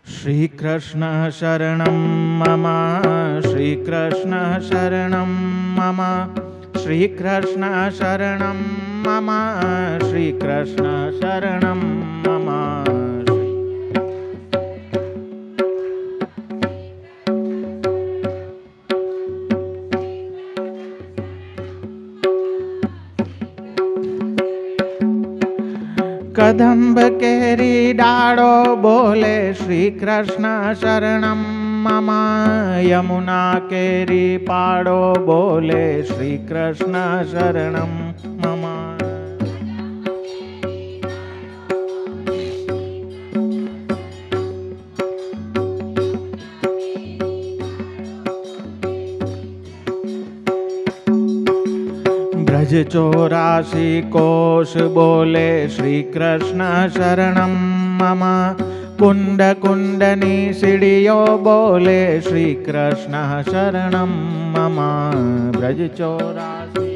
श्रीकृष्ण शरणं मम श्रीकृष्ण शरणं मम श्रीकृष्ण शरणं मम श्रीकृष्ण शरणं मम। कदम्ब केरी डाळो बोले श्रीकृष्ण शरणं मम यमुना केरी पाड़ो बोले श्रीकृष्ण शरणं मम। ब्रज 84 कोश बोले श्रीकृष्ण शरणं मम कुंड कुंडनी सीढ़ियो बोले श्रीकृष्ण शरणं मम। ब्रज 84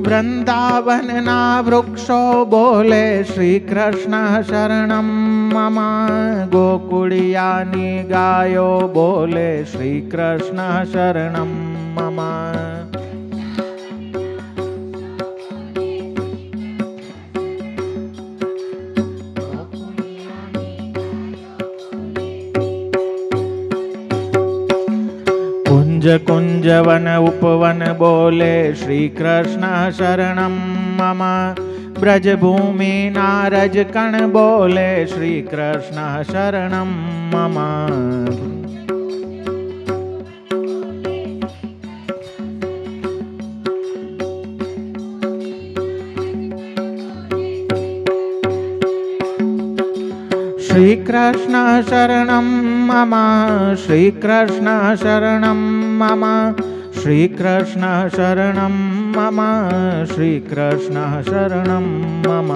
वृंदावन ना वृक्षो बोले श्रीकृष्ण शरणं मम गोकुड़ियानी गायो बोले श्रीकृष्ण शरणं मम। कुंज कुंज वन उपवन बोले श्रीकृष्ण शरणं मम ब्रज भूमि नारज कण बोले श्रीकृष्ण शरणं मम। श्रीकृष्ण शरणं मम श्रीकृष्ण शरणं मम श्रीकृष्ण शरणं मम श्रीकृष्ण शरणं मम।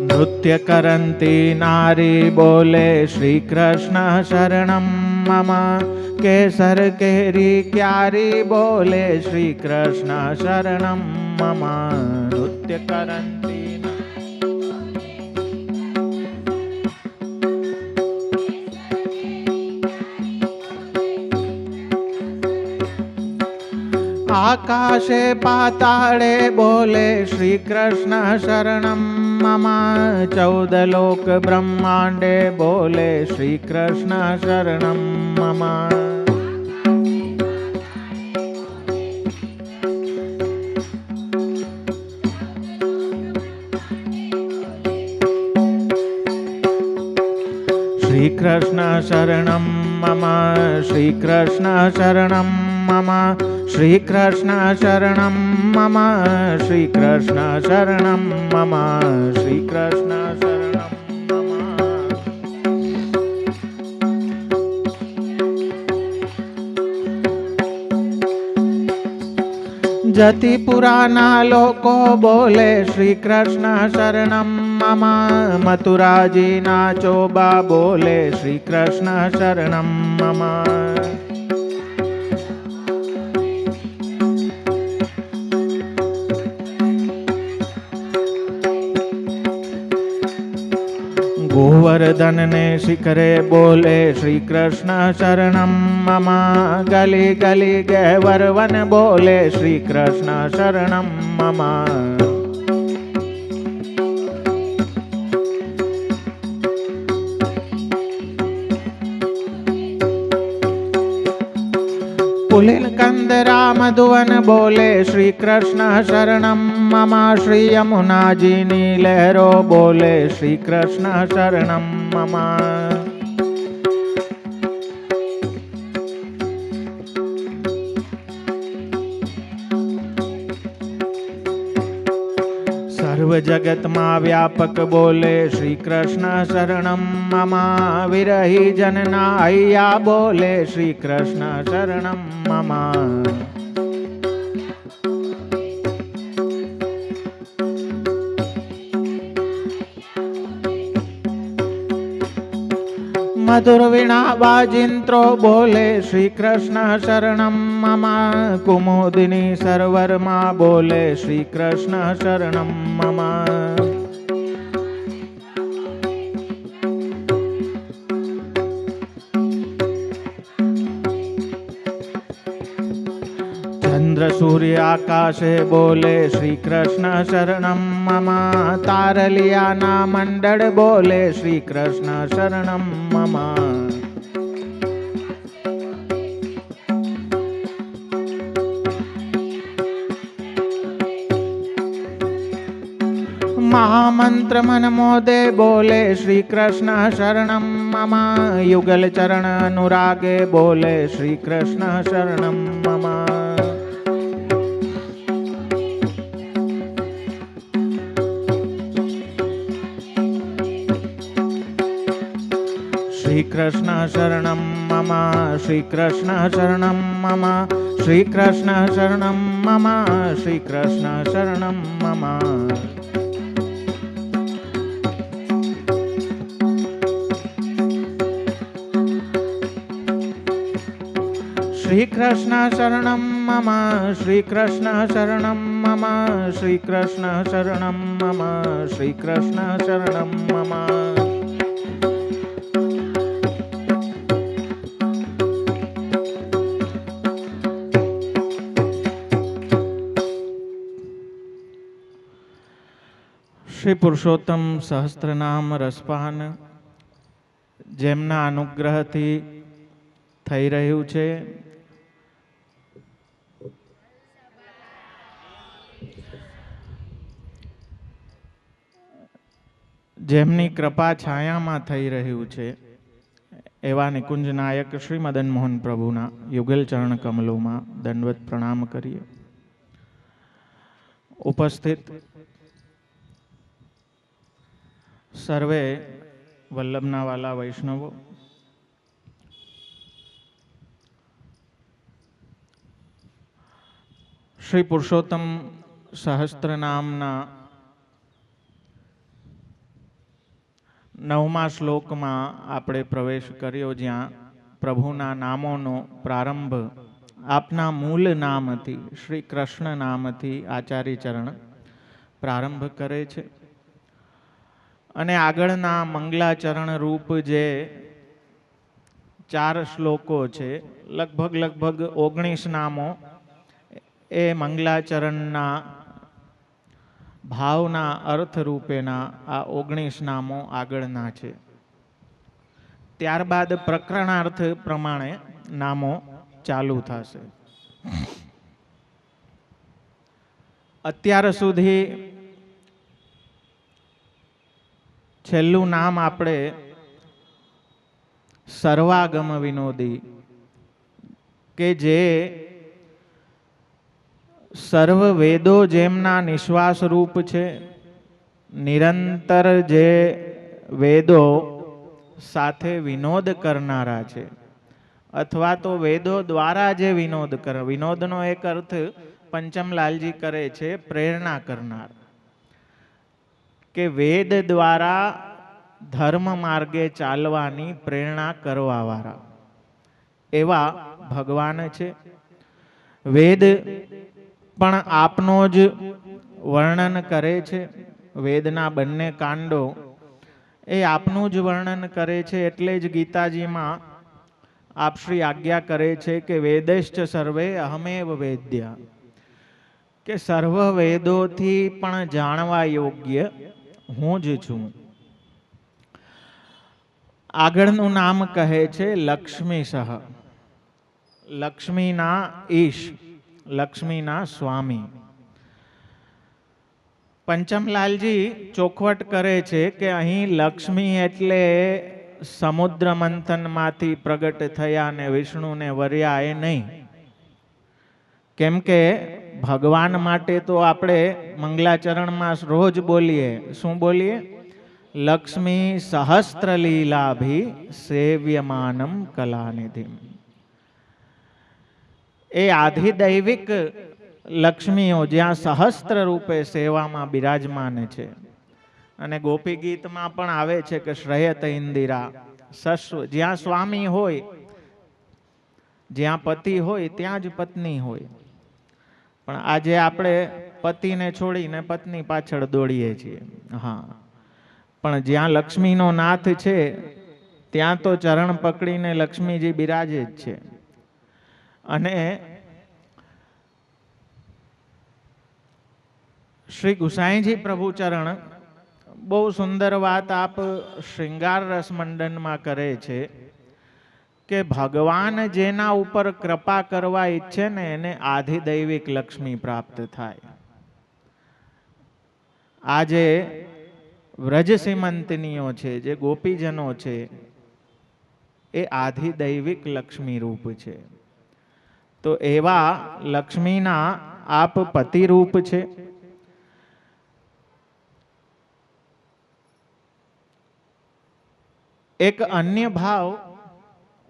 नृत्य करन्ती नारी बोले श्रीकृष्ण शरणं मम केसर केरी क्यारी बोले श्रीकृष्ण शरणं मम। नृत्य करन्ती आकाशे पाताले बोले श्रीकृष्ण शरणं मम 14 लोक ब्रह्मांडे बोले श्रीकृष्ण शरणं मम। श्रीकृष्ण शरणं मम श्रीकृष्ण शरणं मम श्रीकृष्ण शरणं मम श्रीकृष्ण शरणं मम श्रीकृष्ण शरणं मम। जति पुराना लोको बोले श्रीकृष्ण शरणं मम मथुरा जी ना चोबा बोले श्रीकृष्ण शरणं मम। गोवर्धन ने शिखरे बोले श्रीकृष्ण शरणं मम गली गली गैवर्वन बोले श्रीकृष्ण शरणं मम। पुलिन कंदरा मधुवन बोले श्रीकृष्ण शरणं मम श्री यमुना जी नी लहरो बोले श्रीकृष्ण शरणं मम। सर्व जगत मा व्यापक बोले श्रीकृष्ण शरणं मम विरही जन नाहिया बोले श्रीकृष्ण शरणं मम। મધુર વીણા વાજિંત્રો બોલે શ્રી કૃષ્ણ શરણમ મમ. કુમુદિની સર્વરમાં બોલે શ્રી કૃષ્ણ શરણમ મમ. ચંદ્ર સૂર્ય આકાશે બોલે શ્રી કૃષ્ણ શરણમ મમ. તારલિયાના મંડળ બોલે શ્રી કૃષ્ણ શરણમ મમ. મહામંત્ર મન મોદે બોલે શ્રી કૃષ્ણ શરણમ મમ. યુગલ ચરણ અનુરાગે બોલે શ્રી કૃષ્ણ શરણમ મમ. શ્રી કૃષ્ણ શરણમ મમ. શ્રી કૃષ્ણ શરણમ મમ. શ્રી કૃષ્ણ શરણમ મમ. શ્રી કૃષ્ણ શરણમ મમ. શ્રી કૃષ્ણ શરણમ મમ. શ્રી કૃષ્ણ શરણમ મમ. શ્રી કૃષ્ણ શરણમ મમ. શ્રી કૃષ્ણ શરણમ મમ. શ્રી પુરુષોત્તમ સહસ્ત્રનામ રસપાન જેમના અનુગ્રહથી થઈ રહ્યું છે, જેમની કૃપા છાયામાં થઈ રહ્યું છે, એવા નિકુંજ નાયક શ્રી મદન મોહન પ્રભુના યુગલ ચરણ કમલોમાં દંડવત પ્રણામ કરીએ. ઉપસ્થિત સર્વે વલ્લભના વાલા વૈષ્ણવો, શ્રી પુરુષોત્તમ સહસ્ત્ર નામના 9મા શ્લોકમાં આપણે પ્રવેશ કર્યો, જ્યાં પ્રભુના નામોનો પ્રારંભ આપના મૂળ નામથી શ્રી કૃષ્ણ નામથી આચાર્ય ચરણ પ્રારંભ કરે છે. અને આગળના મંગલાચરણ રૂપ જે 4 શ્લોકો છે, લગભગ 19 નામો એ મંગલાચરણના ભાવના અર્થ રૂપેના આ 19 નામો આગળના છે. ત્યારબાદ પ્રકરણાર્થ પ્રમાણે નામો ચાલુ થશે. અત્યાર સુધી છેલ્લું નામ આપણે સર્વાગમ વિનોદી, કે જે સર્વ વેદો જેમના નિશ્વાસ રૂપ છે, નિરંતર જે વેદો સાથે વિનોદ કરનારા છે, અથવા તો વેદો દ્વારા જે વિનોદનો એક અર્થ પંચમલાલજી કરે છે પ્રેરણા કરનાર, કે વેદ દ્વારા ધર્મ માર્ગે ચાલવાની પ્રેરણા કરવાવાળા એવા ભગવાન છે. વેદ પણ આપનો જ વર્ણન કરે છે. વેદના બંને કાંડો એ આપનું જ વર્ણન કરે છે. એટલે જ ગીતાજીમાં આપ શ્રી આજ્ઞા કરે છે કે વેદશ્ચ સર્વે અહમેવ વેદ્ય, કે સર્વ વેદોથી પણ જાણવા યોગ્ય હું જ છું. આગળનું નામ કહે છે લક્ષ્મી સહ, લક્ષ્મીના ઈશ, લક્ષ્મીના સ્વામી. પંચમલાલજી ચોખવટ કરે છે કે અહીં લક્ષ્મી એટલે સમુદ્ર મંથનમાંથી પ્રગટ થયા અને વિષ્ણુને વર્યા એ નહીં. કેમ કે ભગવાન માટે તો આપણે મંગલાચરણમાં રોજ બોલીએ, શું બોલીએ? લક્ષ્મી સહસ્ત્ર લીલાભી સેવ્યમાનમ કલાનિધિ. એ આધિદૈવિક લક્ષ્મીઓ જ્યાં સહસ્ત્ર રૂપે સેવામાં બિરાજમાન છે. અને ગોપી ગીતમાં પણ આવે છે કે શ્રયત ઇન્દિરા સસ્વ, જ્યાં સ્વામી હોય, જ્યાં પતિ હોય ત્યાં જ પત્ની હોય. પણ આજે આપણે પતિને છોડીને પત્ની પાછળ દોડીએ છીએ. હા, પણ જ્યાં લક્ષ્મીનો નાથ છે ત્યાં તો ચરણ પકડીને લક્ષ્મીજી બિરાજે જ છે. અને શ્રી ગુસાઈજી પ્રભુચરણ બહુ સુંદર વાત આપ શ્રૃંગાર રસ મંડનમાં કરે છે કે ભગવાન જેના ઉપર કૃપા કરવા ઈચ્છે ને એને આધિદૈવિક લક્ષ્મી પ્રાપ્ત થાય. આ જે વ્રજ સીમંતનીઓ છે, જે ગોપીજનો છે, એ આધિદૈવિક લક્ષ્મી રૂપ છે. તો એવા લક્ષ્મીના આપ પતિ રૂપ છે. એક અન્ય ભાવ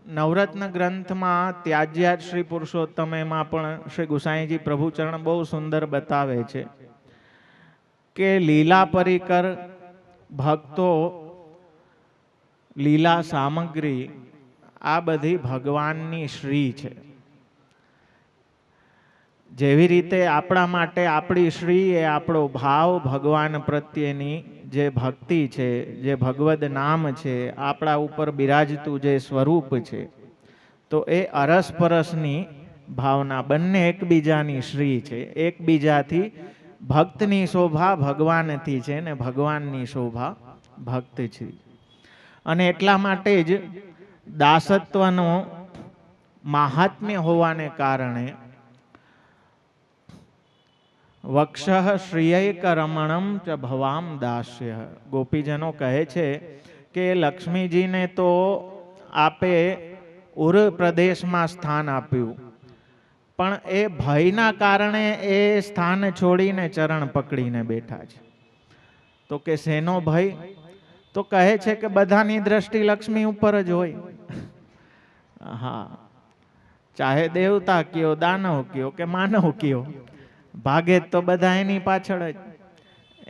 નવરત્ન ગ્રંથમાં ત્યાજ્યાત શ્રી પુરુષોત્તમ એમાં પણ શ્રી ગુસાઈજી પ્રભુચરણ બહુ સુંદર બતાવે છે કે લીલા પરિકર ભક્તો, લીલા સામગ્રી આ બધી ભગવાનની શ્રી છે. જેવી રીતે આપણા માટે આપણી શ્રી એ આપણો ભાવ ભગવાન પ્રત્યેની જે ભક્તિ છે, જે ભગવદ નામ છે, આપણા ઉપર બિરાજતું જે સ્વરૂપ છે, તો એ અરસપરસની ભાવના બંને એકબીજાની શ્રી છે. એકબીજાથી ભક્તની શોભા ભગવાનથી છે ને ભગવાનની શોભા ભક્ત છે. અને એટલા માટે જ દાસત્વનો મહાત્મ્ય હોવાને કારણે વક્ષઃ શ્રિયૈક રમણમ ચ ભવામ દાસ્ય. ગોપીજનો કહે છે કે લક્ષ્મીજીને તો આપે ઉર પ્રદેશમાં સ્થાન આપ્યું, પણ એ ભયના કારણે એ સ્થાન છોડીને ચરણ પકડીને બેઠા છે. તો કે શેનો ભય? તો કહે છે કે બધાની દ્રષ્ટિ લક્ષ્મી ઉપર જ હોય. હા, ચાહે દેવતા કયો, દાનવ કયો કે માનવ કયો, ભાગે તો બધા એની પાછળ જ.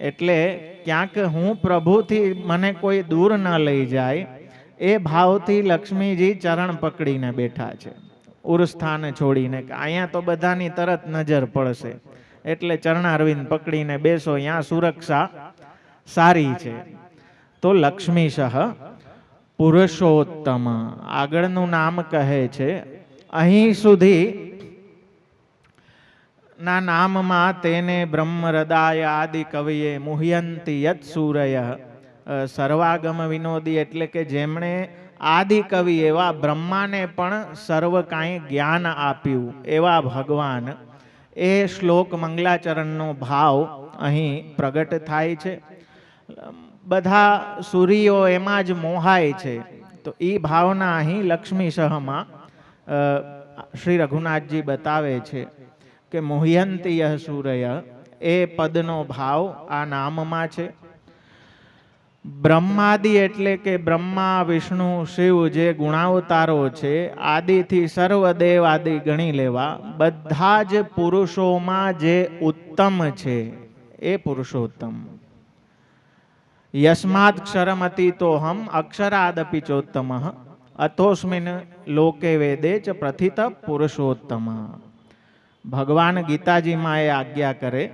એટલે ક્યાંક હું પ્રભુથી મને કોઈ દૂર ન લઈ જાય એ ભાવથી લક્ષ્મીજી ચરણ પકડીને બેઠા છે, ઉરસ્થાન છોડીને. અહીંયા તો બધાની તરત નજર પડશે, એટલે ચરણારવિંદ પકડીને બેસો, અહીંયા સુરક્ષા સારી છે. તો લક્ષ્મીશઃ પુરુષોત્તમ આગળનું નામ કહે છે. અહીં સુધી ના નામમાં તેને બ્રહ્મ હૃદય આદિ કવિએ મુહ્યંતી યત સૂરય. સર્વાગમ વિનોદી એટલે કે જેમણે આદિ કવિ એવા બ્રહ્માને પણ સર્વ કાંઈ જ્ઞાન આપ્યું એવા ભગવાન, એ શ્લોક મંગલાચરણનો ભાવ અહીં પ્રગટ થાય છે. બધા સૂર્યો એમાં જ મોહાય છે. તો એ ભાવના અહીં લક્ષ્મી સહમાં શ્રી રઘુનાથજી બતાવે છે કે મુહ્યંતીય સૂરય એ પદનો ભાવ આ નામમાં છે. બ્રહ્માદિ એટલે કે બ્રહ્મા, વિષ્ણુ, શિવ જે ગુણાવતારો છે, આદિથી સર્વદેવ આદિ ગણી લેવા, બધા જ પુરુષોમાં જે ઉત્તમ છે એ પુરુષોત્તમ. યસ્માદ ક્ષરમતીતોહમ અક્ષરાદપી ચોત્તમ અતોસ્મિન લોકે વેદે ચ પ્રથિત પુરુષોત્તમ. ભગવાન ગીતાજીમાં એ આજ્ઞા કરે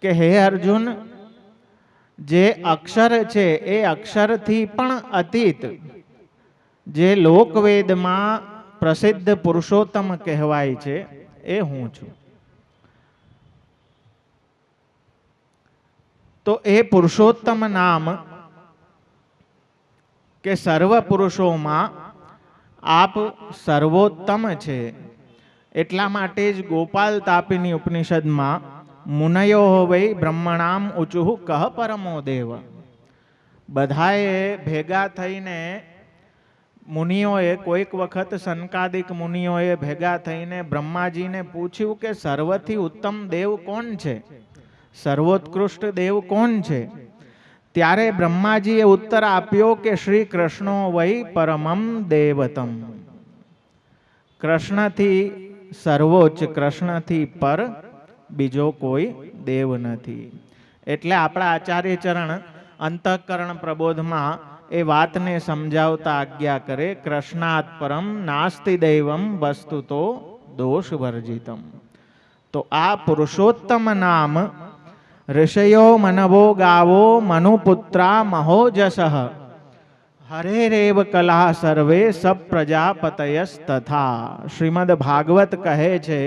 કે હે અર્જુન, જે અક્ષર છે એ અક્ષરથી પણ અતીત જે લોકવેદમાં પ્રસિદ્ધ પુરુષોત્તમ કહેવાય છે એ હું છું. તો એ પુરુષોત્તમ નામ કે સર્વ પુરુષોમાં આપ સર્વોત્તમ છે. એટલા માટે જ ગોપાલ તાપિની ઉપનિષદમાં મુનયો વૈ બ્રહ્મણામ ઉચુઃ કહ પરમો દેવ. બધાએ ભેગા થઈને મુનિઓએ કોઈક વખત સનકાદિક મુનિઓએ ભેગા થઈને બ્રહ્માજીને પૂછ્યું કે સર્વથી ઉત્તમ દેવ કોણ છે, સર્વોત્કૃષ્ટ દેવ કોણ છે? ત્યારે બ્રહ્માજીએ ઉત્તર આપ્યો કે શ્રી કૃષ્ણો વૈ પરમમ દેવતમ. કૃષ્ણથી સર્વોચ્ચ, કૃષ્ણથી પર બીજો કોઈ દેવ નથી. એટલે આપણા આચાર્ય ચરણ અંતઃકરણ પ્રબોધમાં એ વાતને સમજાવતા આજ્ઞા કરે, કૃષ્ણાત પરમ નાસ્તિ દૈવમ વસ્તુતો દોષ વર્જિતમ. તો આ પુરુષોત્તમ નામ ઋષયો મનવો ગાવો મનુપુત્રા મહોજસઃ હરેરેવ કલા સર્વે સબ પ્રજાપતયસ તથા. શ્રીમદ ભાગવત કહે છે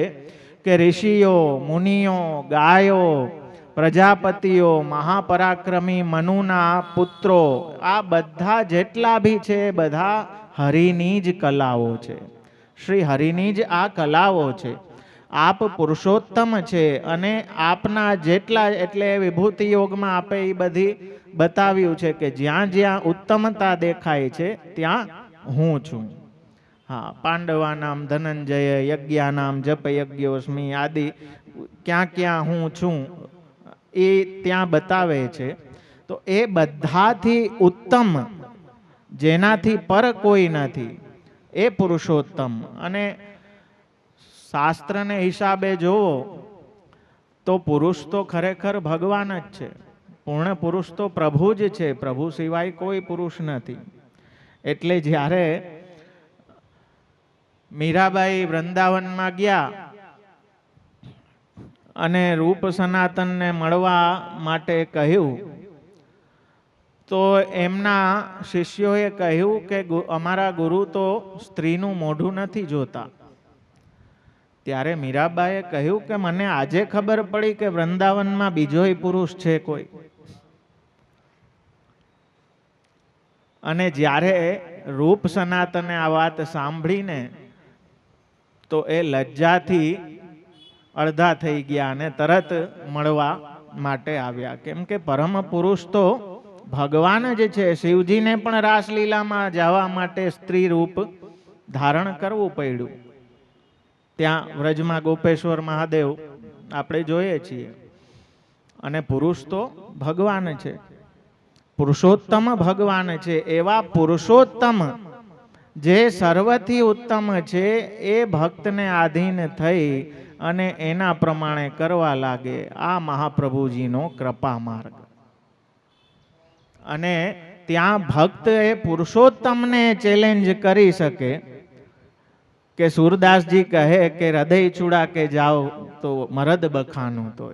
કે ઋષિઓ, મુનિઓ, ગાયો, પ્રજાપતિઓ, મહાપરાક્રમી મનુના પુત્રો, આ બધા જેટલા બી છે બધા હરિની જ કલાઓ છે. શ્રી હરિની જ આ કલાઓ છે. આપ પુરુષોત્તમ છે અને આપના જેટલા, એટલે વિભૂતિ યોગમાં આપે એ બધી બતાવ્યું છે કે જ્યાં જ્યાં ઉત્તમતા દેખાય છે ત્યાં હું છું. હા, પાંડવાનામ ધનંજય યજ્ઞાનામ જપ યજ્ઞોસ્મી આદિ ક્યાં ક્યાં હું છું એ ત્યાં બતાવે છે. તો એ બધાથી ઉત્તમ, જેનાથી પર કોઈ નથી, એ પુરુષોત્તમ. અને શાસ્ત્રને હિસાબે જોવો તો પુરુષ તો ખરેખર ભગવાન જ છે. પૂર્ણ પુરુષ તો પ્રભુ જ છે, પ્રભુ સિવાય કોઈ પુરુષ નથી. એટલે જ્યારે મીરાબાઈ વૃંદાવનમાં ગયા અને રૂપ સનાતનને મળવા માટે કહ્યું, તો એમના શિષ્યોએ કહ્યું કે અમારા ગુરુ તો સ્ત્રીનું મોઢું નથી જોતા. ત્યારે મીરાબાઈએ કહ્યું કે મને આજે ખબર પડી કે વૃંદાવનમાં બીજોય પુરુષ છે કોઈ. અને જ્યારે રૂપ સનાતને આ વાત સાંભળીને તો એ લજ્જાથી અડધા થઈ ગયા અને તરત મળવા માટે આવ્યા. કેમ કે પરમ પુરુષ તો ભગવાન જ છે. શિવજીને પણ રાસલીલામાં જવા માટે સ્ત્રી રૂપ ધારણ કરવું પડ્યું. ત્યાં વ્રજમાં ગોપેશ્વર મહાદેવ આપણે જોઈએ છીએ. અને પુરુષ તો ભગવાન છે, પુરુષોત્તમ ભગવાન છે. એવા પુરુષોત્તમ જે સર્વથી ઉત્તમ છે એ ભક્તને આધીન થઈ અને એના પ્રમાણે કરવા લાગે, આ મહાપ્રભુજીનો કૃપા માર્ગ. અને ત્યાં ભક્ત એ પુરુષોત્તમને ચેલેન્જ કરી શકે કે સુરદાસજી કહે કે હૃદય છુડા કે જાઓ તો મરદ બખાનું તો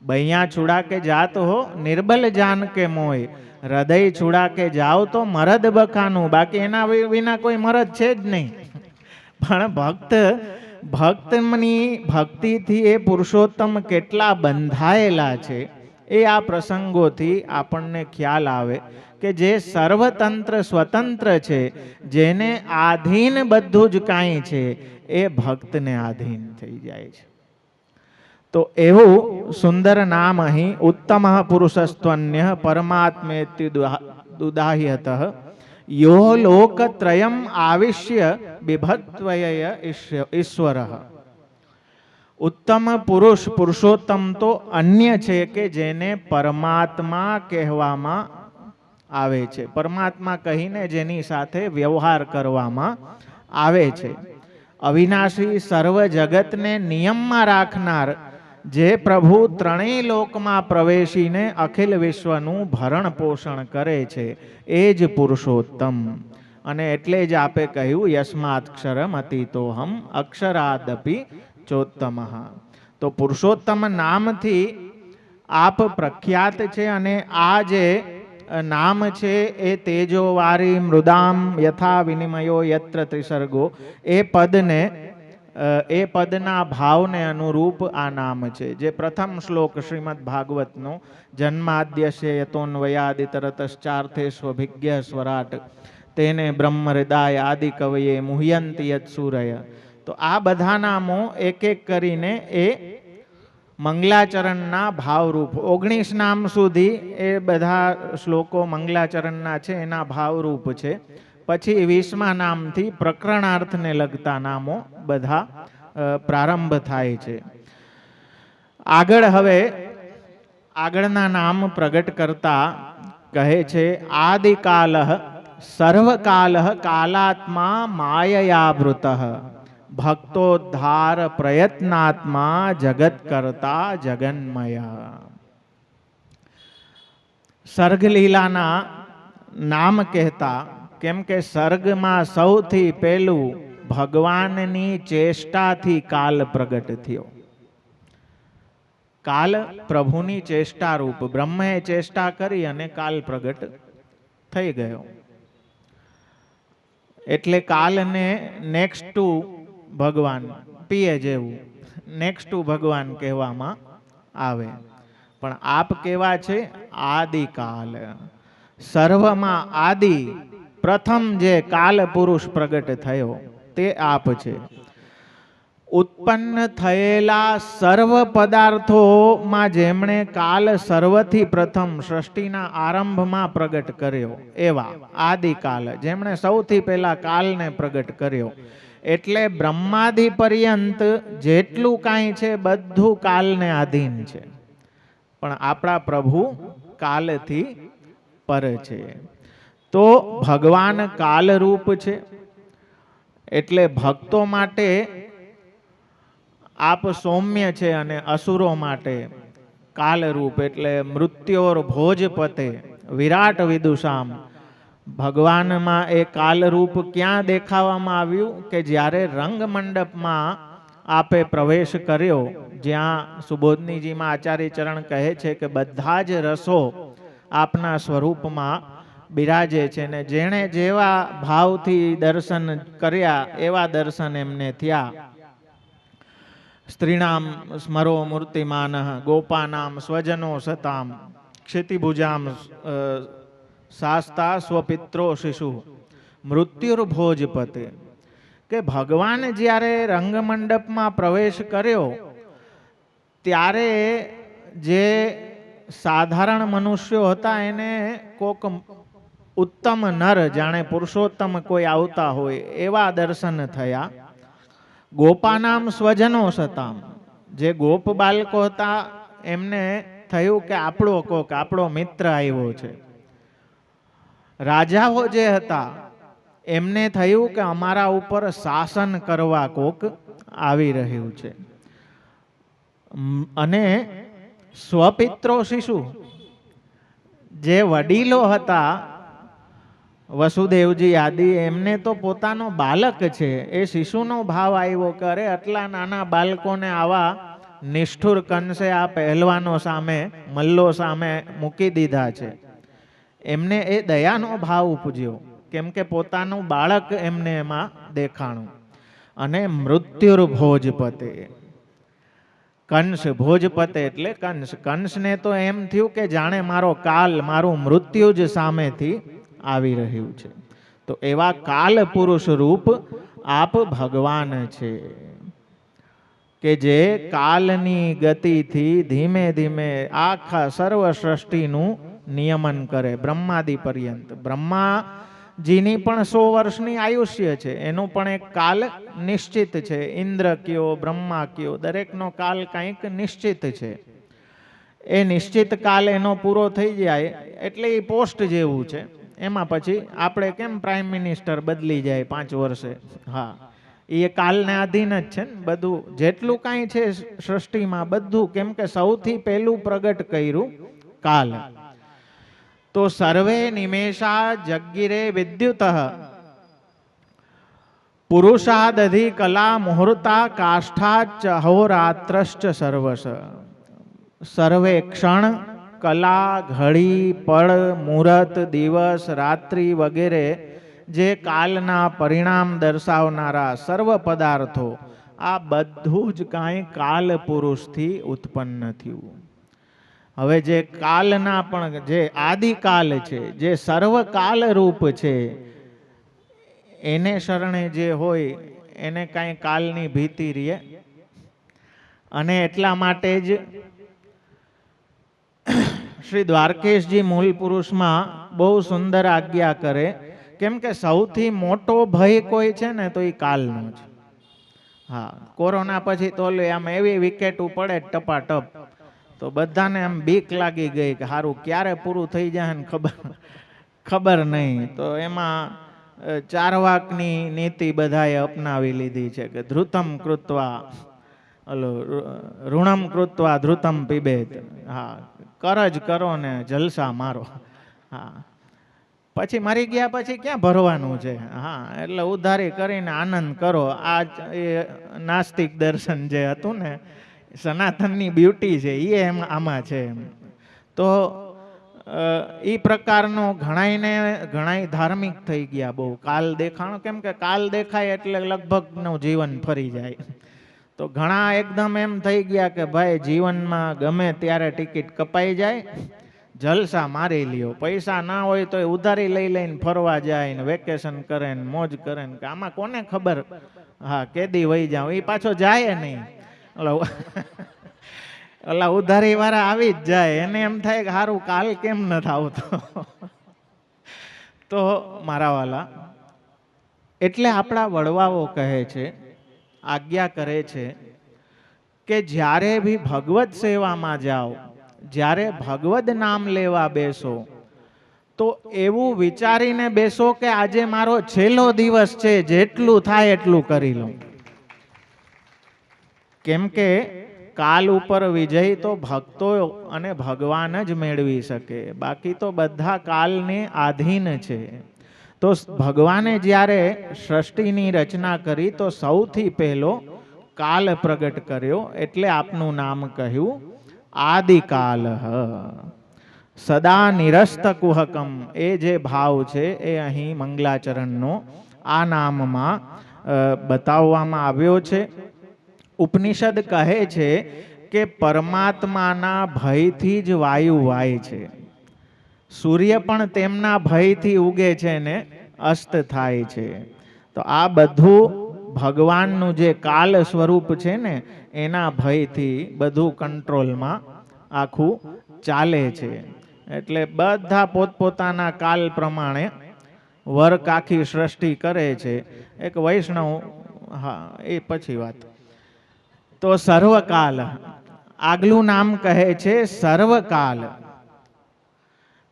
બૈયા છુડા કે જાત હો નિર્બલ જાન કે મોય. હૃદય છુડા કે જાઓ તો મરદ બખાનું, બાકી એના વિના કોઈ મરદ છે જ નહીં. પણ ભક્તની ભક્તિથી એ પુરુષોત્તમ કેટલા બંધાયેલા છે એ આ પ્રસંગોથી આપણને ખ્યાલ આવે કે જે સર્વતંત્ર સ્વતંત્ર છે, જેને આધીન બધું જ કાંઈ છે એ ભક્તને આધીન થઈ જાય છે. તો એવું સુંદર નામ અહીં ઉત્તમ પુરુષસ્ત્વન્ય પરમાત્મેતિ દુદાહ્યત યો લોકત્રયમ આવિશ્ય બિભત્વય ઈશ્વર. ઉત્તમ પુરુષ, પુરુષોત્તમ તો અન્ય છે કે જેને પરમાત્મા કહેવામાં આવે છે. પરમાત્મા કહીને જેની સાથે વ્યવહાર કરવામાં આવે છે. અવિનાશી સર્વ જગતને નિયમમાં રાખનાર જે પ્રભુ ત્રણેય લોકમાં પ્રવેશીને અખિલ વિશ્વનું ભરણ પોષણ કરે છે એ જ પુરુષોત્તમ. અને એટલે જ આપે કહ્યું યસ્માત્ક્ષરમ અતીતોહમ અક્ષરાદપી ચોત્તમ. તો પુરુષોત્તમ નામથી આપ પ્રખ્યાત છે. અને આ જે નામ છે એ તેજોવારી મૃદામ યથા વિનિમયો યત્ર ત્રિસર્ગો, એ પદના ભાવને અનુરૂપ આ નામ છે. જે પ્રથમ શ્લોક શ્રીમદ ભાગવતનો જન્માદ્યસ્ય યતોન્વયાદિતરતશ્ચાર્થે સ્વભિજ્ઞ સ્વરાટ તેને બ્રહ્મ હૃદય આદિ કવયે મુહ્યંતિ યત સૂરય. તો આ બધા નામો એક એક કરીને એ મંગલાચરણના ભાવરૂપ 19 નામ સુધી એ બધા શ્લોકો મંગલાચરણના છે, એના ભાવરૂપ છે. પછી 20મા નામથી પ્રકરણાર્થને લગતા નામો બધા પ્રારંભ થાય છે. આગળના નામ પ્રગટ કરતા કહે છે આદિકાલ સર્વકાલ કાલાત્મા માયયાવૃત ભક્તોદ્ધાર પ્રયત્નાત્મા જગત કરતા જગન્મય. સર્ગલીલાના નામ કહેતા, કેમ કે સર્ગમાં સૌથી પહેલું ભગવાનની ચેષ્ટાથી કાલ પ્રગટ થયો. કાલ પ્રભુની ચેષ્ટા રૂપ, બ્રહ્મએ ચેષ્ટા કરી અને કાલ પ્રગટ થઈ ગયો. એટલે કાલને નેક્સ્ટ ટુ ભગવાન, પીએ જેવું નેક્સ્ટ ટુ ભગવાન કહેવામાં આવે. પણ આપ કેવા છે? આદિકાલ. સર્વમાં આદિ પ્રથમ જે કાલ પુરુષ પ્રગટ થયો તે આપ છે. ઉત્પન્ન થયેલા સર્વ પદાર્થોમાં જેમણે કાલ સર્વથી પ્રથમ સૃષ્ટિના આરંભમાં પ્રગટ કર્યો એવા આદિકાલ, જેમણે સૌથી પહેલા કાલને પ્રગટ કર્યો. એટલે બ્રહ્માદિ પર્યંત જેટલું કાંઈ છે બધું કાલને આધીન છે. પણ આપણા પ્રભુ કાલથી પર છે. તો ભગવાન કાલરૂપ છે. એટલે ભક્તો માટે આપ સૌમ્ય છે અને અસુરો માટે કાલરૂપ. એટલે મૃત્યોર ભોજપતે વિરાટ વિદુષામ. ભગવાનમાં એ કાલરૂપ ક્યાં દેખાવામાં આવ્યું? કે જ્યારે રંગમંડપમાં આપે પ્રવેશ કર્યો, જ્યાં સુબોધનીજીમાં આચાર્ય ચરણ કહે છે કે બધા જ રસો આપના સ્વરૂપમાં બિરાજે છે ને જેણે જેવા ભાવથી દર્શન કર્યા એવા દર્શન એમને થયા. સ્ત્રીણામ સ્મરો મૂર્તિમાન ગોપાનામ સ્વજનો સતામ ક્ષિતિભુજામ શાસ્તા સ્વપિત્રો શિશુ મૃત્યુર્ભોજપતે. કે ભગવાન જ્યારે રંગમંડપમાં પ્રવેશ કર્યો ત્યારે જે સાધારણ મનુષ્યો હતા એને કોક ઉત્તમ નર, જાણે પુરુષોત્તમ કોઈ આવતા હોય એવા દર્શન થયા. ગોપાનામ સ્વજનો સતામ. જે ગોપ બાળકો હતા એમને થયું કે આપણો મિત્ર આવ્યો છે. રાજાઓ જે હતા એમને થયું કે અમારા ઉપર શાસન કરવા કોક આવી રહ્યું છે. અને સ્વપિત્રો શિશુ, જે વડીલો હતા વસુદેવજી આદિ, એમને તો પોતાનો બાલક છે એ શિશુનો ભાવ આવ્યો. કરે આટલા નાના બાળકોને આવા નિષ્ઠુર કંસે આ પહેલવાનો સામે, મલ્લો સામે મૂકી દીધા છે. એમને એ દયાનો ભાવ ઉપજ્યો, કેમ કે પોતાનું બાળક એમને એમાં દેખાણું. અને મૃત્યુર્ભોજપતે. કંસ ભોજપતે એટલે કંસ. કંસને તો એમ થયું કે જાણે મારો કાલ, મારું મૃત્યુ જ સામેથી આવી રહ્યું છે. તો એવા કાલ પુરુષ રૂપ આપ ભગવાન છે કે જે કાલની ગતિથી ધીમે ધીમે આખા સર્વ સૃષ્ટિનું નિયમન કરે બ્રહ્માદિ પર્યંત. બ્રહ્માજીની પણ 100 વર્ષની આયુષ્ય છે, એનું પણ એક કાલ નિશ્ચિત છે. ઇન્દ્ર કયો, બ્રહ્મા કયો, દરેકનો કાલ કંઈક નિશ્ચિત છે. એ નિશ્ચિત કાલ એનો પૂરો થઈ જાય એટલે એ પોસ્ટ જેવું છે. એમાં પછી આપણે કેમ પ્રાઇમ મિનિસ્ટર બદલી જાય 5 વર્ષે, હા, એ કાલને આધીન જ છે ને બધું. જેટલું કાંઈ છે સૃષ્ટિમાં બધું, કેમ કે સૌથી પહેલું પ્રગટ કર્યું કાલ. તો સર્વે નિમેષા જગિરે વિદ્યુત પુરુષાદધિ કલા મુહૂર્તા કાષ્ઠાચ અહોરાત્રશ્ચ સર્વસ. સર્વે ક્ષણ, કલા, ઘડી, પળ, મુહૂર્ત, દિવસ, રાત્રિ વગેરે જે કાલના પરિણામ દર્શાવનારા સર્વ પદાર્થો, આ બધું જ કાંઈ કાલ પુરુષથી ઉત્પન્ન થયું. હવે જે કાલના પણ જે આદિકાલ છે, જે સર્વકાલ રૂપ છે, એને શરણે જે હોય એને કાંઈ કાલની ભીતિ રહે. અને એટલા માટે જ શ્રી દ્વારકેશજી મૂળ પુરુષમાં બહુ સુંદર આજ્ઞા કરે, કેમ કે સૌથી મોટો ભય કોઈ છે ને તો એ કાલનો છે. હા, કોરોના પછી તો આમ એવી વિકેટો પડે ટપાટપ, તો બધાને આમ બીક લાગી ગઈ કે સારું ક્યારે પૂરું થઈ જાય ને ખબર નહીં. તો એમાં ચારવાકની નીતિ બધાએ અપનાવી લીધી છે કે ધૃતમ કૃત્વા ઋણમ કૃત્વા ધૃતમ પીબેત. હા, કરજ કરો ને જલસા મારો. હા, પછી મરી ગયા પછી ક્યાં ભરવાનું છે? હા, એટલે ઉધારી કરીને આનંદ કરો. આ એ નાસ્તિક દર્શન જે હતું ને, સનાતનની બ્યુટી છે એ એમ આમાં છે. તો એ પ્રકારનો ઘણાય ધાર્મિક થઈ ગયા બહુ. કાલ દેખાણો, કેમ કે કાલ દેખાય એટલે લગભગનું જીવન ફરી જાય. તો ઘણા એકદમ એમ થઈ ગયા કે ભાઈ જીવનમાં ગમે ત્યારે ટિકિટ કપાઈ જાય, જલસા મારી લ્યો. પૈસા ના હોય તો ઉધારી લઈ લઈને ફરવા જાય ને વેકેશન કરે ને મોજ કરે ને, કે આમાં કોને ખબર હા કેદી વહી જાવ. એ પાછો જાય નહીં. ઓલા ઉધારી વાળા આવી જ જાય, એને એમ થાય કે સારું કાલ કેમ નથી આવતો. તો મારા વાલા, એટલે આપણા વડવાઓ કહે છે, આજ્ઞા કરે છે કે જ્યારે ભી ભગવત સેવામાં જાઓ, જ્યારે ભગવદ નામ લેવા બેસો, તો એવું વિચારીને બેસો કે આજે મારો છેલ્લો દિવસ છે, જેટલું થાય એટલું કરી લઉં. કેમ કે કાલ ઉપર વિજય તો ભક્તો અને ભગવાન જ મેળવી શકે, બાકી તો બધા કાલને આધીન છે. તો ભગવાને જ્યારે સૃષ્ટિની રચના કરી તો સૌથી પહેલો કાલ પ્રગટ કર્યો, એટલે આપનું નામ કહ્યું આદિકાલ. સદા નિરસ્ત કુહકમ, એ જે ભાવ છે એ અહીં મંગલાચરણનો આ નામમાં બતાવવામાં આવ્યો છે. ઉપનિષદ કહે છે કે પરમાત્માના ભયથી જ વાયુ વાય છે, સૂર્ય પણ તેમના ભયથી ઉગે છે ને અસ્ત થાય છે. તો આ બધું ભગવાનનું જે કાલ સ્વરૂપ છે ને, એના ભયથી બધું કંટ્રોલમાં આખું ચાલે છે. એટલે બધા પોતપોતાના કાલ પ્રમાણે વર્ક આખી સૃષ્ટિ કરે છે. એક વૈષ્ણવ, હા એ પછી વાત. તો સર્વકાલ, આગલું નામ કહે છે સર્વકાલ.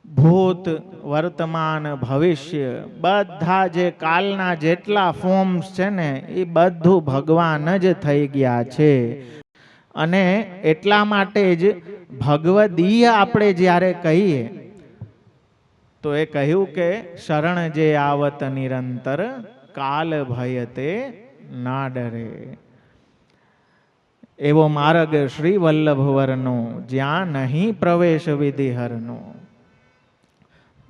ભૂત, વર્તમાન, ભવિષ્ય, બધા જે કાલના જેટલા ફોર્મ્સ છે ને, એ બધું ભગવાન જ થઈ ગયા છે. અને એટલા માટે જ ભગવદીય આપણે જ્યારે કહીએ તો એ કહ્યું કે શરણ જે આવત નિરંતર, કાલ ભય તે ના ડરે. એવો માર્ગ શ્રી વલ્લભવરનો, જ્યાં નહીં પ્રવેશ વિધિહરનો.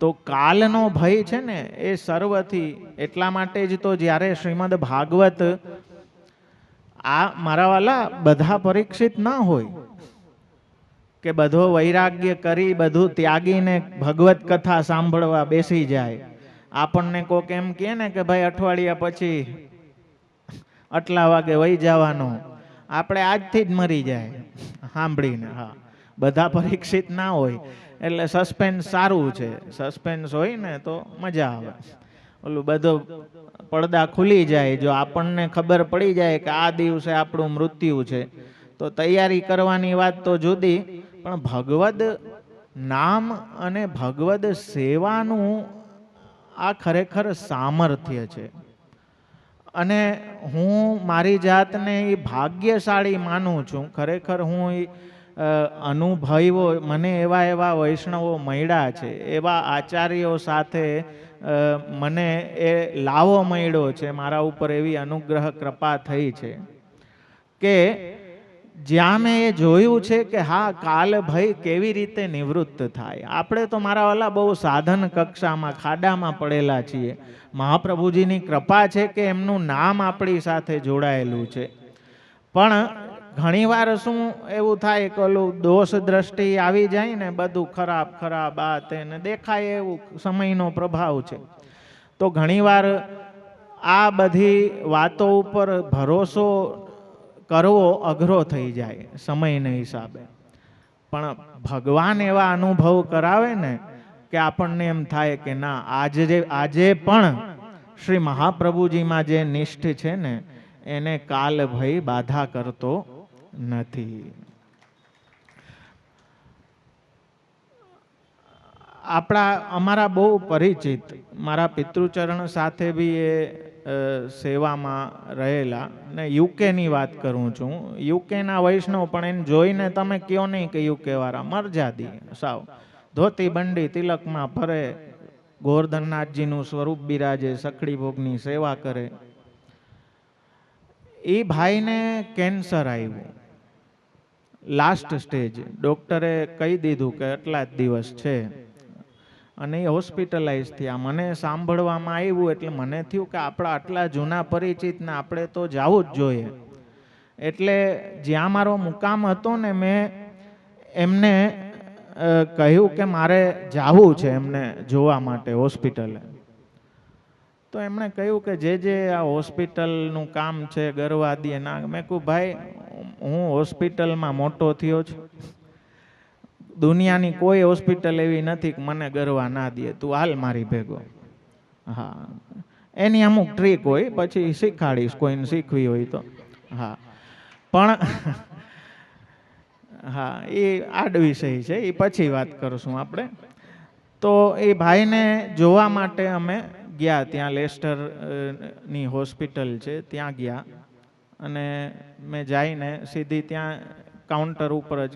તો કાલનો ભય છે ને એ સર્વથી, એટલા માટે જ તો જ્યારે શ્રીમદ ભાગવત, આ મારા વાલા બધા પરીક્ષિત ના હોય કે બધો વૈરાગ્ય કરી બધું ત્યાગીને ભગવત કથા સાંભળવા બેસી જાય. આપણને કોક એમ કહે ને કે ભાઈ અઠવાડિયા પછી આટલા વાગે વહી જવાનો, આપણે આજથી જ મરી જાય સાંભળીને. હા, બધા પરીક્ષિત ના હોય એટલે સસ્પેન્સ સારું છે. સસ્પેન્સ હોય ને તો મજા આવે. ઓલું બધો પડદા ખુલી જાય. જો આપણને ખબર પડી જાય કે આ દિવસે આપણું મૃત્યુ છે, તો તૈયારી કરવાની વાત તો જુદી, પણ ભગવદ નામ અને ભગવદ સેવાનું આ ખરેખર સામર્થ્ય છે. અને હું મારી જાતને એ ભાગ્યશાળી માનું છું. ખરેખર હું અનુભવો, મને એવા વૈષ્ણવો મળ્યા છે, એવા આચાર્યો સાથે મને એ લાવો મળ્યો છે, મારા ઉપર એવી અનુગ્રહ કૃપા થઈ છે કે જ્યાં મેં એ જોયું છે કે હા કાલ ભય કેવી રીતે નિવૃત્ત થાય. આપણે તો મારા વાલા બહુ સાધન કક્ષામાં ખાડામાં પડેલા છીએ. મહાપ્રભુજીની કૃપા છે કે એમનું નામ આપણી સાથે જોડાયેલું છે. પણ ઘણીવાર શું એવું થાય કે ઓલું દોષ દ્રષ્ટિ આવી જાય ને, બધું ખરાબ ખરાબ આ તેને દેખાય, એવું સમયનો પ્રભાવ છે. તો ઘણીવાર આ બધી વાતો ઉપર ભરોસો કરવો અઘરો થઈ જાય સમયના હિસાબે. પણ ભગવાન એવા અનુભવ કરાવે ને કે આપણને એમ થાય કે ના, આજે પણ શ્રી મહાપ્રભુજીમાં જે નિષ્ઠ છે ને, એને કાલ ભય બાધા કરતો નથી. અમારા બહુ પરિચિત, મારા પિતૃચરણ સાથે બી એ સેવામાં રહેલા ને, યુકેની વાત કરું છું. યુકેના વૈષ્ણવ પણ એને જોઈને તમે કયો નહીં કે યુકે વાળા મરજાદી, સાવ ધોતી બંડી તિલકમાં ફરે, ગોરધનનાથજીનું સ્વરૂપ બિરાજે, સખડી ભોગની સેવા કરે. એ ભાઈને કેન્સર આવ્યું, લાસ્ટ સ્ટેજ. ડૉક્ટરે કહી દીધું કે આટલા જ દિવસ છે અને એ હોસ્પિટલાઇઝ થયા. મને સાંભળવામાં આવ્યું એટલે મને થયું કે આપણા આટલા જૂના પરિચિતને આપણે તો જવું જ જોઈએ. એટલે જ્યાં મારો મુકામ હતો ને, મેં એમને કહ્યું કે મારે જવું છે એમને જોવા માટે હોસ્પિટલે. તો એમણે કહ્યું કે જે આ હોસ્પિટલનું કામ છે ગરવા દે ના. મેં કહ્યું ભાઈ, હું હોસ્પિટલમાં મોટો થયો છું, દુનિયાની કોઈ હોસ્પિટલ એવી નથી કે મને ગરવા ના દે, તું હાલ મારી ભેગો. હા, એની અમુક ટ્રીક હોય, પછી શીખાડીશ કોઈને શીખવી હોય તો. હા, પણ હા, એ આડ વિષય છે, એ પછી વાત કરશું આપણે. તો એ ભાઈને જોવા માટે અમે ગયા, ત્યાં લેસ્ટર ની હોસ્પિટલ છે ત્યાં ગયા. અને મેં જઈને સીધી ત્યાં કાઉન્ટર ઉપર જ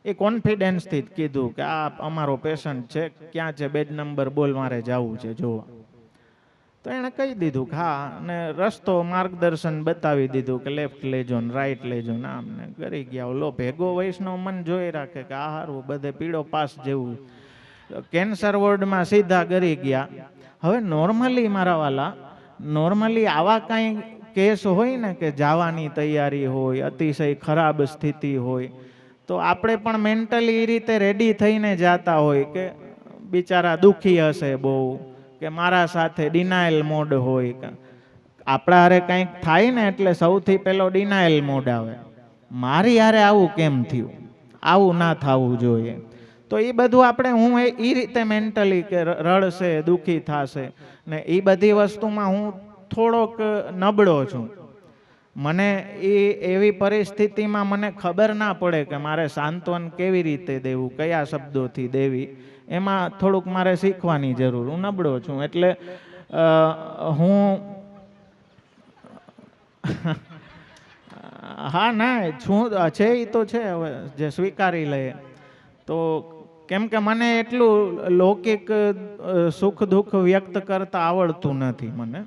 એ કોન્ફિડન્સથી જ કીધું કે આ અમારો પેશન્ટ છે, ક્યાં છે બેડ નંબર બોલ, મારે જવું છે જોવા. તો એણે કહી દીધું કે હા, અને રસ્તો માર્ગદર્શન બતાવી દીધું કે લેફ્ટ લેજો ને રાઈટ લેજો ને આમ ને. કરી ગયા. ઓલો ભેગો વૈષ્ણવ મન જોઈ રાખે કે આ હારું બધે પીળો પાસ જેવું. કેન્સર વોર્ડમાં સીધા કરી ગયા. હવે નોર્મલી મારા વાલા, નોર્મલી આવા કાંઈ કેસ હોય ને કે જવાની તૈયારી હોય, અતિશય ખરાબ સ્થિતિ હોય, તો આપણે પણ મેન્ટલી એ રીતે રેડી થઈને જતા હોય કે બિચારા દુઃખી હશે બહુ, કે મારા સાથે ડિનાયલ મોડ હોય. આપણા હારે કંઈક થાય ને એટલે સૌથી પહેલો ડિનાયલ મોડ આવે, મારી હારે આવું કેમ થયું, આવું ના થવું જોઈએ. તો એ બધું આપણે, હું એ રીતે મેન્ટલી કે રડશે, દુઃખી થશે ને એ બધી વસ્તુમાં હું થોડોક નબળો છું. મને એવી પરિસ્થિતિમાં મને ખબર ના પડે કે મારે સાંત્વન કેવી રીતે દેવું, કયા શબ્દોથી દેવી, એમાં થોડુંક મારે શીખવાની જરૂર. હું નબળો છું એટલે હું હા ના છું છે, એ તો છે, હવે જે સ્વીકારી લઈએ. તો કેમ કે મને એટલું લૌકિક સુખ દુઃખ વ્યક્ત કરતા આવડતું નથી મને,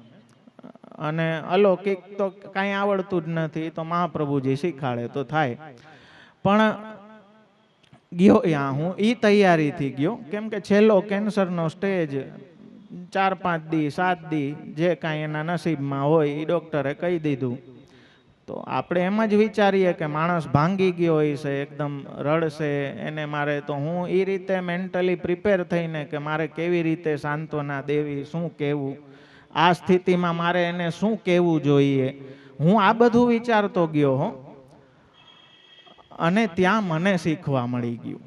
અને અલૌકિક તો કાંઈ આવડતું જ નથી, તો મહાપ્રભુજી શીખાડે તો થાય. પણ ગયો ત્યાં હું એ તૈયારીથી ગયો, કેમ કે છેલ્લો કેન્સરનો સ્ટેજ, 4-5 દી 7 દી જે કાંઈ એના નસીબમાં હોય એ ડૉક્ટરે કહી દીધું. તો આપણે એમ જ વિચારીએ કે માણસ ભાંગી ગયો હોય છે, એકદમ રડશે એને મારે. તો હું એ રીતે મેન્ટલી પ્રિપેર થઈને કે મારે કેવી રીતે સાંત્વના દેવી, શું કહેવું, આ સ્થિતિમાં મારે એને શું કહેવું જોઈએ, હું આ બધું વિચારતો ગયો હો. અને ત્યાં મને શીખવા મળી ગયું.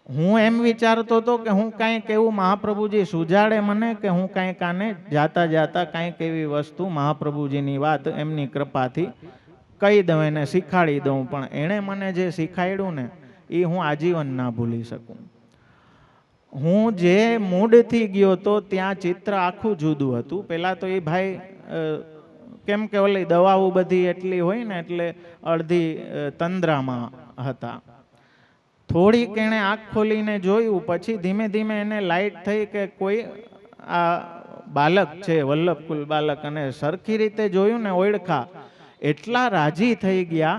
હું એમ વિચારતો હતો કે હું કાંઈક એવું મહાપ્રભુજી સુજાડે મને, કે હું કાંઈક આને જાતા જાતા કાંઈક એવી વસ્તુ મહાપ્રભુજીની વાત એમની કૃપાથી કહી દઉં, એને શીખાડી દઉં. પણ એણે મને જે શીખાડ્યું ને એ હું આજીવન ના ભૂલી શકું. હું જે મૂડથી ગયો તો ત્યાં ચિત્ર આખું જુદું હતું. પહેલાં તો એ ભાઈ કેમ કે ઓલી દવાઓ બધી એટલી હોય ને એટલે અડધી તંદ્રામાં હતા. થોડીક એણે આંખ ખોલીને જોયું, પછી ધીમે ધીમે એને લાઇટ થઈ કે કોઈ આ બાલક છે, વલ્લભકુલ બાલક, અને સરખી રીતે જોયું ને ઓળખા. એટલા રાજી થઈ ગયા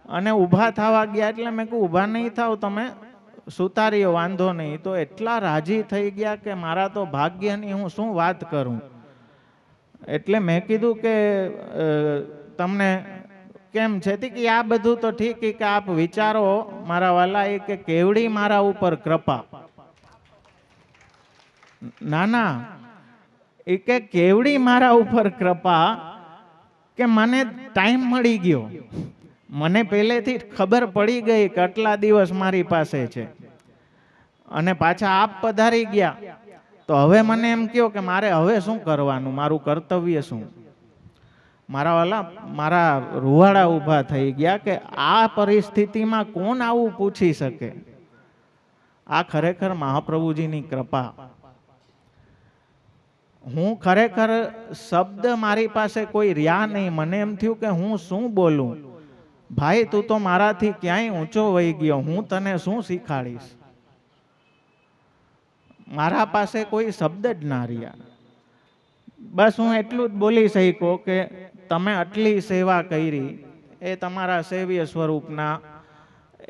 અને ઊભા થવા ગયા. એટલે મેં કહ્યું ઊભા નહીં થાવ તમે, સુતારીઓ વાંધો નહીં. તો એટલા રાજી થઈ ગયા કે મારા તો ભાગ્યની હું શું વાત કરું. એટલે મેં કીધું કે તમને કેમ છે કે આ બધું તો ઠીક, કે આપ વિચારો મારા વાલા, એ કે કેવડી મારા ઉપર કૃપા. ના ના, એ કે કેવડી મારા ઉપર કૃપા કે મને ટાઈમ મળી ગયો. મને પહેલેથી ખબર પડી ગઈ કે આટલા દિવસ મારી પાસે છે અને પાછા આપ પધારી ગયા. તો હવે મને એમ કહો કે મારે હવે શું કરવાનું, મારું કર્તવ્ય શું. મારા વાલા, મારા રૂવાડા ઊભા થઈ ગયા કે આ પરિસ્થિતિમાં કોણ આવું પૂછી શકે. આ ખરેખર મહાપ્રભુજીની કૃપા. હું ખરેખર શબ્દ મારી પાસે કોઈ રહ્યા નહીં. મને એમ થયું કે હું શું બોલું. ભાઈ તું તો મારાથી ક્યાંય ઊંચો વહી ગયો, હું તને શું શીખાડીશ. મારા પાસે કોઈ શબ્દ જ ના રહ્યા. બસ હું એટલું જ બોલી શક્યો કે તમે આટલી સેવા કરી, એ તમારા સેવ્ય સ્વરૂપના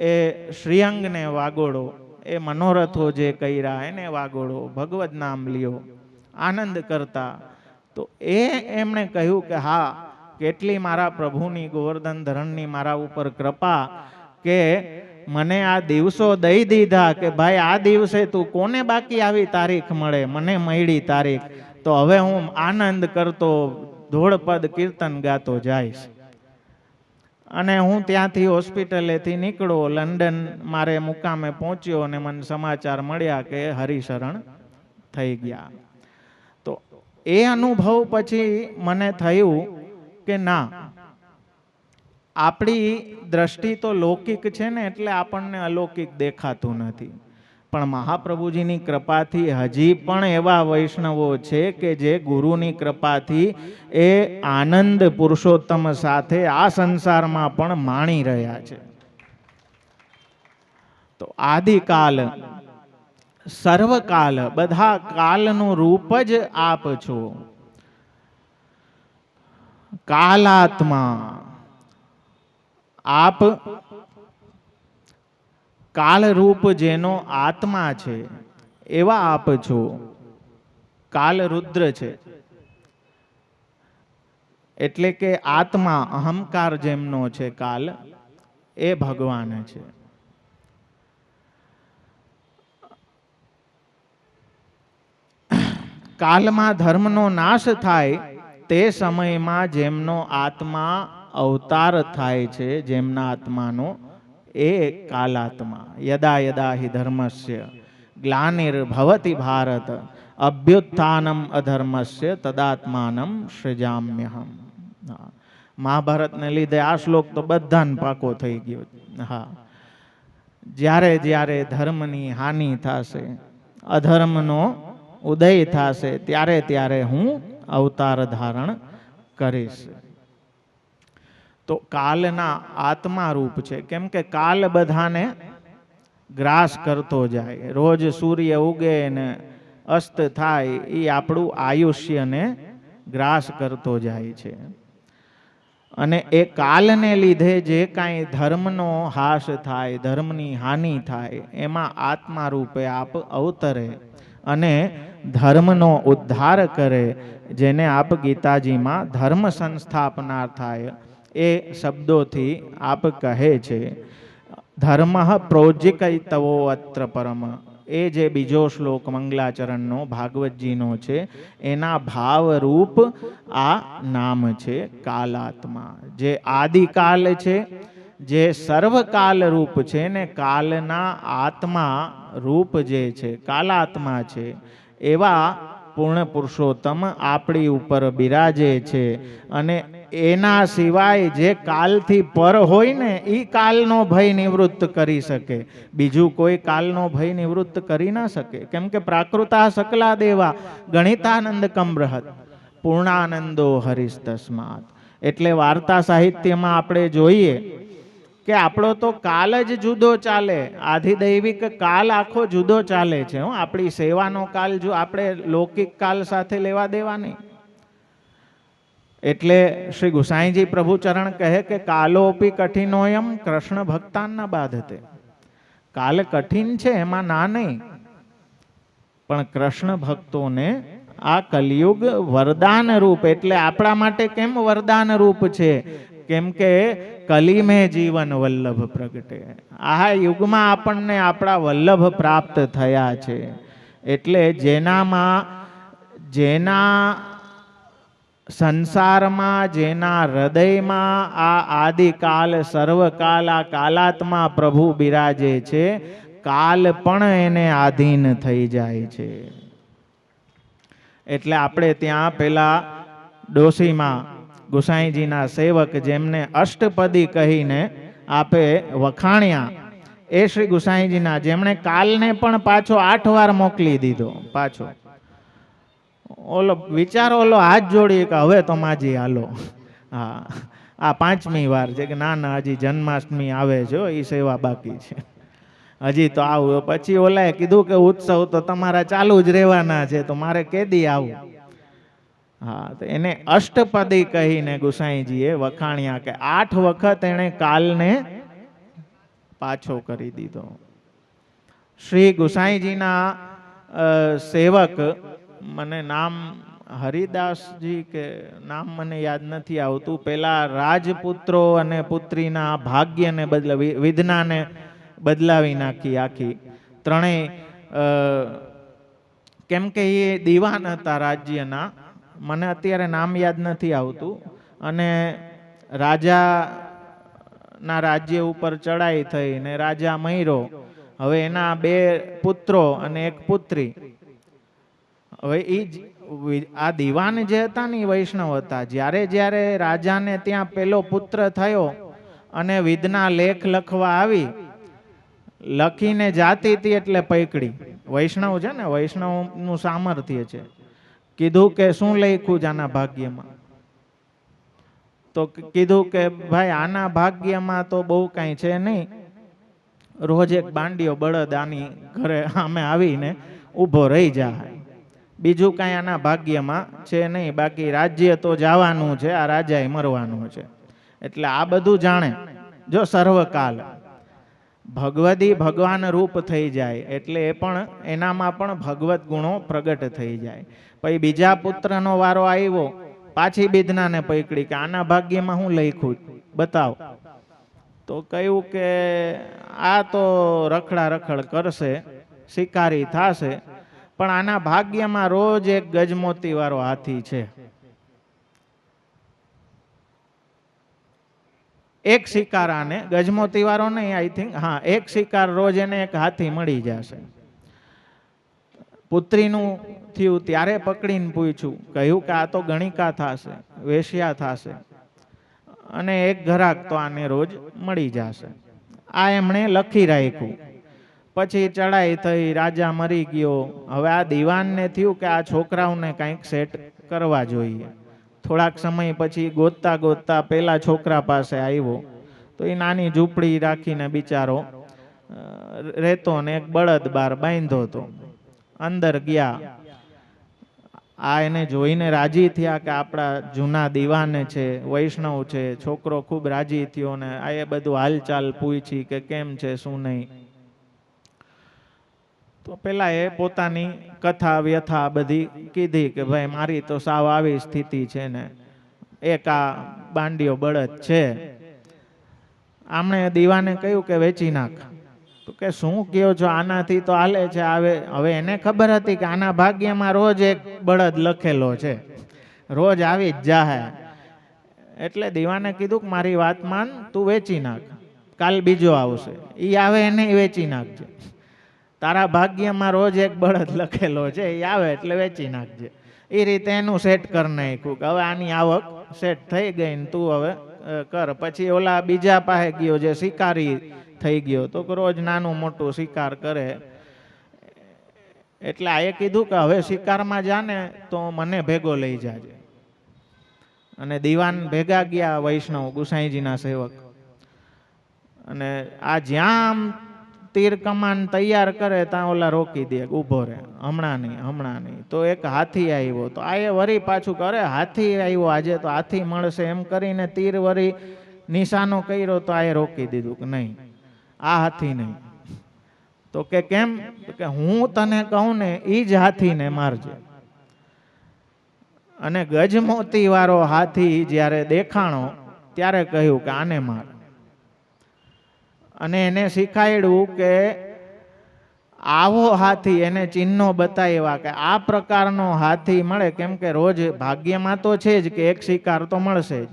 એ શ્રીઅંગને વાગોળો, એ મનોરથો જે કર્યા એને વાગોળો, ભગવદ નામ લ્યો, આનંદ કરતા. તો એમણે કહ્યું કે હા, કેટલી મારા પ્રભુની ગોવર્ધન ધરણની મારા ઉપર કૃપા કે મને આ દિવસો દઈ દીધા કે ભાઈ આ દિવસે તું કોને બાકી આવી તારીખ મળે, મને મળી તારીખ. તો હવે હું આનંદ કરતો ધોળપદ કીર્તન ગાતો જઈશ. અને હું ત્યાંથી હોસ્પિટલેથી નીકળ્યો, લંડન મારે મુકામે પહોંચ્યો અને મને સમાચાર મળ્યા કે હરિશરણ થઈ ગયા. તો એ અનુભવ પછી મને થયું કે ના, આપણી દ્રષ્ટિ તો લૌકિક છે ને, એટલે આપણને અલૌકિક દેખાતું નથી. પણ મહાપ્રભુજીની કૃપાથી હજી પણ એવા વૈષ્ણવો છે કે જે ગુરુની કૃપાથી એ આનંદ પુરુષોત્તમ સાથે આ સંસારમાં પણ માણી રહ્યા છે. તો આદિકાલ, સર્વકાલ, બધા કાલનું રૂપ જ આપ છો. કાલાત્મા, આપ કાલરૂપ જેનો આત્મા છે એવા આપ છો. કાલ રુદ્ર છે, એટલે કે આત્મા અહંકાર જેમનો છે કાલ, એ ભગવાન છે. કાલમાં ધર્મનો નાશ થાય તે સમયમાં જેમનો આત્મા અવતાર થાય છે, જેમના આત્માનો, એ કાલાત્મા. યદા યદા હિ ધર્મસ્ય ગ્લાનિર્ભવતિ ભારત અભ્યુત્થાનમ અધર્મસ્ય તદાત્માનમ સૃજામ્યહમ. મહાભારતને લીધે આ શ્લોક તો બધાને પાકો થઈ ગયો. હા, જ્યારે જ્યારે ધર્મની હાનિ થશે, અધર્મનો ઉદય થશે, ત્યારે ત્યારે હું અવતાર ધારણ કરીશ. તો કાલના આત્મા રૂપ છે, કેમ કે કાલ બધાને ગ્રાસ કરતો જાય. રોજ સૂર્ય ઉગે ને અસ્ત થાય, એ આપણું આયુષ્યને ગ્રાસ કરતો જાય છે. અને એ કાલને લીધે જે કાંઈ ધર્મનો હાસ થાય, ધર્મની હાનિ થાય, એમાં આત્મા રૂપે આપ અવતરે અને ધર્મનો ઉદ્ધાર કરે. જેને આપ ગીતાજીમાં ધર્મ સંસ્થાપના થાય એ શબ્દોથી આપ કહે છે. ધર્મ પ્રોજિકૈતવો અત્ર પરમ, એ જે બીજો શ્લોક મંગલાચરણનો ભાગવતજીનો છે, એના ભાવરૂપ આ નામ છે કાલાત્મા. જે આદિકાલ છે, જે સર્વકાલ રૂપ છે ને કાલના આત્મા રૂપ જે છે, કાલાત્મા છે, એવા પૂર્ણ પુરુષોત્તમ આપણી ઉપર બિરાજે છે. અને એના સિવાય જે કાલથી પર હોય ને, એ કાલનો ભય નિવૃત્ત કરી શકે. બીજું કોઈ કાલનો ભય નિવૃત્ત કરી ના શકે. કેમ કે પ્રાકૃતા સકલા દેવા ગણિતાનંદ કમ્રહત પૂર્ણાનંદો હરિસ્તસ્માત. એટલે વાર્તા સાહિત્યમાં આપણે જોઈએ કે આપણો તો કાલ જ જુદો ચાલે, આધિદૈવિક કાલ આખો જુદો ચાલે છે. આપણી સેવાનો કાલ જો આપણે લૌકિક કાલ સાથે લેવા દેવા નહીં. એટલે શ્રી ગુસાઈજી પ્રભુચરણ કહે કે કાલોપી કઠિનોયમ કૃષ્ણ ભક્તાન બાધતે. કાલ કઠિન છે, એમાં ના નહીં, પણ કૃષ્ણ ભક્તોને આ કલિયુગ વરદાન રૂપ. એટલે આપણા માટે કેમ વરદાન રૂપ છે? કેમ કે કલી મેં જીવન વલ્લભ પ્રગટે. આ યુગમાં આપણને આપણા વલ્લભ પ્રાપ્ત થયા છે. એટલે જેના સંસારમાં, જેના હૃદયમાં આ આદિકાલ સર્વકાલ આ કાલાત્મા પ્રભુ બિરાજે છે, કાલ પણ એને આધીન થઈ જાય છે. એટલે આપણે ત્યાં પેલા ડોશીમાં ગુસાઈજીના સેવક, જેમને અષ્ટપદી કહીને આપે વખાણ્યા, એ શ્રી ગુસાઈજીના, જેમણે કાલને પણ પાછો 8 વાર મોકલી દીધો. પાછો ઓલો વિચારો, ઓલો હાથ જોડી કે હવે તો માજી હાલો. હા, આ 5મી વાર છે કે ના ના, હજી જન્માષ્ટમી આવે છે, એ સેવા બાકી છે. હજી તો આવું. પછી ઓલાએ કીધું કે ઉત્સવ તો તમારા ચાલુ જ રહેવાના છે, તો મારે કેદી આવું. હા, તો એને અષ્ટપદી કહીને ગુસાઈજીએ વખાણ્યા કે 8 વખત એને કાલને પાછો કરી દીધો. શ્રી ગુસાઈજીના સેવક, મને નામ હરિદાસજી કે નામ મને યાદ નથી આવતું, પેલા રાજપુત્રો અને પુત્રીના ભાગ્યને વિધનાને બદલાવી નાખી આખી ત્રણેય. કેમ કે એ દિવાન હતા રાજ્યના, મને અત્યારે નામ યાદ નથી આવતું. અને રાજાના રાજ્ય ઉપર ચડાઈ થઈ ને રાજા મર્યો. હવે એના 2 પુત્રો અને 1 પુત્રી. હવે આ દિવાન જે હતા ને એ વૈષ્ણવ હતા. જ્યારે જ્યારે રાજાને ત્યાં પેલો પુત્ર થયો અને વિધના લેખ લખવા આવી, લખીને જાતી હતી એટલે પૈકડી. વૈષ્ણવ છે ને, વૈષ્ણવનું સામર્થ્ય છે. કીધું કે શું લખ્યું છે આના ભાગ્યમાં? તો કીધું કે ભાઈ આના ભાગ્યમાં તો બહુ કાંઈ છે નહીં, રોજ એક બાંડિયો બળદ આની ઘરે આમે આવીને ઊભો રહી જાય, બીજું કાંઈ આના ભાગ્યમાં છે નહીં, બાકી રાજ્ય તો જવાનું છે, આ રાજાએ મરવાનું છે. એટલે આ બધું જાણે. જો સર્વકાલ ભગવદી ભગવાન રૂપ થઈ જાય એટલે એ પણ એનામાં પણ ભગવત ગુણો પ્રગટ થઈ જાય. પછી બીજા પુત્રનો વારો આવ્યો, પાછી વિધનાને પકડી કે આના ભાગ્યમાં હું લખ્યું બતાવ. તો કહ્યું કે આ તો રખડા રખડ કરશે, શિકારી થશે, પણ આના ભાગ્યમાં રોજ એક ગજમોતી વાળો હાથી છે. એક શિકાર આને, ગજમોતી વાળો નહીં, આઈ થિંક, હા, એક શિકાર રોજ એને એક હાથી મળી જશે. પુત્રીનું થયું ત્યારે પકડીને પૂછ્યું, કહ્યું કે આ તો ગણિકા થશે, વેશ્યા થશે, અને એક ઘરાક તો આને રોજ મળી જશે. આ એમણે લખી રાખ્યું. પછી ચડાઈ થઈ, રાજા મરી ગયો. હવે આ દિવાનને થયું કે આ છોકરાઓને કંઈક સેટ કરવા જોઈએ. થોડાક સમય પછી ગોતતા ગોતતા પેલા છોકરા પાસે આવ્યો. તો એ નાની ઝૂંપડી રાખીને બિચારો રહેતો ને એક બળદ બાર બાંધ્યો હતો. અંદર ગયા. આ એને જોઈને રાજી થયા કે આપણા જૂના દિવાને છે, વૈષ્ણવ છે. છોકરો ખૂબ રાજી થયો ને આ એ બધું હાલચાલ પૂછી કે કેમ છે શું નહીં. તો પેલા એ પોતાની કથા વ્યથા બધી કીધી કે ભાઈ મારી તો સાવ આવી સ્થિતિ છે ને એક આ બાંડિયો બળદ છે. આમણે દીવાને કહ્યું કે વેચી નાખ. તો કે શું કહો છો, આનાથી તો હાલે છે. હવે એને ખબર હતી કે આના ભાગ્યમાં રોજ એક બળદ લખેલો છે, રોજ આવી જ જાહે. એટલે દીવાને કીધું કે મારી વાત માન, તું વેચી નાખ, કાલ બીજો આવશે, એ આવે એને વેચી નાખજે. તારા ભાગ્યમાં રોજ એક બળદ લખેલો છે, એ આવે એટલે વેચી નાખજે. એ રીતે એનું સેટ કરી નાખ્યું કે હવે આની આવક સેટ થઈ ગઈ ને તું હવે કર. પછી ઓલા બીજા પાસે ગયો જે શિકારી થઈ ગયો, તો રોજ નાનું મોટું શિકાર કરે. એટલે આ એ કીધું કે હવે શિકારમાં જાને તો મને ભેગો લઈ જાજે. અને દીવાન ભેગા ગયા, વૈષ્ણવ ગુસાઈજીના સેવક. અને આ જ્યાં તીર કમાન તૈયાર કરે ત્યાં ઓલા રોકી દે, ઊભો રહે, હમણાં નહીં. તો એક હાથી આવ્યો. તો આ એ વરી પાછું કરે, હાથી આવ્યો આજે તો હાથી મળશે એમ કરીને તીર વરી નિશાનો કર્યો. તો આ એ રોકી દીધું કે નહીં, આ હાથી નહીં. તો કે કેમ? કે હું તને કહું ને એ જ હાથીને મારજે. અને ગજમોતી વાળો હાથી જ્યારે દેખાણો ત્યારે કહ્યું કે આને માર. અને એને શીખાડ્યું કે આવો હાથી, એને ચિહ્નો બતાવ્યા કે આ પ્રકારનો હાથી મળે. કેમ કે રોજ ભાગ્યમાં તો છે જ કે એક શિકાર તો મળશે જ.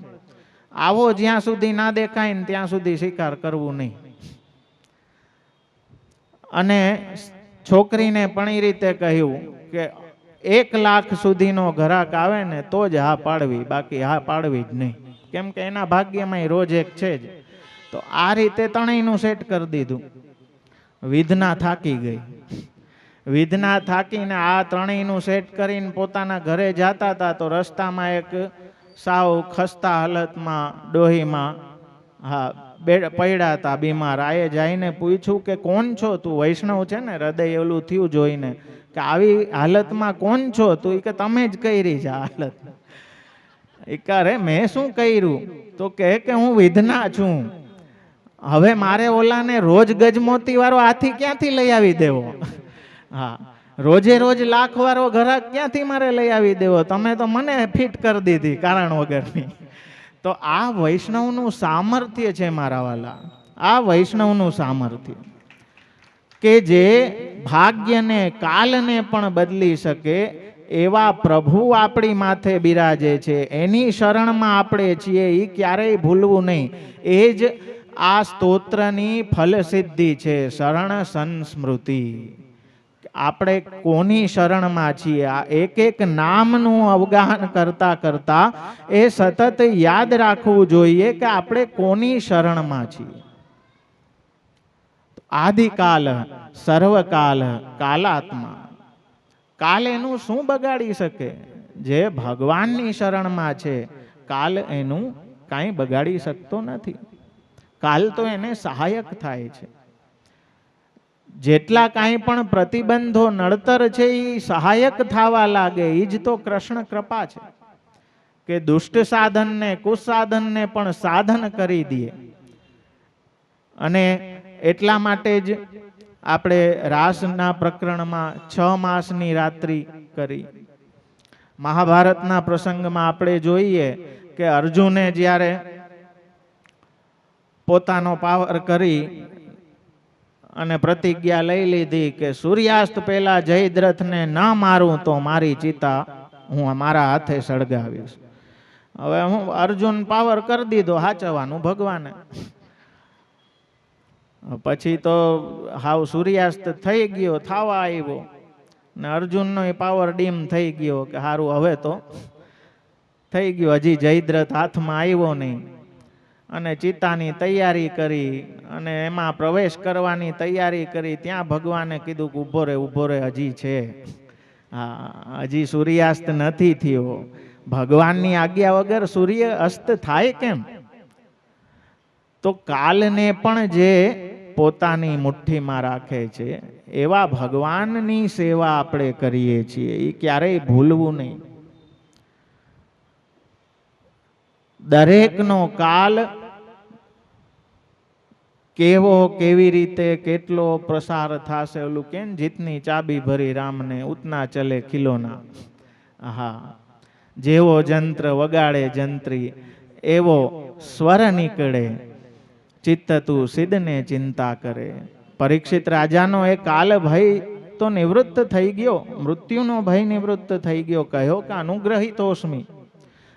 આવો જ્યાં સુધી ના દેખાય ને ત્યાં સુધી શિકાર કરવું નહીં. અને છોકરીને પણ એ રીતે કહ્યું કે 1 લાખ સુધીનો ઘરાક આવે ને તો જ હા પાડવી, બાકી હા પાડવી જ નહીં. કેમ કે એના ભાગ્યમાં રોજ એક છે જ. તો આ રીતે ત્રણેયનું સેટ કરી દીધું. વિધના થાકી ગઈ. વિધના થાકીને આ ત્રણેયનું સેટ કરીને પોતાના ઘરે જતા હતા. તો રસ્તામાં એક સાવ ખસ્તા હાલતમાં ડોહીમાં હા, પડ્યા હતા બીમાર. આએ જઈને પૂછ્યું કે કોણ છો તું? વૈષ્ણવ છે ને, હૃદય ઓલું થયું જોઈને કે આવી હાલતમાં કોણ છો તું? કે તમે જ કરી છે હાલત. અરે મેં શું કર્યું? તો કે હું વિધના છું. હવે મારે ઓલાને રોજ ગજમોતી વાળો હાથી ક્યાંથી લઈ આવી દેવો? હા, રોજે રોજ લાખ વાળો ઘરાક ક્યાંથી મારે લઈ આવી દેવો? તમે તો મને ફિટ કરી દીધી કારણ વગરની. તો આ વૈષ્ણવનું સામર્થ્ય છે મારા વાલા, આ વૈષ્ણવનું સામર્થ્ય કે જે ભાગ્યને કાલને પણ બદલી શકે એવા પ્રભુ આપણી માથે બિરાજે છે. એની શરણમાં આપણે છીએ, એ ક્યારેય ભૂલવું નહીં. એ જ આ સ્તોત્રની ફલસિદ્ધિ છે, શરણ સંસ્મૃતિ. આપણે કોની શરણમાં છીએ? આ એક એક નામનું અવગાહન કરતા કરતા એ સતત યાદ રાખવું જોઈએ કે આપણે કોની શરણમાં છીએ. આદિકાલ, સર્વકાલ, કાલાત્મા. કાલ એનું શું બગાડી શકે? જે ભગવાનની શરણમાં છે, કાલ એનું કાંઈ બગાડી શકતો નથી. કાલ તો એને સહાયક થાય છે. જેટલા કાંઈ પણ પ્રતિબંધો નડતર છે એ સહાયક થવા લાગે. એ જ તો કૃષ્ણ કૃપા છે કે દુષ્ટ સાધનને, કુસાધનને પણ સાધન કરી દે. અને એટલા માટે જ આપણે રાસના પ્રકરણમાં 6 માસની રાત્રિ કરી. મહાભારતના પ્રસંગમાં આપણે જોઈએ કે અર્જુને જ્યારે પોતાનો પાવર કરી અને પ્રતિજ્ઞા લઈ લીધી કે સૂર્યાસ્ત પહેલા જયદ્રથને ન મારું તો મારી ચિતા હું મારા હાથે સળગાવીશ. હવે હું અર્જુન પાવર કરી દીધો હાચવાનું ભગવાને. પછી તો હાવ સૂર્યાસ્ત થઈ ગયો, થવા આવ્યો ને અર્જુનનો એ પાવર ડીમ થઈ ગયો કે સારું હવે તો થઈ ગયું. હજી જયદ્રથ હાથમાં આવ્યો નહીં અને ચિતાની તૈયારી કરી અને એમાં પ્રવેશ કરવાની તૈયારી કરી. ત્યાં ભગવાને કીધું કે ઊભો રે હજી છે. હા, હજી સૂર્યાસ્ત નથી થયો. ભગવાનની આજ્ઞા વગર સૂર્ય અસ્ત થાય કેમ? તો કાલને પણ જે પોતાની મુઠ્ઠીમાં રાખે છે એવા ભગવાનની સેવા આપણે કરીએ છીએ, એ ક્યારેય ભૂલવું નહીં. દરેકનો કાલ કેવો, કેવી રીતે, કેટલો પ્રસાર થશે, ઓલું કેમ જીતની ચાબી ભરી રામને ઉતના ચલે ખિલોના. હા, જેવો જંત્ર વગાડે જંત્રી એવો સ્વર નીકળે, ચિત્ત તું સિદ્ધને ચિંતા કરે. પરીક્ષિત રાજાનો એ કાલ ભય તો નિવૃત્ત થઈ ગયો, મૃત્યુનો ભય નિવૃત્ત થઈ ગયો. કહ્યો કે અનુગ્રહિતોસ્મી,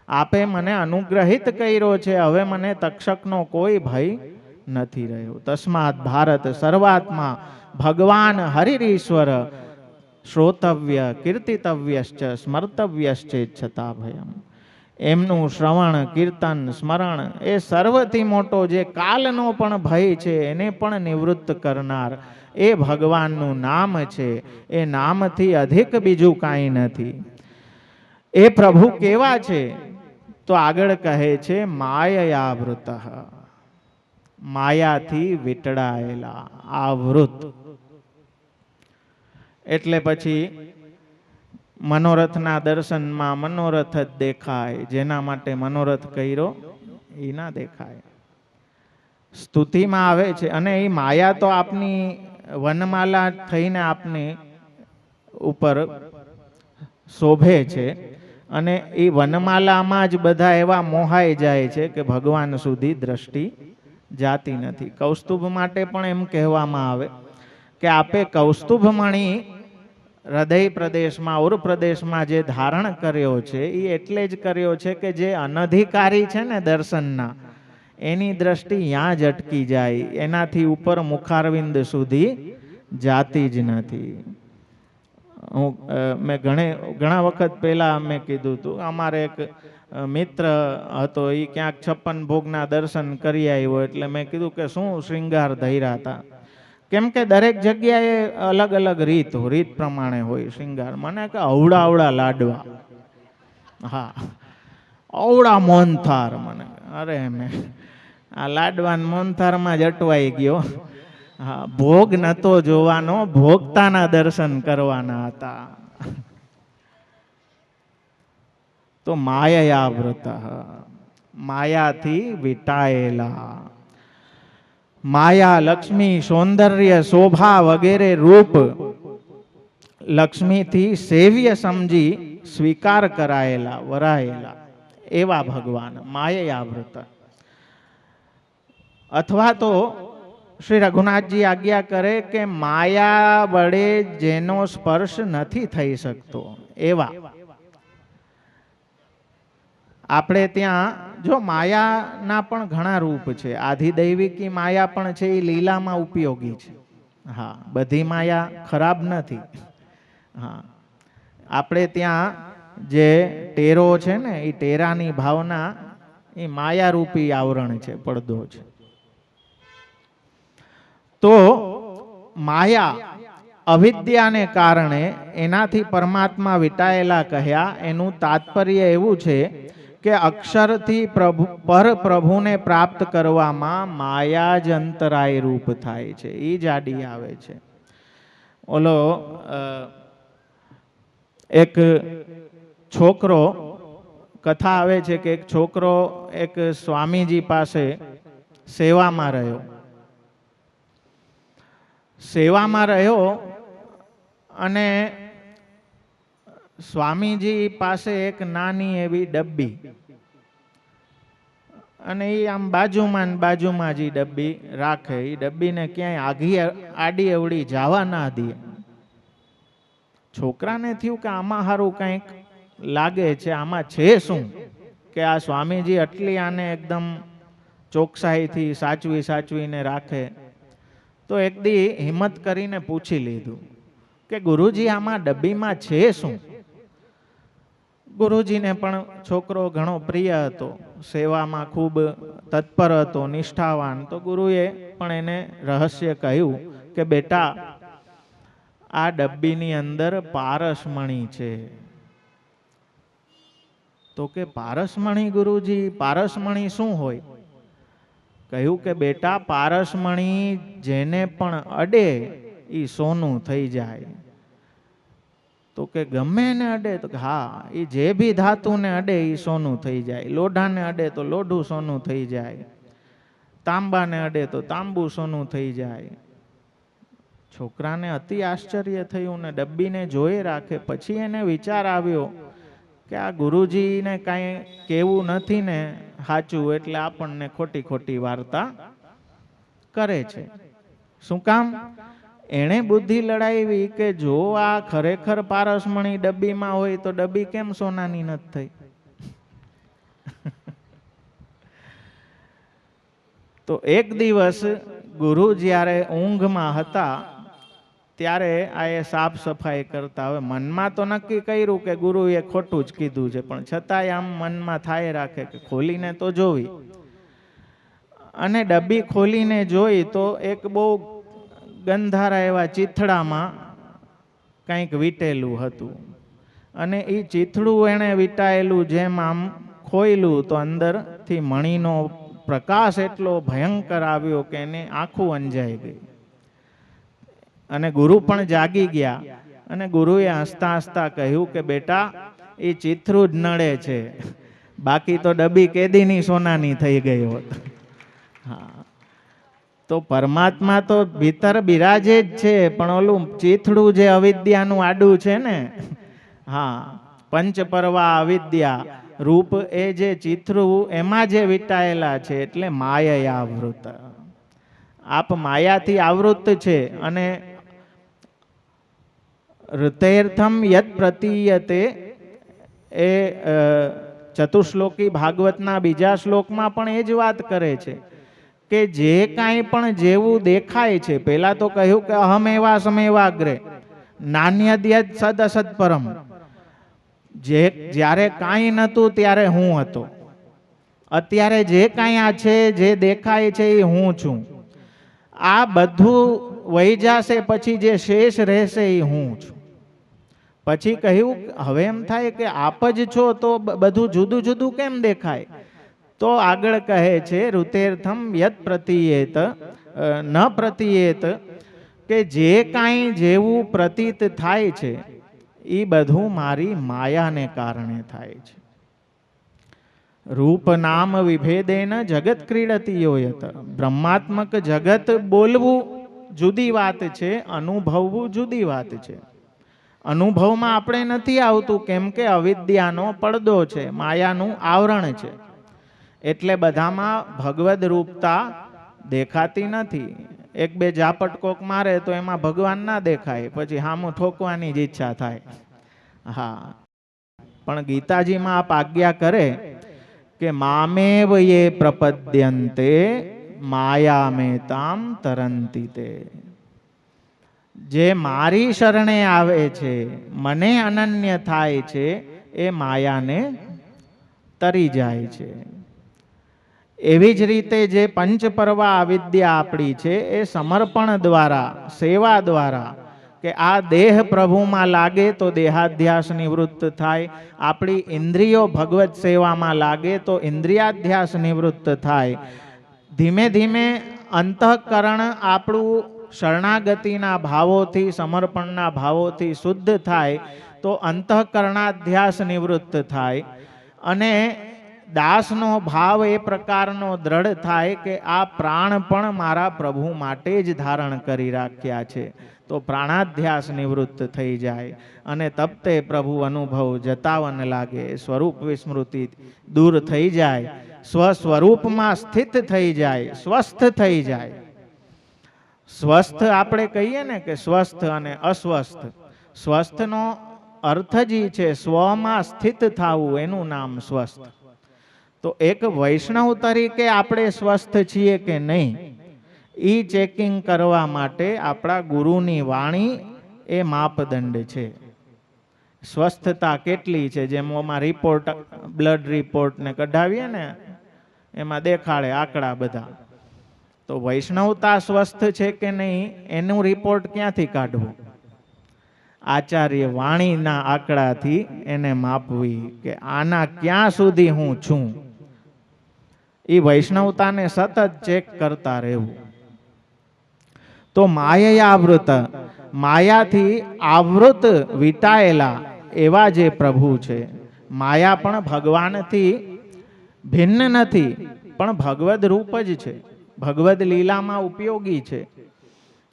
આપે મને અનુગ્રહિત કર્યો છે, હવે મને તક્ષકનો કોઈ ભય નથી રહ્યો. તસ્માત ભારત સર્વાત્મા ભગવાન હરિરીશ્વર શ્રોતવ્ય કીર્તિતવ્યશ્ચ સ્મર્તવ્યશ્ચ છતાં ભયમ. એમનું શ્રવણ, કીર્તન, સ્મરણ એ સર્વથી મોટો જે કાલનો પણ ભય છે એને પણ નિવૃત્ત કરનાર એ ભગવાનનું નામ છે. એ નામથી અધિક બીજું કાંઈ નથી. એ પ્રભુ કેવા છે? તો આગળ કહે છે માયયાવૃત, માયાથી વીંટળાયેલા, આવૃત. એટલે પછી મનોરથના દર્શનમાં મનોરથ જ દેખાય, જેના માટે મનોરથ કર્યો એ ના દેખાય. સ્તુતિમાં આવે છે અને એ માયા તો આપની વનમાલા થઈને આપની ઉપર શોભે છે અને એ વનમાલામાં જ બધા એવા મોહાઈ જાય છે કે ભગવાન સુધી દ્રષ્ટિ જાતી નથી. કૌસ્તુભ માટે પણ એમ કહેવામાં આવે કે આપે કૌસ્તુભ મણી હૃદય પ્રદેશમાં, ઉર પ્રદેશમાં જે ધારણ કર્યો છે એ એટલે જ કર્યો છે કે જે અનધિકારી છે ને દર્શનના, એની દ્રષ્ટિ ત્યાં જ અટકી જાય, એનાથી ઉપર મુખારવિંદ સુધી જાતી જ નથી. મેં ઘણા વખત પહેલા મેં કીધું હતું, અમારે એક મિત્ર હતો, એ ક્યાંક 56 ભોગના દર્શન કરી આવ્યો. એટલે મેં કીધું કે શું શ્રૃંગાર ધર્યા હતા? કેમ કે દરેક જગ્યાએ અલગ અલગ રીત પ્રમાણે હોય શ્રૃંગાર. મને કે અવડા લાડવા, હા અવડા મોહનથાર. મને અરે મેં આ લાડવાન મોનથારમાં જ અટવાઈ ગયો. હા, ભોગ નતો જોવાનો, ભોગતાના દર્શન કરવાના હતા. તો માયાવૃત, માયાથી વિટાયેલા. માયા, લક્ષ્મી, સૌંદર્ય, શોભા વગેરે રૂપ લક્ષ્મીથી સેવ્ય સમજી સ્વીકાર કરાયેલા, વરાયેલા એવા ભગવાન માયાવૃત. અથવા તો શ્રી રઘુનાથજી આજ્ઞા કરે કે માયા વડે જેનો સ્પર્શ નથી થઈ શકતો એવા. આપણે ત્યાં જો માયાના પણ ઘણા રૂપ છે. આધિદૈવિકી માયા પણ છે, એ લીલામાં ઉપયોગી છે. હા, બધી માયા ખરાબ નથી. હા, આપણે ત્યાં જે ટેરો છે ને, એ ટેરાની ભાવના એ માયારૂપી આવરણ છે, પડદો છે. તો માયા અવિદ્યાને કારણે એનાથી પરમાત્મા વિટાયેલા કહ્યા. એનું તાત્પર્ય એવું છે કે અક્ષરથી પર પ્રભુને પ્રાપ્ત કરવામાં માયા જ અંતરાય રૂપ થાય છે, એ જ આડી આવે છે. ઓલો એક છોકરો, કથા આવે છે કે એક છોકરો એક સ્વામીજી પાસે સેવામાં રહ્યો. સેવામાં રહ્યો અને સ્વામીજી પાસે એક નાની એવી ડબ્બી, અને એ આમ બાજુમાં જ ડબ્બી રાખે. એ ડબ્બીને ક્યાંય આડી અવડી જવા ના દે. છોકરાને થયું કે આમાં સારું કંઈક લાગે છે, આમાં છે શું કે આ સ્વામીજી આટલી આને એકદમ ચોકસાઈથી સાચવીને રાખે. તો એક દી હિંમત કરીને પૂછી લીધું કે ગુરુજી આમાં ડબ્બીમાં છે શું? ગુરુજીને પણ છોકરો ઘણો પ્રિય હતો, સેવામાં ખૂબ તત્પર હતો, નિષ્ઠાવાન. તો ગુરુએ પણ એને રહસ્ય કહ્યું કે બેટા, આ ડબ્બીની અંદર પારસમણી છે. તો કે પારસમણી ગુરુજી, પારસમણી શું હોય? કહ્યું કે બેટા, પારસમણી જેને પણ અડે એ સોનું થઈ જાય. તો કે ગમે ને અડે? તો કે હા, એ જે બી ધાતુને અડે એ સોનું થઈ જાય. લોઢાને અડે તો લોઢું સોનું થઈ જાય, તાંબાને અડે તો તાંબુ સોનું થઈ જાય. છોકરાને અતિ આશ્ચર્ય થયું ને ડબ્બીને જોઈ રાખે. પછી એને વિચાર આવ્યો કે આ ગુરુજીને કાંઈ કેવું નથી ને સાચું, એટલે આપણને ખોટી વાર્તા કરે છે. શું કામ? એણે બુદ્ધિ લડાવી કે જો આ ખરેખર પારસમણી ડબ્બીમાં હોય તો ડબ્બી કેમ સોનાની નથી થઈ? તો એક દિવસ ગુરુ જ્યારે ઊંઘમાં હતા ત્યારે આ એ સાફ સફાઈ કરતા. હવે મનમાં તો નક્કી કર્યું કે ગુરુએ ખોટું જ કીધું છે, પણ છતાંય આમ મનમાં થાય રાખે કે ખોલીને તો જોવી. અને ડબ્બી ખોલીને જોઈ તો એક બહુ ગંધારા એવા ચીથડામાં કંઈક વીટેલું હતું. અને એ ચીથડું એણે વીટાયેલું જેમ આમ ખોયલું તો અંદરથી મણીનો પ્રકાશ એટલો ભયંકર આવ્યો કે એને આંખું અંજાઈ ગઈ. અને ગુરુ પણ જાગી ગયા. અને ગુરુએ હસતા હસતા કહ્યું કે બેટા, એ ચીથરું જ નડે છે, બાકી તો ડબ્બી કેદીની સોનાની થઈ ગઈ હોત. હા, તો પરમાત્મા તો ભીતર બિરાજે જ છે, પણ ઓલું ચીથડું જે અવિદ્યાનું આડું છે ને, હા, પંચપરવા અવિદ્યા રૂપ, એ જે ચીથડું એમાં જે વિટાયેલા છે, એટલે માયાવૃત. આપ માયાથી આવૃત છે. અને ઋતેર્થમ યત પ્રતીયતે, એ ચતુશ્લોકી ભાગવતના બીજા શ્લોકમાં પણ એ જ વાત કરે છે કે જે કાંઈ પણ જેવું દેખાય છે, પહેલા તો કહ્યું કે અહમેવા સમેવાગ્રે નાન્યદ્યત સદ અસદ પરમ. જ્યારે કાંઈ નહોતું ત્યારે હું હતો, અત્યારે જે કાંઈ આ છે, જે દેખાય છે એ હું છું. આ બધું વહી જશે, પછી જે શેષ રહેશે એ હું છું. પછી કહ્યું, હવે એમ થાય કે આપ જ છો તો બધું જુદું જુદું કેમ દેખાય? તો આગળ કહે છે ઋતેર્થમ યત પ્રતીયેત ન પ્રતીયેત, કે જે કાંઈ જેવું પ્રતીત થાય છે એ બધું મારી માયાને કારણે થાય છે. રૂપ નામ વિભેદેન જગત ક્રીડતી યોયત. બ્રહ્માત્મક જગત બોલવું જુદી વાત છે, અનુભવવું જુદી વાત છે. અનુભવમાં આપણે નથી આવતું, કેમ કે અવિદ્યાનો પડદો છે, માયાનું આવરણ છે, એટલે બધામાં ભગવદ રૂપતા દેખાતી નથી. એક બે ઝાપટ કોક મારે તો એમાં ભગવાન ના દેખાય, પછી હામું ઠોકવાની જ ઈચ્છા થાય. હા, પણ ગીતાજીમાં આપ આજ્ઞા કરે કે મામેવ યે પ્રપદ્યન્તે માયામેતામ તરંતિ તે. જે મારી શરણે આવે છે, મને અનન્ય થાય છે, એ માયાને તરી જાય છે. એવી જ રીતે જે પંચપર્વા અવિદ્યા આપણી છે, એ સમર્પણ દ્વારા, સેવા દ્વારા, કે આ દેહ પ્રભુમાં લાગે તો દેહાધ્યાસ નિવૃત્ત થાય, આપણી ઇન્દ્રિયો ભગવત સેવામાં લાગે તો ઇન્દ્રિયાધ્યાસ નિવૃત્ત થાય. ધીમે ધીમે અંતઃકરણ આપણું શરણાગતિના ભાવોથી, સમર્પણના ભાવોથી શુદ્ધ થાય તો અંતઃકરણાધ્યાસ નિવૃત્ત થાય, અને દાસનો ભાવ એ પ્રકારનો દ્રઢ થાય કે આ પ્રાણ પણ મારા પ્રભુ માટે જ ધારણ કરી રાખ્યા છે, તો પ્રાણાધ્યાસ નિવૃત્ત થઈ જાય અને તપતે પ્રભુ અનુભવ જતાવન લાગે. સ્વરૂપ વિસ્મૃતિ દૂર થઈ જાય, સ્વસ્વરૂપમાં સ્થિત થઈ જાય, સ્વસ્થ થઈ જાય. સ્વસ્થ આપણે કહીએ ને કે સ્વસ્થ અને અસ્વસ્થ, સ્વસ્થનો અર્થ જ છે સ્વમાં સ્થિત થવું, એનું નામ સ્વસ્થ. તો એક વૈષ્ણવ તરીકે આપણે સ્વસ્થ છીએ કે નહીં, એ ચેકિંગ કરવા માટે આપણા ગુરુની વાણી એ માપદંડ છે. સ્વસ્થતા કેટલી છે, જેમ આમાં રિપોર્ટ, બ્લડ રિપોર્ટ ને કઢાવીએ ને, એમાં દેખાડે આંકડા બધા. તો વૈષ્ણવતા સ્વસ્થ છે કે નહીં, એનું રિપોર્ટ ક્યાંથી કાઢવું? આચાર્ય વાણીના આંકડાથી એને માપવી કે આના ક્યાં સુધી હું છું. એ વૈષ્ણવતાને સતત ચેક કરતા રહેવું. તો માયાવૃત, માયાથી આવૃત વિટાયેલા એવા જે પ્રભુ છે, માયા પણ ભગવાનથી ભિન્ન નથી, પણ ભગવદ રૂપ જ છે, ભગવદ લીલામાં ઉપયોગી છે.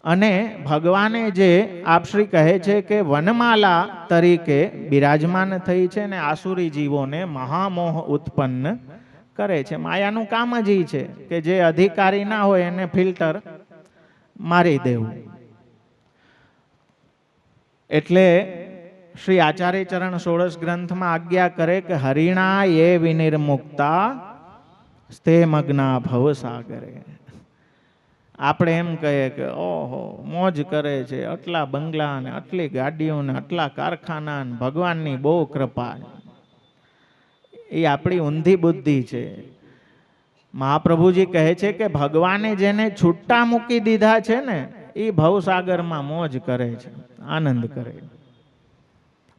અને ભગવાને જે આપશ્રી કહે છે કે વનમાલા તરીકે બિરાજમાન થઈ છે ને આસુરી જીવોને મહામોહ ઉત્પન્ન કરે છે. માયાનું કામ જ એ છે કે જે અધિકારી ના હોય એને ફિલ્ટર મારી દેવું. એટલે શ્રી આચાર્ય ચરણ ષોડશ ગ્રંથમાં આજ્ઞા કરે કે હરિણા યે વિનિર્મુક્તા સ્તે મગ્ના ભવસાગરે. આપણે એમ કહીએ કે ઓહો મોજ કરે છે, આટલા બંગલા ને આટલી ગાડીઓ ને આટલા કારખાના ને ભગવાનની બહુ કૃપા. એ આપણી ઊંધી બુદ્ધિ છે. મહાપ્રભુજી કહે છે કે ભગવાને જેને છૂટા મૂકી દીધા છે ને, એ ભવસાગરમાં મોજ કરે છે, આનંદ કરે.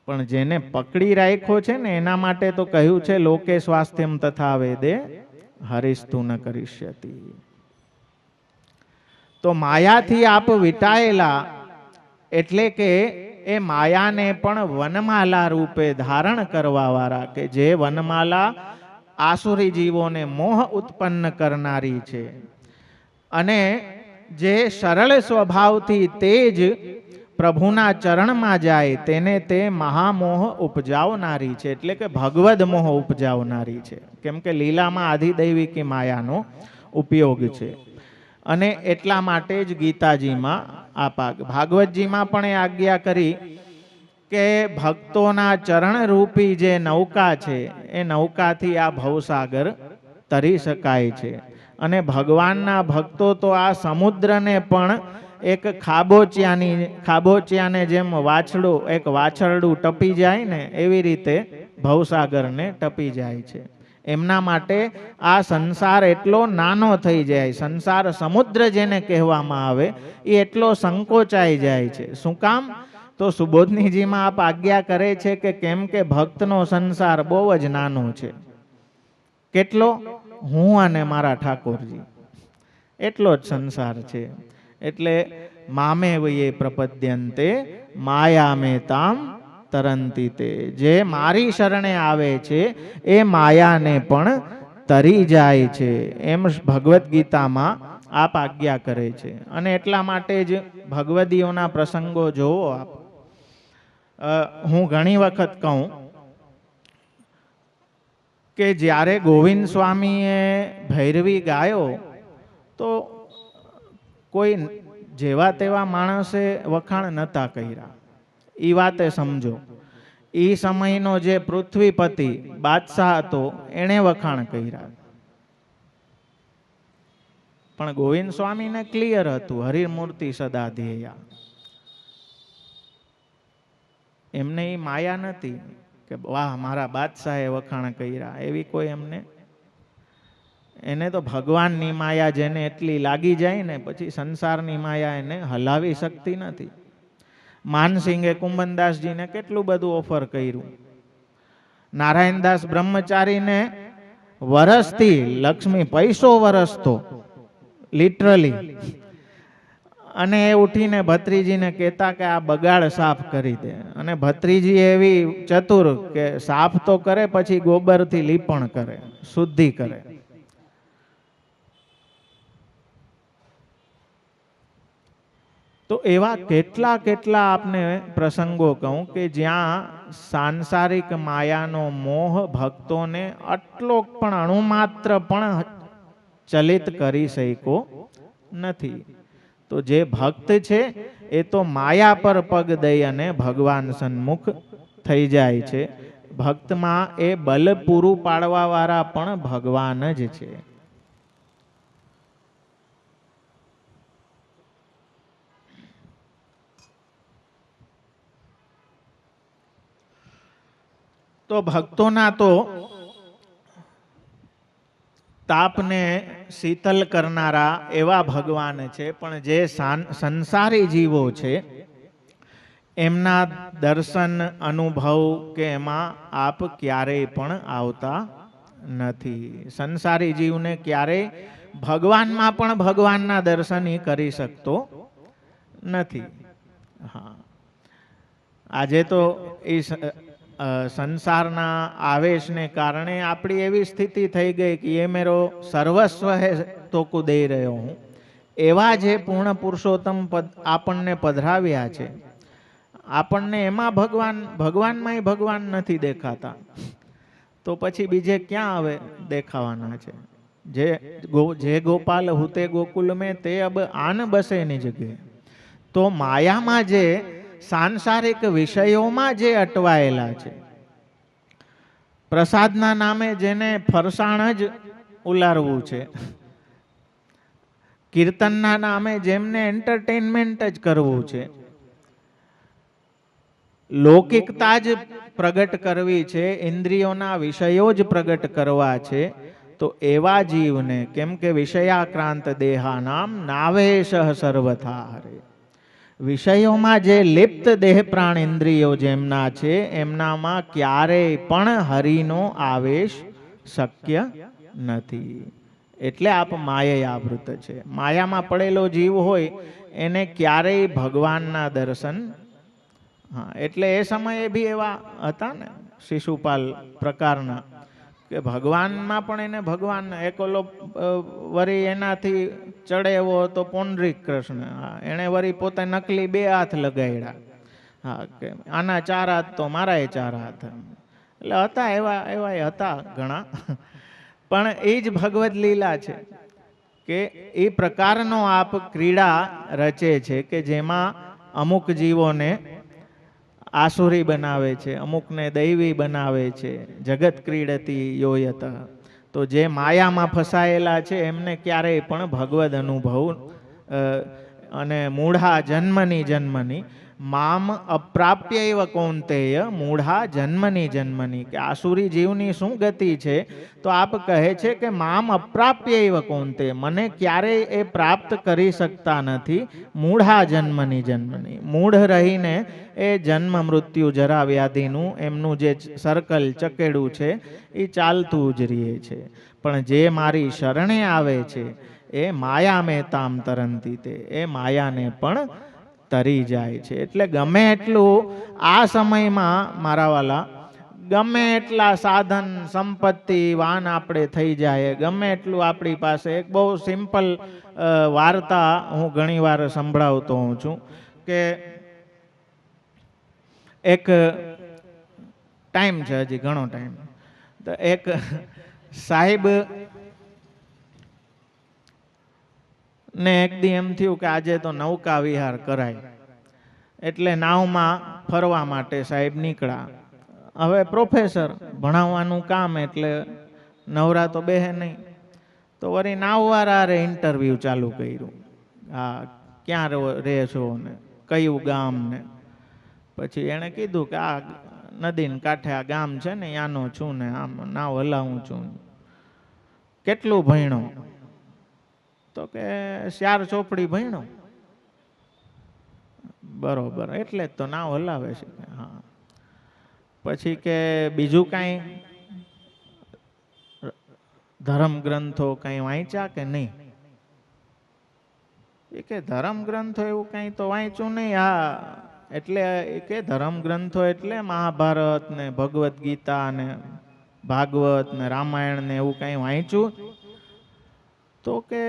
પણ જેને પકડી રાખ્યો છે ને, એના માટે તો કહ્યું છે લોકે સ્વાસ્થ્યમ તથા વેદે હરિસ્તુ ન કરિષ્યતિ. તો માયાથી આપ વિટાયેલા, એટલે કે એ માયાને પણ વનમાલા રૂપે ધારણ કરવા વાળા, કે જે વનમાલા આસુરી જીવોને મોહ ઉત્પન્ન કરનારી છે, અને જે સરળ સ્વભાવથી તે જ પ્રભુના ચરણમાં જાય તેને તે મહામોહ ઉપજાવનારી છે, એટલે કે ભગવદ મોહ ઉપજાવનારી છે. કેમ કે લીલામાં આધિદૈવિકી માયાનો ઉપયોગ છે. અને એટલા માટે જ ગીતાજીમાં ભાગવતજીમાં પણ એ આજ્ઞા કરી કે ભક્તોના ચરણરૂપી જે નૌકા છે, એ નૌકાથી આ ભવસાગર તરી શકાય છે. અને ભગવાનના ભક્તો તો આ સમુદ્રને પણ એક ખાબોચિયાને જેમ એક વાછરડું ટપી જાય ને, એવી રીતે ભવસાગરને ટપી જાય છે. એમના માટે આ સંસાર એટલો નાનો થઈ જાય, સંસાર સમુદ્ર જેને કહેવામાં આવે એ એટલો સંકોચાઈ જાય છે. શું કામ? તો સુબોધનીજીમાં આપ આજ્ઞા કરે છે કે કેમ કે ભક્તનો સંસાર બહુ જ નાનો છે. કેટલો? હું અને મારા ઠાકોરજી, એટલો જ સંસાર છે. એટલે મામે વયે પ્રપદ્યંતે માયા મે તામ તરંતી તે, જે મારી શરણે આવે છે એ માયાને પણ તરી જાય છે, એમ ભગવદ્ ગીતામાં આપ આજ્ઞા કરે છે. અને એટલા માટે જ ભગવદીઓના પ્રસંગો જોવો આપ. હું ઘણી વખત કહું કે જ્યારે ગોવિંદ સ્વામીએ ભૈરવી ગાયો તો કોઈ જેવા તેવા માણસે વખાણ નતા કર્યા. એ વાતે સમજો. એ સમયનો જે પૃથ્વીપતિ બાદશાહ હતો એણે વખાણ કર્યા. પણ ગોવિંદ સ્વામીને ક્લિયર હતું, હરિમૂર્તિ સદા ધ્યેયા. એમને એ માયા નથી કે વાહ મારા બાદશાહે વખાણ કર્યા, એવી કોઈ એમને. એને તો ભગવાનની માયા જેને એટલી લાગી જાય ને, પછી સંસારની માયા એને હલાવી શકતી નથી. માનસિંગે કુંભનદાસજીને કેટલું બધું ઓફર કર્યું. નારાયણદાસ બ્રહ્મચારીને વરસથી લક્ષ્મી પૈસો વરસતો લિટરલી, અને એ ઉઠીને ભત્રીજીને કહેતા કે આ બગાડ સાફ કરી દે. અને ભત્રીજી એવી ચતુર કે સાફ તો કરે, પછી ગોબરથી લીપણ કરે, શુદ્ધિ કરે. તો એવા કેટલા કેટલા આપને પ્રસંગો કહું કે જ્યાં સાંસારિક માયાનો મોહ ભક્તોને આટલો પણ અણુમાત્ર પણ ચલિત કરી શક્યો નથી. તો જે ભક્ત છે એ તો માયા પર પગ દઈ અને ભગવાન સન્મુખ થઈ જાય છે. ભક્તમાં એ બલ પૂરું પાડવા વાળા પણ ભગવાન જ છે. તો ભક્તોના તો તાપને શીતલ કરનારા એવા ભગવાન છે, પણ જે સંસારી જીવો છે એમના દર્શન અનુભવ કે એમાં આપ ક્યારેય પણ આવતા નથી. સંસારી જીવને ક્યારેય ભગવાનમાં પણ ભગવાનના દર્શન કરી શકતો નથી. હા, આજે તો એ સંસારના આવેશને કારણે આપણી એવી સ્થિતિ થઈ ગઈ કે એ મેરો સર્વસ્વ હે તો કુ દે રહ્યો હું. એવા જે પૂર્ણ પુરુષોત્તમ આપણને પધરાવ્યા છે, આપણને એમાં ભગવાનમાંય ભગવાન નથી દેખાતા, તો પછી બીજે ક્યાં હવે દેખાવાના છે? જે ગોપાલ હુતે ગોકુલ મેં તે અબ આન બસે નિજ ગયે. તો માયામાં જે સાંસારિક વિષયોમાં જે અટવાયેલા છે, પ્રસાદના નામે જેને ફરસાણ જ ઉલારવું છે, કીર્તનના નામે જેમને એન્ટરટેનમેન્ટ જ કરવું છે, લૌકિકતા જ પ્રગટ કરવી છે, ઇન્દ્રિયોના વિષયો જ પ્રગટ કરવા છે, તો એવા જીવને, કેમ કે વિષયાક્રાંત દેહાનામ નાવેશ સર્વથા હરે. વિષયોમાં જે લિપ્ત દેહ પ્રાણ ઇન્દ્રિયો જેમના છે, એમનામાં ક્યારેય પણ હરિનો આવેશ શક્ય નથી. એટલે આપ માયા આવૃત છે. માયામાં પડેલો જીવ હોય એને ક્યારેય ભગવાનના દર્શન. હા, એટલે એ સમયે બી એવા હતા ને શિશુપાલ પ્રકારના કે ભગવાનમાં પણ એને ભગવાન એક ઓલો વરી એનાથી ચડે એવો હતો પૌંડરીક કૃષ્ણ. એને વરી પોતે નકલી 2 હાથ લગાડ્યા. હા, કે આના 4 હાથ તો મારાય 4 હાથ. એટલે હતા એવા હતા ઘણા. પણ એ જ ભગવદ લીલા છે કે એ પ્રકારનો આપ ક્રીડા રચે છે કે જેમાં અમુક જીવોને આસુરી બનાવે છે, અમુકને દૈવી બનાવે છે. જગત ક્રીડતી યોયત. તો જે માયામાં ફસાયેલા છે એમને ક્યારેય પણ ભગવદ અનુભવ અને મૂઢા જન્મની મામ અપ્રાપ્ય એવ કૌંતેય મૂઢા જન્મની કે આસુરી જીવની શું ગતિ છે? તો આપ કહે છે કે મામ અપ્રાપ્ય એવ કૌંતેય, મને ક્યારેય એ પ્રાપ્ત કરી શકતા નથી. મૂઢા જન્મની મૂઢ રહીને એ જન્મ મૃત્યુ જરા વ્યાધિનું એમનું જે સર્કલ ચકેડું છે એ ચાલતું જ રહે છે. પણ જે મારી શરણે આવે છે એ માયા મેં તામ તરંતી તે, એ માયાને પણ તરી જાય છે. એટલે ગમે એટલું આ સમયમાં મારા વાલા, ગમે એટલા સાધન સંપત્તિ વાન આપણે થઈ જાય, ગમે એટલું આપણી પાસે, એક બહુ સિમ્પલ વાર્તા હું ઘણીવાર સંભળાવતો હોઉં છું કે એક ટાઈમ છે, હજી ઘણો ટાઈમ, તો એક સાહેબ ને એક દી એમ થયું કે આજે તો નૌકા વિહાર કરાય, એટલે નાવમાં ફરવા માટે સાહેબ નીકળ્યા. હવે પ્રોફેસર, ભણાવવાનું કામ એટલે નવરા તો બેહે નહીં, તો વળી નાવવાળાએ ઇન્ટરવ્યુ ચાલુ કર્યું. હા, ક્યાં રહે છો ને કયું ગામ ને. પછી એણે કીધું કે આ નદીને કાંઠે આ ગામ છે ને ત્યાંનો છું ને આમ નાવ હલાવું છું. કેટલું ભણ્યો? તો કે 4 ચોપડી ભણ્યો. બરોબર, એટલે જ તો નાવ હલાવે છે. હા, પછી કે બીજું કાંઈ ધર્મ ગ્રંથો કાંઈ વાંચ્યા કે નહીં? એ કે ધર્મ ગ્રંથો એવું કાંઈ તો વાંચ્યું નહીં. હા, એટલે એ કે ધર્મ ગ્રંથો એટલે મહાભારત ને ભગવદ્ ગીતા ને ભાગવત ને રામાયણ ને એવું કાંઈ વાંચ્યું? તો કે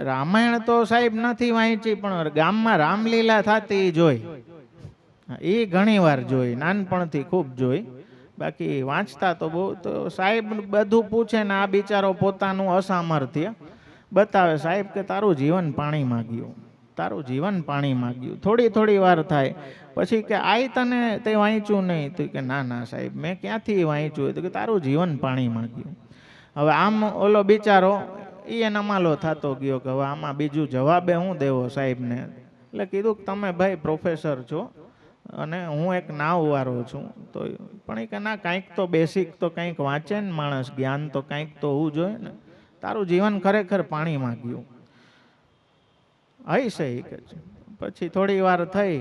રામાયણ તો સાહેબ નથી વાંચી, પણ ગામમાં રામલીલા થતી જોઈ, એ ઘણી વાર જોઈ, નાનપણથી ખૂબ જોઈ, બાકી વાંચતા તો બહુ. તો સાહેબ બધું પૂછે ને આ બિચારો પોતાનું અસામર્થ્ય બતાવે. સાહેબ કે તારું જીવન પાણી માગ્યું, તારું જીવન પાણી માગ્યું. થોડી વાર થાય પછી કે આઈ તને તે વાંચ્યું નહીં? તો કે ના ના સાહેબ, મેં ક્યાંથી વાંચ્યું? તો કે તારું જીવન પાણી માગ્યું. હવે આમ ઓલો બિચારો એ નમાલો થતો ગયો કે હવે આમાં બીજું જવાબે હું દેવો સાહેબને. એટલે કીધું કે તમે ભાઈ પ્રોફેસર છો અને હું એક નાવવાળો છું, તો પણ એ કે ના, કાંઈક તો બેસિક તો કંઈક વાંચે ને માણસ, જ્ઞાન તો કંઈક તો હોવું જોઈએ ને. તારું જીવન ખરેખર પાણી માગ્યું. હશે કે. પછી થોડી વાર થઈ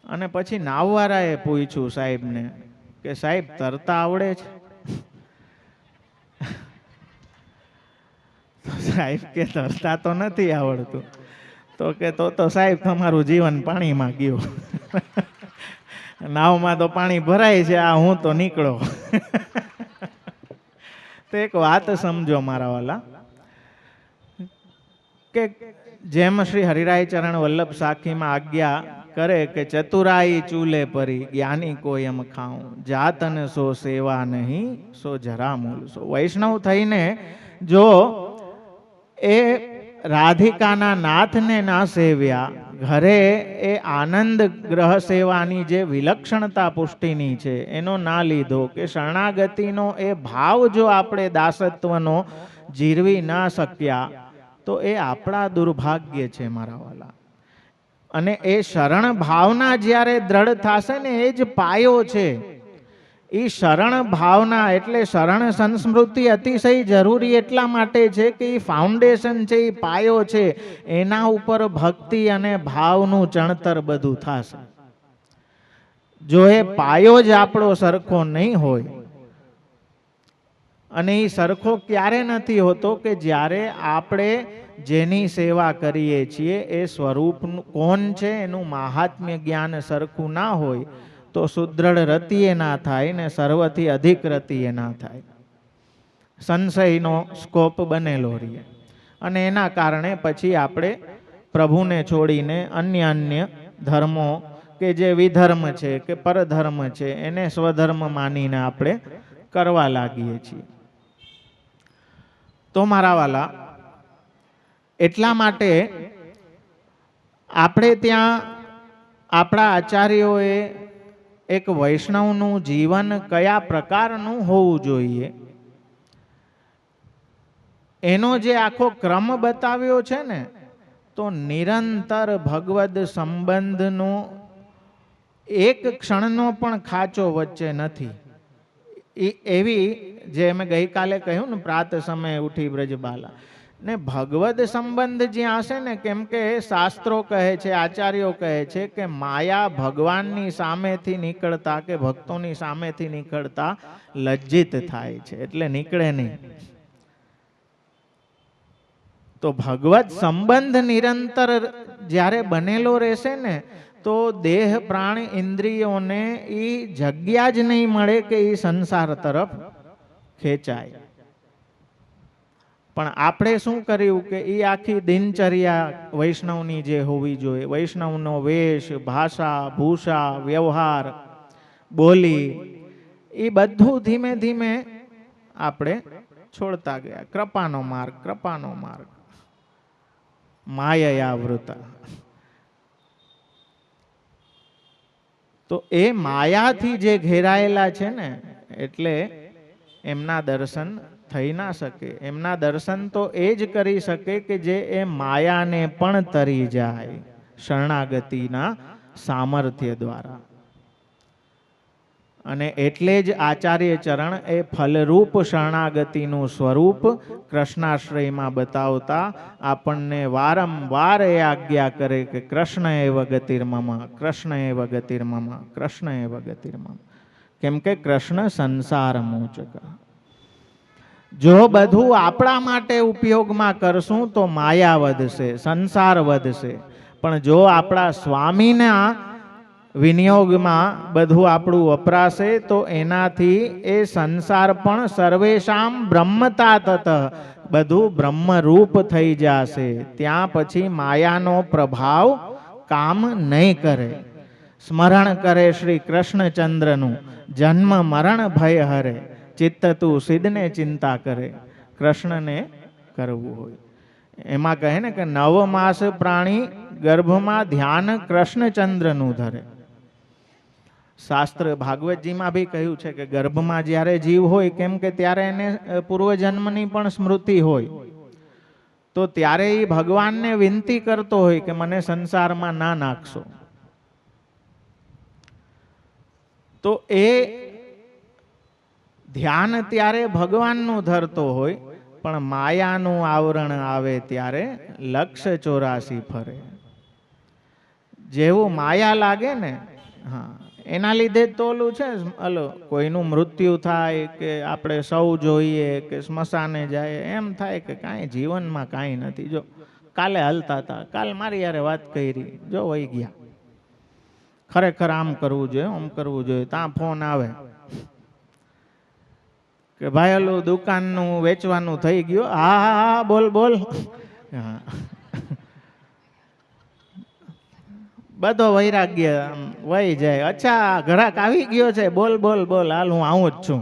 અને પછી નાવવાળાએ પૂછ્યું સાહેબને કે સાહેબ તરતા આવડે છે? સાહેબ કે તરતા તો નથી આવડતું. તો કે તો સાહેબ તમારું જીવન પાણીમાં ગયું. નાવમાં તો પાણી ભરાય છે, આ હું તો નીકળો. તો એક વાત સમજો મારા વાલા, કે જેમ શ્રી હરિરાય ચરણ વલ્લભ સાખીમાં આજ્ઞા કરે કે ચતુરાઈ ચૂલે પરી જ્ઞાની કોઈ એમ ખાઉં, જાતન સો સેવા નહીં સો જરા મૂલ સો. વૈષ્ણવ થઈને જો એ રાધિકાના નાથને ના સેવ્યા, ઘરે એ આનંદ ગ્રહ સેવાની જે વિલક્ષણતા પુષ્ટિની છે એનો ના લીધો, કે શરણાગતિનો એ ભાવ જો આપણે દાસત્વનો જીરવી ના શક્યા, તો એ આપણા દુર્ભાગ્ય છે મારા વાલા. અને એ શરણ ભાવના જ્યારે દ્રઢ થશે ને એ જ પાયો છે. એ શરણ ભાવના એટલે શરણ સંસ્મૃતિ અતિશય જરૂરી એટલા માટે છે કે એ ફાઉન્ડેશન છે, એ પાયો છે. એના ઉપર ભક્તિ અને ભાવનું ચણતર બધું થશે. જો એ પાયો જ આપણો સરખો નહીં હોય, અને એ સરખો ક્યારે નથી હોતો? કે જ્યારે આપણે જેની સેવા કરીએ છીએ એ સ્વરૂપ કોણ છે એનું મહાત્મ્ય જ્ઞાન સરખું ના હોય તો સુદ્રઢ રતિએ ના થાય ને સર્વથી અધિક રતિએ ના થાય. સંશયનો સ્કોપ બનેલો રહે અને એના કારણે પછી આપણે પ્રભુને છોડીને અન્ય ધર્મો કે જે વિધર્મ છે કે પરધર્મ છે એને સ્વધર્મ માનીને આપણે કરવા લાગીએ છીએ. તો મારા વાલા, એટલા માટે આપણે ત્યાં આપણા આચાર્યોએ એક વૈષ્ણવનું જીવન કયા પ્રકારનું હોવું જોઈએ એનો જે આખો ક્રમ બતાવ્યો છે ને, તો નિરંતર ભગવદ સંબંધનો એક ક્ષણનો પણ ખાચો વચ્ચે નથી. એવી જે મેં ગઈકાલે કહ્યું ને, પ્રાત સમયે ઉઠી બ્રજબાલા, ને ભગવદ સંબંધ જ્યાં હશે ને, કેમ કે શાસ્ત્રો કહે છે, આચાર્યો કહે છે કે માયા ભગવાનની સામેથી નીકળતા કે ભક્તોની સામેથી નીકળતા લજ્જિત થાય છે, એટલે નીકળે નહીં. તો ભગવત સંબંધ નિરંતર જ્યારે બનેલો રહેશે ને, તો દેહ પ્રાણ ઇન્દ્રિયોને એ જગ્યા જ નહીં મળે કે એ સંસાર તરફ ખેંચાય. પણ આપણે શું કર્યું કે એ આખી દિનચર્યા વૈષ્ણવની જે હોવી જોઈએ, વૈષ્ણવનો વેશ, ભાષા, ભૂષા, વ્યવહાર, બોલી, એ બધું ધીમે ધીમે આપણે છોડતા ગયા. કૃપાનો માર્ગ, કૃપાનો માર્ગ, માયાવૃતા. તો એ માયાથી જે ઘેરાયેલા છે ને, એટલે એમના દર્શન થઈ ના શકે. એમના દર્શન તો એ જ કરી શકે કે જે એ માયાને પણ તરી જાય શરણાગતિના સામર્થ્ય દ્વારા. અને એટલે જ આચાર્ય ચરણ એ ફલરૂપ શરણાગતિનું સ્વરૂપ કૃષ્ણાશ્રયમાં બતાવતા આપણને વારંવાર એ આજ્ઞા કરે કે કૃષ્ણ એવ ગતિર્મમ, કૃષ્ણ એવ ગતિર્મમ, કૃષ્ણ એવ ગતિર્મમ. કેમ કે કૃષ્ણ સંસાર મોચક. જો બધું આપણા માટે ઉપયોગમાં કરશું તો માયા વધશે, સંસાર વધશે. પણ જો આપણા સ્વામીના વિનિયોગમાં બધું આપણું વપરાશે તો એનાથી એ સંસાર પણ સર્વેશામ બ્રહ્મતા તત, બધું બ્રહ્મરૂપ થઈ જશે. ત્યાં પછી માયાનો પ્રભાવ કામ નહીં કરે. સ્મરણ કરે શ્રી કૃષ્ણચંદ્રનું, જન્મ મરણ ભય હરે, ચિત્ત તું સિદ્ધને ચિંતા કરે. કૃષ્ણને કરવું હોય એમાં કહે ને કે 9 માસ પ્રાણી ગર્ભમાં ધ્યાન કૃષ્ણચંદ્રનું ધરે. શાસ્ત્ર ભાગવતજીમાં બી કહ્યું છે કે ગર્ભમાં જ્યારે જીવ હોય, કેમ કે ત્યારે એને પૂર્વજન્મની પણ સ્મૃતિ હોય, તો ત્યારે એ ભગવાનને વિનંતી કરતો હોય કે મને સંસારમાં ના નાખશો. તો એ ધ્યાન ત્યારે ભગવાનનું ધરતો હોય, પણ માયાનું આવરણ આવે ત્યારે લક્ષ 84 ફરે. જેવું માયા લાગે ને, હા, એના લીધે તો ઓલું છે, કોઈનું મૃત્યુ થાય કે આપણે સૌ જોઈએ કે સ્મશાને જાય, એમ થાય કે કાંઈ જીવનમાં કાંઈ નથી. જો કાલે હલતા હતા, કાલ મારી યારે વાત કરી, જો વહી ગયા. ખરેખર આમ કરવું જોઈએ, આમ કરવું જોઈએ. ત્યાં ફોન આવે કે ભાઈ ઓલું દુકાનનું વેચવાનું થઈ ગયું. હા હા હા, બોલ બોલ. હા, બધો વૈરાગ્ય વહી જાય. અચ્છા, ઘરાક આવી ગયો છે, બોલ બોલ બોલ, હાલ હું આવું જ છું.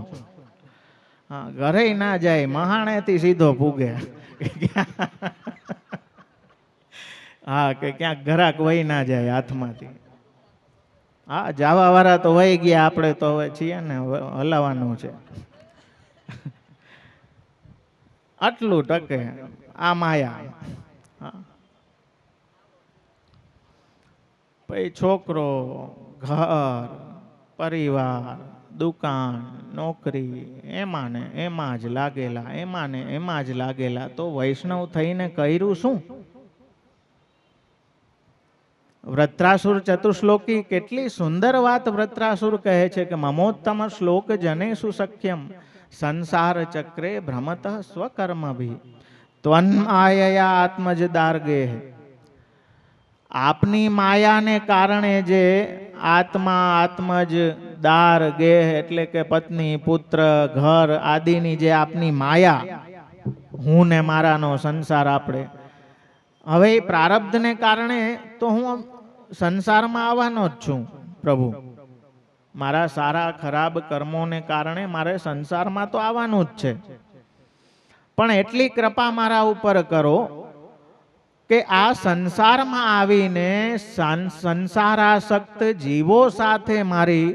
હા, ઘરે ના જાય, મહાણેથી સીધો પૂગે. હા, કે ક્યાંક ઘરાક વહી ના જાય હાથમાંથી. હા, જવા વાળા તો વહી ગયા, આપણે તો હવે છીએ ને, હલાવવાનું છે. આટલું ટકે આ માયા. પછી છોકરો, ઘર, પરિવાર, દુકાન, નોકરી, એમાં ને એમાં જ લાગેલા, એમાં ને એમાં જ લાગેલા. તો વૈષ્ણવ થઈને કર્યું શું? વૃત્રાસુર ચતુશ્લોકી કેટલી સુંદર વાત વૃત્રાસુર કહે છે કે મમોત્તમ શ્લોક જનેષુ સખ્યમ સંસાર ચક્રે ભ્રમત સ્વકર્મભિ ત્વન્માયયા આત્મજ દાર્ગે. આપની માયાને કારણે જે આત્મા, આત્મજ, દાર, ગેહ એટલે કે પત્ની, પુત્ર, ઘર આદિની જે આપની માયા, હું ને મારાનો સંસાર, આપણે હવે એ પ્રારબ્ધને કારણે તો હું સંસારમાં આવવાનો જ છું. પ્રભુ, મારા સારા ખરાબ કર્મોને કારણે મારે સંસારમાં તો આવવાનું જ છે. પણ એટલી કૃપા મારા ઉપર કરો કે આ સંસારમાં આવીને સંસારાસક્ત જીવો સાથે મારી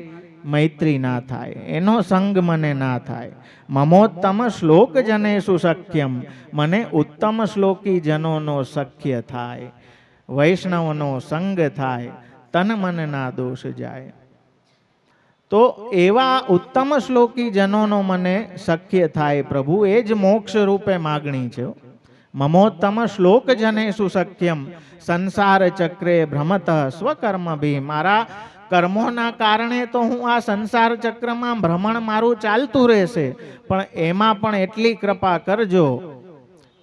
મૈત્રી ના થાય, એનો સંગ મને ના થાય. મમોત્તમ શ્લોક જનેષુ સખ્યમ, મને ઉત્તમ શ્લોકી જનોનો સખ્ય થાય, વૈષ્ણવનો સંગ થાય, તન મનના દોષ જાય. તો એવા ઉત્તમ શ્લોકી જનોનો મને સખ્ય થાય પ્રભુ, એ જ મોક્ષ રૂપે માગણી છે. મમોત્તમ શ્લોક જનેષુ સખ્યમ સંસાર ચક્રે ભ્રમત સ્વકર્મ ભી. મારા કર્મોના કારણે તો હું આ સંસાર ચક્રમાં ભ્રમણ મારું ચાલતું રહેશે, પણ એમાં પણ એટલી કૃપા કરજો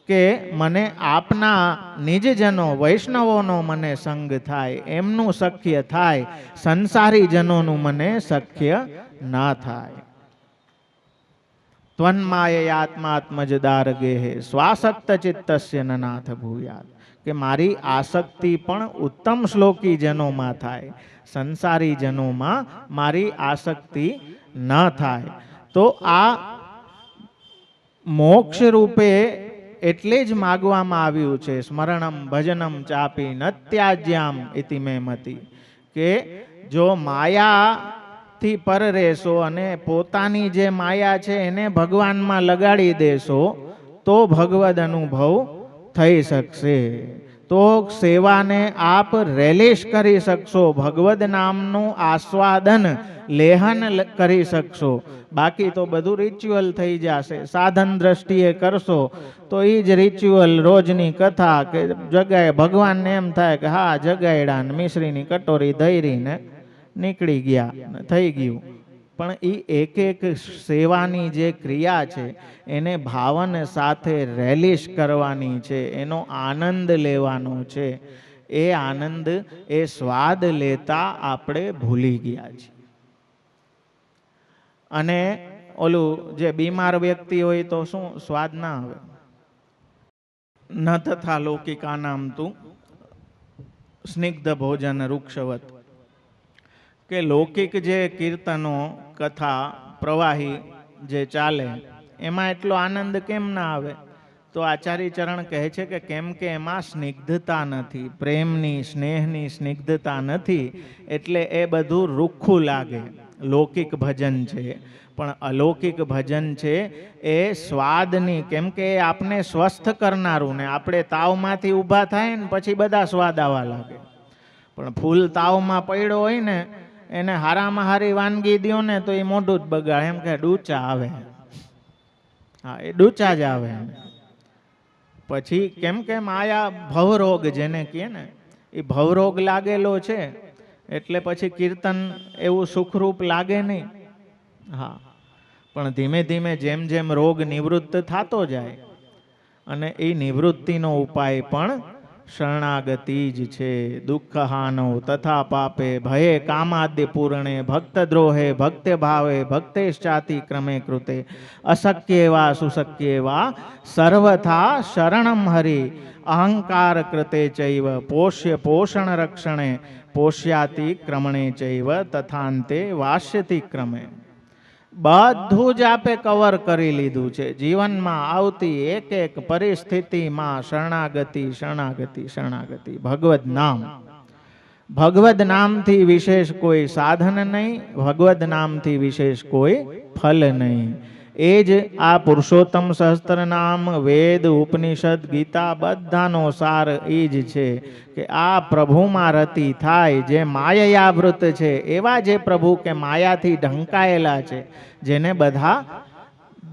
કે મને આપના નિજજનો વૈષ્ણવોનો મને સંગ થાય, એમનું સખ્ય થાય, સંસારી જનોનું મને સખ્ય ના થાય. ત્વન્માયયાત્માત્મજદારગેહે સ્વાસક્ત ચિત્તસ્ય નનાથ ભૂયાત. કે મારી આસક્તિ પણ ઉત્તમ શ્લોકી જનોમાં થાય, સંસારી જનોમાં મારી આસક્તિ ન થાય. તો આ મોક્ષ રૂપે એટલે જ માગવામાં આવ્યું છે. સ્મરણમ ભજનમ ચાપી ન ત્યાજ્યામ ઇતિ મે મતિ. કે જો માયાથી પર રહેશો અને પોતાની જે માયા છે એને ભગવાનમાં લગાડી દેશો તો ભગવદ અનુભવ થઈ શકશે. તો સેવાને આપ રેલિશ કરી શકશો, ભગવદ નામનું આસ્વાદન લેહન કરી શકશો. બાકી તો બધું રિચ્યુઅલ થઈ જશે. સાધન દ્રષ્ટિએ કરશો તો એ જ રિચ્યુઅલ, રોજની કથા કે જગાય, ભગવાનને એમ થાય કે હા જગાયડા ને મિશ્રીની કટોરી ધૈરીને નીકળી ગયા, થઈ ગયું. પણ એ એક એક સેવાની જે ક્રિયા છે એને ભાવન સાથે રેલિશ કરવાની છે, એનો આનંદ લેવાનો છે. એ આનંદ, એ સ્વાદ લેતા આપણે ભૂલી ગયા છીએ. અને ઓલું જે બીમાર વ્યક્તિ હોય તો શું સ્વાદ ના આવે. ન તથા લૌકિકા નામ તું સ્નિગ્ધ ભોજન વૃક્ષવત. કે લૌકિક જે કીર્તનો કથા પ્રવાહી જે ચાલે એમાં એટલો આનંદ કેમ ના આવે? તો આચાર્ય ચરણ કહે છે કે કેમ કે એમાં સ્નિગ્ધતા નથી, પ્રેમની સ્નેહની સ્નિગ્ધતા નથી, એટલે એ બધું રૂખું લાગે. લૌકિક ભજન છે, પણ અલૌકિક ભજન છે એ સ્વાદની, કેમ કે આપને સ્વસ્થ કરનારું. ને આપણે તાવમાંથી ઊભા થાય ને પછી બધા સ્વાદ આવવા લાગે. પણ ફૂલ તાવમાં પડ્યો હોય ને એને હારામાં હારી વાનગી દ્યો ને તો એ મોઢું જ બગાડે, એમ કે ડૂચા આવે. હા, એ ડૂચા જ આવે. પછી કેમ કે માયા ભવરોગ જેને કહે ને, એ ભવરોગ લાગેલો છે એટલે પછી કીર્તન એવું સુખરૂપ લાગે નહીં. હા, પણ ધીમે ધીમે જેમ જેમ રોગ નિવૃત્ત થતો જાય, અને એ નિવૃત્તિનો ઉપાય પણ શરણાગતિ જ છે. દુઃખ હાનો તથા પાપે ભયે કામાદ્ય પૂર્ણે ભક્તદ્રોહે ભક્ત્ય ભાવે ભક્તેશ્ચાતિ ક્રમે કૃતે અશક્ય વા સુશક્ય વા સર્વથા શરણમ હરિ અહંકાર કૃતે ચૈવ પોષ્ય પોષણ રક્ષણે પોષ્યાતિ ક્રમણે ચૈવ તથાંતે વાસ્યતિ ક્રમે. બધું જ આપે કવર કરી લીધું છે. જીવનમાં આવતી એક એક પરિસ્થિતિમાં શરણાગતિ શરણાગતિ શરણાગતિ. ભગવદ નામ, ભગવદ નામથી વિશેષ કોઈ સાધન નહીં, ભગવદ નામથી વિશેષ કોઈ ફલ નહીં. એ જ આ પુરુષોત્તમ સહસ્ત્ર નામ, વેદ, ઉપનિષદ, ગીતા બધાનો સાર એ જ છે કે આ પ્રભુમાં રતિ થાય. જે માયાવૃત છે એવા જે પ્રભુ કે માયાથી ઢંકાયેલા છે, જેને બધા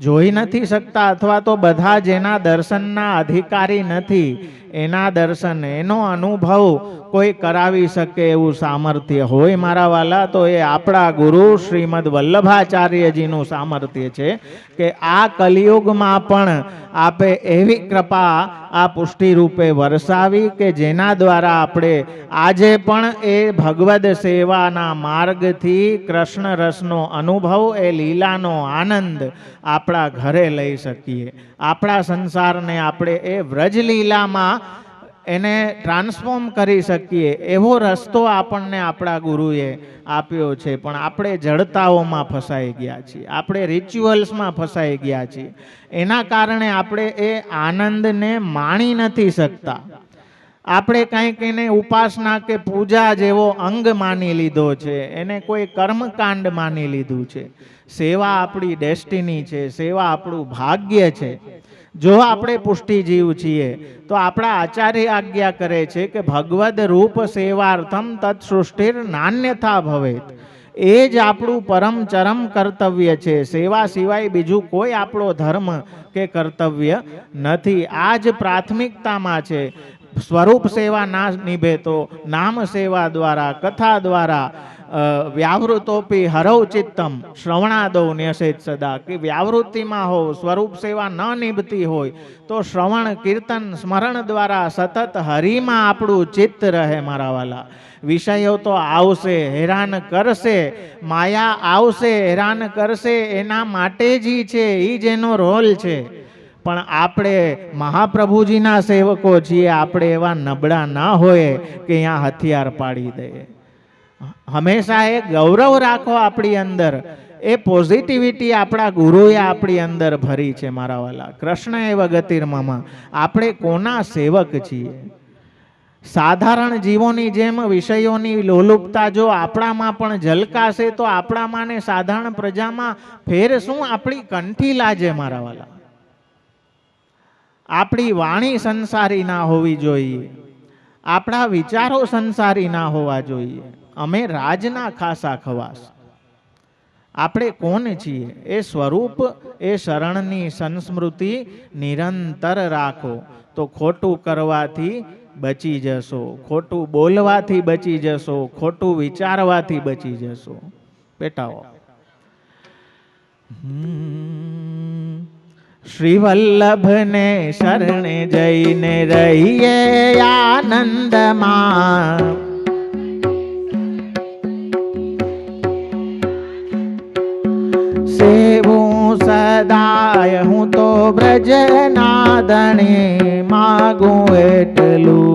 જોઈ નથી શકતા, અથવા તો બધા જેના દર્શનના અધિકારી નથી, એના દર્શન, એનો અનુભવ કોઈ કરાવી શકે એવું સામર્થ્ય હોય મારા વાલા, તો એ આપણા ગુરુ શ્રીમદ વલ્લભાચાર્યજીનું સામર્થ્ય છે કે આ કલિયુગમાં પણ આપે એવી કૃપા આ પુષ્ટિ રૂપે વરસાવી કે જેના દ્વારા આપણે આજે પણ એ ભગવદ સેવાના માર્ગથી કૃષ્ણ રસનો અનુભવ, એ લીલાનો આનંદ આપણા ઘરે લઈ શકીએ. આપણા સંસારને આપણે એ વ્રજલીલામાં એને ટ્રાન્સફોર્મ કરી શકીએ એવો રસ્તો આપણને આપણા ગુરુએ આપ્યો છે. પણ આપણે જડતાઓમાં ફસાઈ ગયા છીએ, આપણે રિચ્યુઅલ્સમાં ફસાઈ ગયા છીએ. એના કારણે આપણે એ આનંદને માણી નથી શકતા. આપણે કંઈક એને ઉપાસના કે પૂજા જેવો અંગ માની લીધો છે, એને કોઈ કર્મકાંડ માની લીધું છે. સેવા આપણી ડેસ્ટિની છે, સેવા આપણું ભાગ્ય છે. જો આપણે પુષ્ટિ જીવ છીએ તો આપણા આચાર્ય આજ્ઞા કરે છે કે ભગવદ રૂપ સેવાર્થમ તત્સૃષ્ટિર નાન્યથા ભવેત. એ જ આપણું પરમ ચરમ કર્તવ્ય છે. સેવા સિવાય બીજું કોઈ આપણો ધર્મ કે કર્તવ્ય નથી. આ જ પ્રાથમિકતામાં છે. સ્વરૂપ સેવા ના નિભે તો નામ સેવા દ્વારા, કથા દ્વારા વ્યાવૃતોપી હરવ ચિત્તમ શ્રવણાદો ન્યસેત સદા. કે વ્યાવૃત્તિમાં હો, સ્વરૂપ સેવા ન નિભતી હોય તો શ્રવણ, કીર્તન, સ્મરણ દ્વારા સતત હરિમાં આપણું ચિત્ત રહે. મારા વાલા, વિષયો તો આવશે, હેરાન કરશે, માયા આવશે, હેરાન કરશે, એના માટે જ છે, એ જ એનો રોલ છે. પણ આપણે મહાપ્રભુજીના સેવકો છીએ, આપણે એવા નબળા ના હોય કે અહીંયા હથિયાર પાડી દઈએ. હંમેશા એ ગૌરવ રાખો આપણી અંદર. એ પોઝિટિવિટી આપણા ગુરુએ આપણી અંદર ભરી છે. મારા વાલા, કૃષ્ણ એવ ગતિર્મમાં. આપણે કોના સેવક છીએ? સાધારણ જીવોની જેમ વિષયોની લોલુપતા જો આપણામાં પણ ઝલકાશે તો આપણામાં ને સાધારણ પ્રજામાં ફેર શું? આપણી કંઠી લાજે. મારા વાલા, આપણી વાણી સંસારી ના હોવી જોઈએ, આપણા વિચારો સંસારી ના હોવા જોઈએ. અમે રાજના ખાસા ખવાસ. આપણે કોણ છીએ? એ સ્વરૂપ, એ શરણની સંસ્મૃતિ નિરંતર રાખો તો ખોટું કરવાથી બચી જશો, ખોટું બોલવાથી બચી જશો, ખોટું વિચારવાથી બચી જશો. બેટાઓ, શ્રી વલ્લભને શરણે જઈને રહીએ આનંદમાં. સેવું સદાય હું તો બ્રજનાદણે માગું એટલું.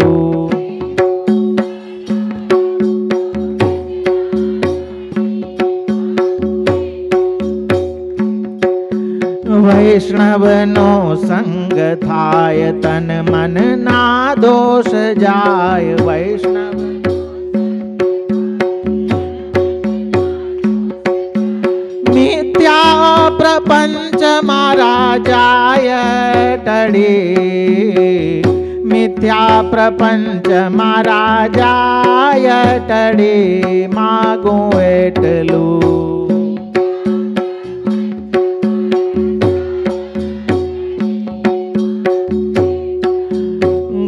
વૈષ્ણવનો સંગ થાય તન મન ના દોષ જાય. વૈષ્ણવ મિથ્યા પ્રપંચ મારા જાય ટળી. મિથ્યા પ્રપંચ મારા જાય ટળી માગું એટલું.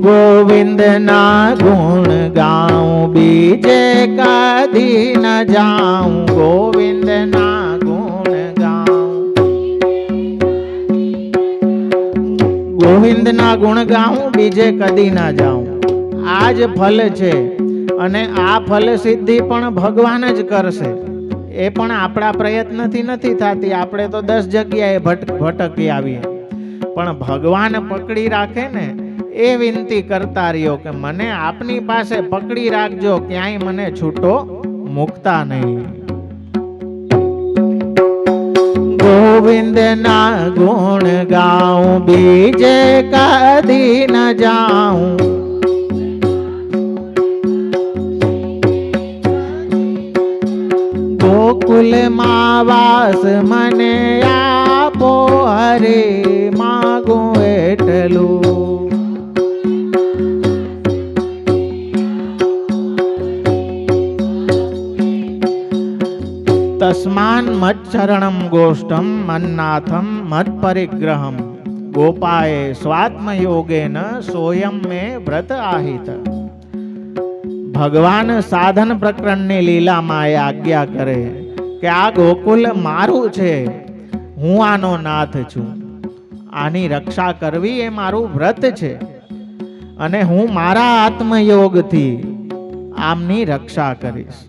ગોવિંદના ગુણ ગાઉં બીજે કદી ન જાઉં. ગોવિંદના ગુણ ગાઉં, ગોવિંદના ગુણ ગાઉં બીજે કદી ના જાઉં. આ જ ફલ છે અને આ ફલ સિદ્ધિ પણ ભગવાન જ કરશે. એ પણ આપણા પ્રયત્નથી નથી થતી. આપણે તો 10 જગ્યાએ ભટકી આવીએ, પણ ભગવાન પકડી રાખે ને. એ વિનંતી કરતા રહ્યો કે મને આપની પાસે પકડી રાખજો, ક્યાંય મને છૂટો મુકતા નહીં. ગોવિંદના ગુણ ગાઉં બીજે કદી ન જાઉં. ગોકુલમાં વાસ મને આપો હરે માગું એટલું. તસ્માન મચ્છરણમ ગોષ્ઠમ મન્નાથમ મત પરિગ્રહમ. ગોપાએ સ્વાત્મયોગેન સોયમ મે વ્રત આહિત. ભગવાન સાધન પ્રકરણની લીલામાં એ આજ્ઞા કરે કે આ ગોકુલ મારું છે, હું આનો નાથ છું. આની રક્ષા કરવી એ મારું વ્રત છે અને હું મારા આત્મયોગથી આમની રક્ષા કરીશ.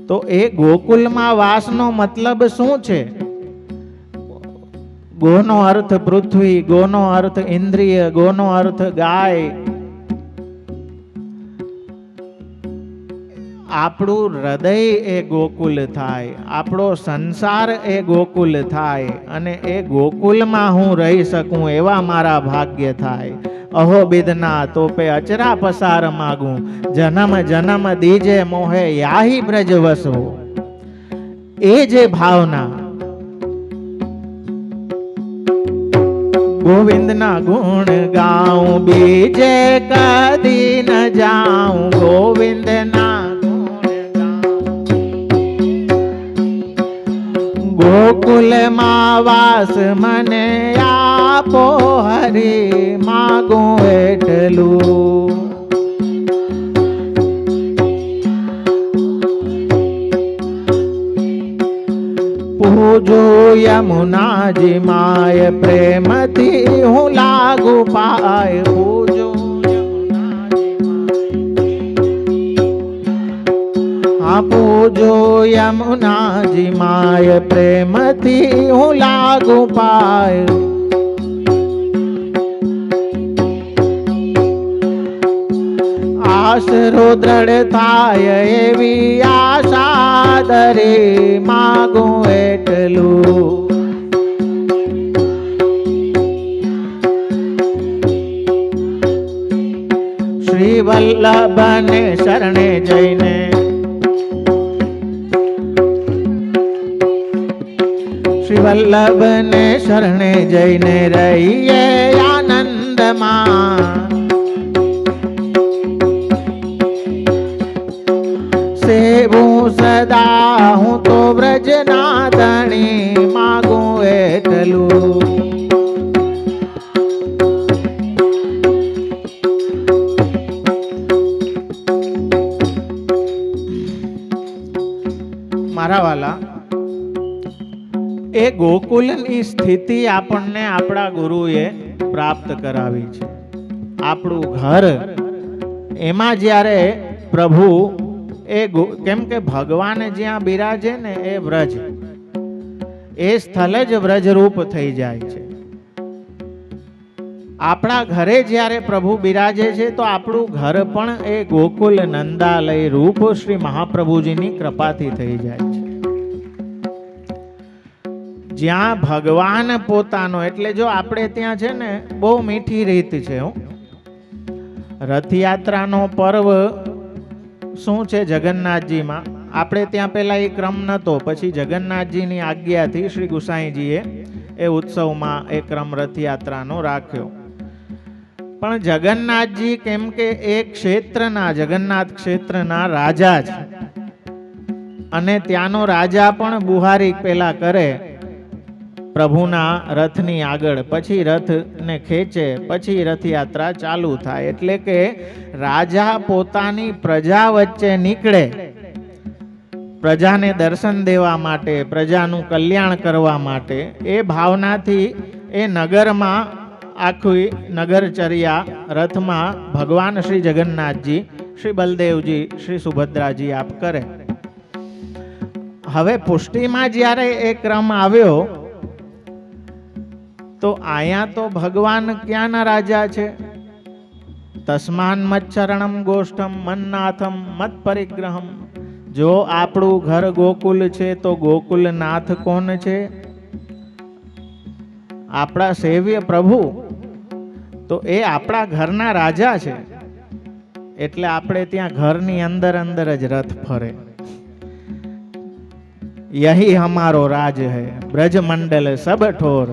તો એ ગોકુલમાં વાસનો મતલબ શું છે? ગોનો અર્થ પૃથ્વી, ગોનો અર્થ ઇન્દ્રિય, ગોનો અર્થ ગાય. આપણું હૃદય એ ગોકુલ થાય, આપણો સંસાર એ ગોકુલ થાય અને એ ગોકુલમાં હું રહી શકું એવા મારા ભાગ્ય થાય. અહો બિદના તોપે અચરા પસાર માગું. જન્મ જન્મ દીજે મોહે યાહી બ્રજ વસો. એ જે ભાવના ગોવિંદના ગુણ ગાઉં બીજે કદી ન જાઉં. ગોવિંદના ગુણ ગાઉં. ગોકુલમાં વાસ મને આપો હરી, માગું એટલું. પૂજો યમુનાજી માય, પ્રેમથી હું લાગુ પાય. પૂજો પૂજો યમુનાજી માય, પ્રેમથી હું લાગુ પાય. આશરો દ્રઢ થાય એવી આશા દરે, માગું એટલું. શ્રી વલ્લભને શરણે જઈને, શ્રી વલ્લભને શરણે જઈને રહીએ આનંદમાં. સેવું સદા હું તો વ્રજના ધણી, માગું એટલું. મારા વાલા, એ ગોકુલની સ્થિતિ આપણને આપણા ગુરુએ પ્રાપ્ત કરાવી છે. આપણું ઘર, એમાં જ્યારે પ્રભુ કેમ કે ભગવાન જ્યાં બિરાજે ને એ વ્રજ, એ સ્થળ જ વ્રજરૂપ થઈ જાય છે. આપણા ઘરે જ્યારે પ્રભુ બિરાજે છે તો આપણું ઘર પણ એ ગોકુલ નંદાલય રૂપ શ્રી મહાપ્રભુજીની કૃપાથી થઈ જાય છે. જ્યાં ભગવાન પોતાનો, એટલે જો આપણે ત્યાં છે ને બહુ મીઠી રીત છે. રથયાત્રાનો પર્વ શું છે જગન્નાથજીમાં, આપણે ત્યાં પહેલા એ ક્રમ નહોતો, પછી જગન્નાથજીની આજ્ઞાથી શ્રી ગુસાઈજીએ એ ઉત્સવમાં એ ક્રમ રથયાત્રાનો રાખ્યો. પણ જગન્નાથજી કેમ કે એ ક્ષેત્રના, જગન્નાથ ક્ષેત્રના રાજા છે, અને ત્યાંનો રાજા પણ બુહારી પહેલા કરે પ્રભુના રથની આગળ, પછી રથને ખેંચે, પછી રથયાત્રા ચાલુ થાય. એટલે કે રાજા પોતાની પ્રજા વચ્ચે નીકળે, પ્રજાને દર્શન દેવા માટે, પ્રજાનું કલ્યાણ કરવા માટે. એ ભાવનાથી એ નગરમાં આખી નગરચર્યા રથમાં ભગવાન શ્રી જગન્નાથજી, શ્રી બલદેવજી, શ્રી સુભદ્રાજી આપ કરે. હવે પુષ્ટિમાં જ્યારે એ ક્રમ આવ્યો તો આયા તો ભગવાન ક્યાંના રાજા છે? તસ્માન મચ્છરણમ ગોષ્ઠમ મન્નાથમ મત પરિગ્રહમ. જો આપણું ઘર ગોકુલ છે તો ગોકુલનાથ કોણ છે? આપણા સેવ્ય પ્રભુ. તો એ આપણા ઘરના રાજા છે, એટલે આપણે ત્યાં ઘરની અંદર અંદર જ રથ ફરે. યહી હમારો રાજ હૈ, બ્રજમંડલ સબ ઠોર.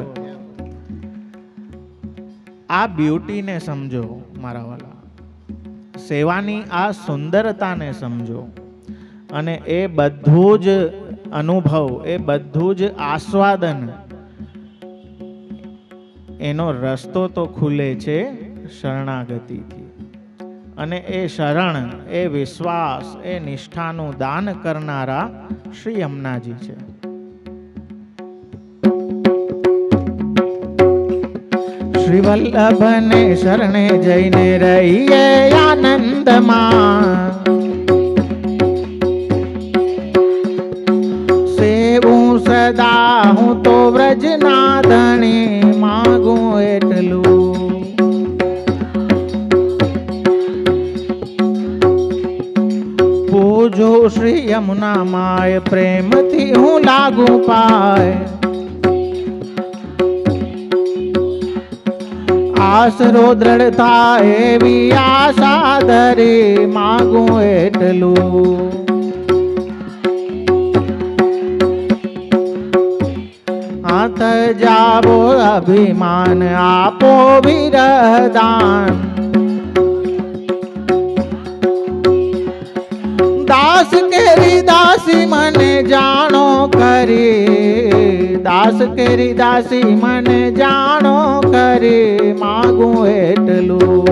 આ બ્યુટીને સમજો મારા વાલા, સેવાની આ સુંદરતાને સમજો, અને એ બધું જ અનુભવ, એ બધું જ આસ્વાદન, એનો રસ્તો તો ખુલે છે શરણાગતિથી. અને એ શરણ, એ વિશ્વાસ, એ નિષ્ઠાનું દાન કરનારા શ્રી યમુનાજી છે. શ્રી વલ્લભને શરણે જઈને રહીએ આનંદમાં. સેવું સદા હું તો વ્રજના ધણી, માગું એટલું. પૂજો શ્રી યમુના માય, પ્રેમથી હું લાગુ પાય. આશરો દ્રઢ થાય એવી આશા ધરી, માગું એટલું. હાથ જાવો અભિમાન, આપો વિરહદાન. દાસ કેરી દાસી મને જાણો કરી, દાસ કેરી દાસી મને જાણો કરી માગું એટલું.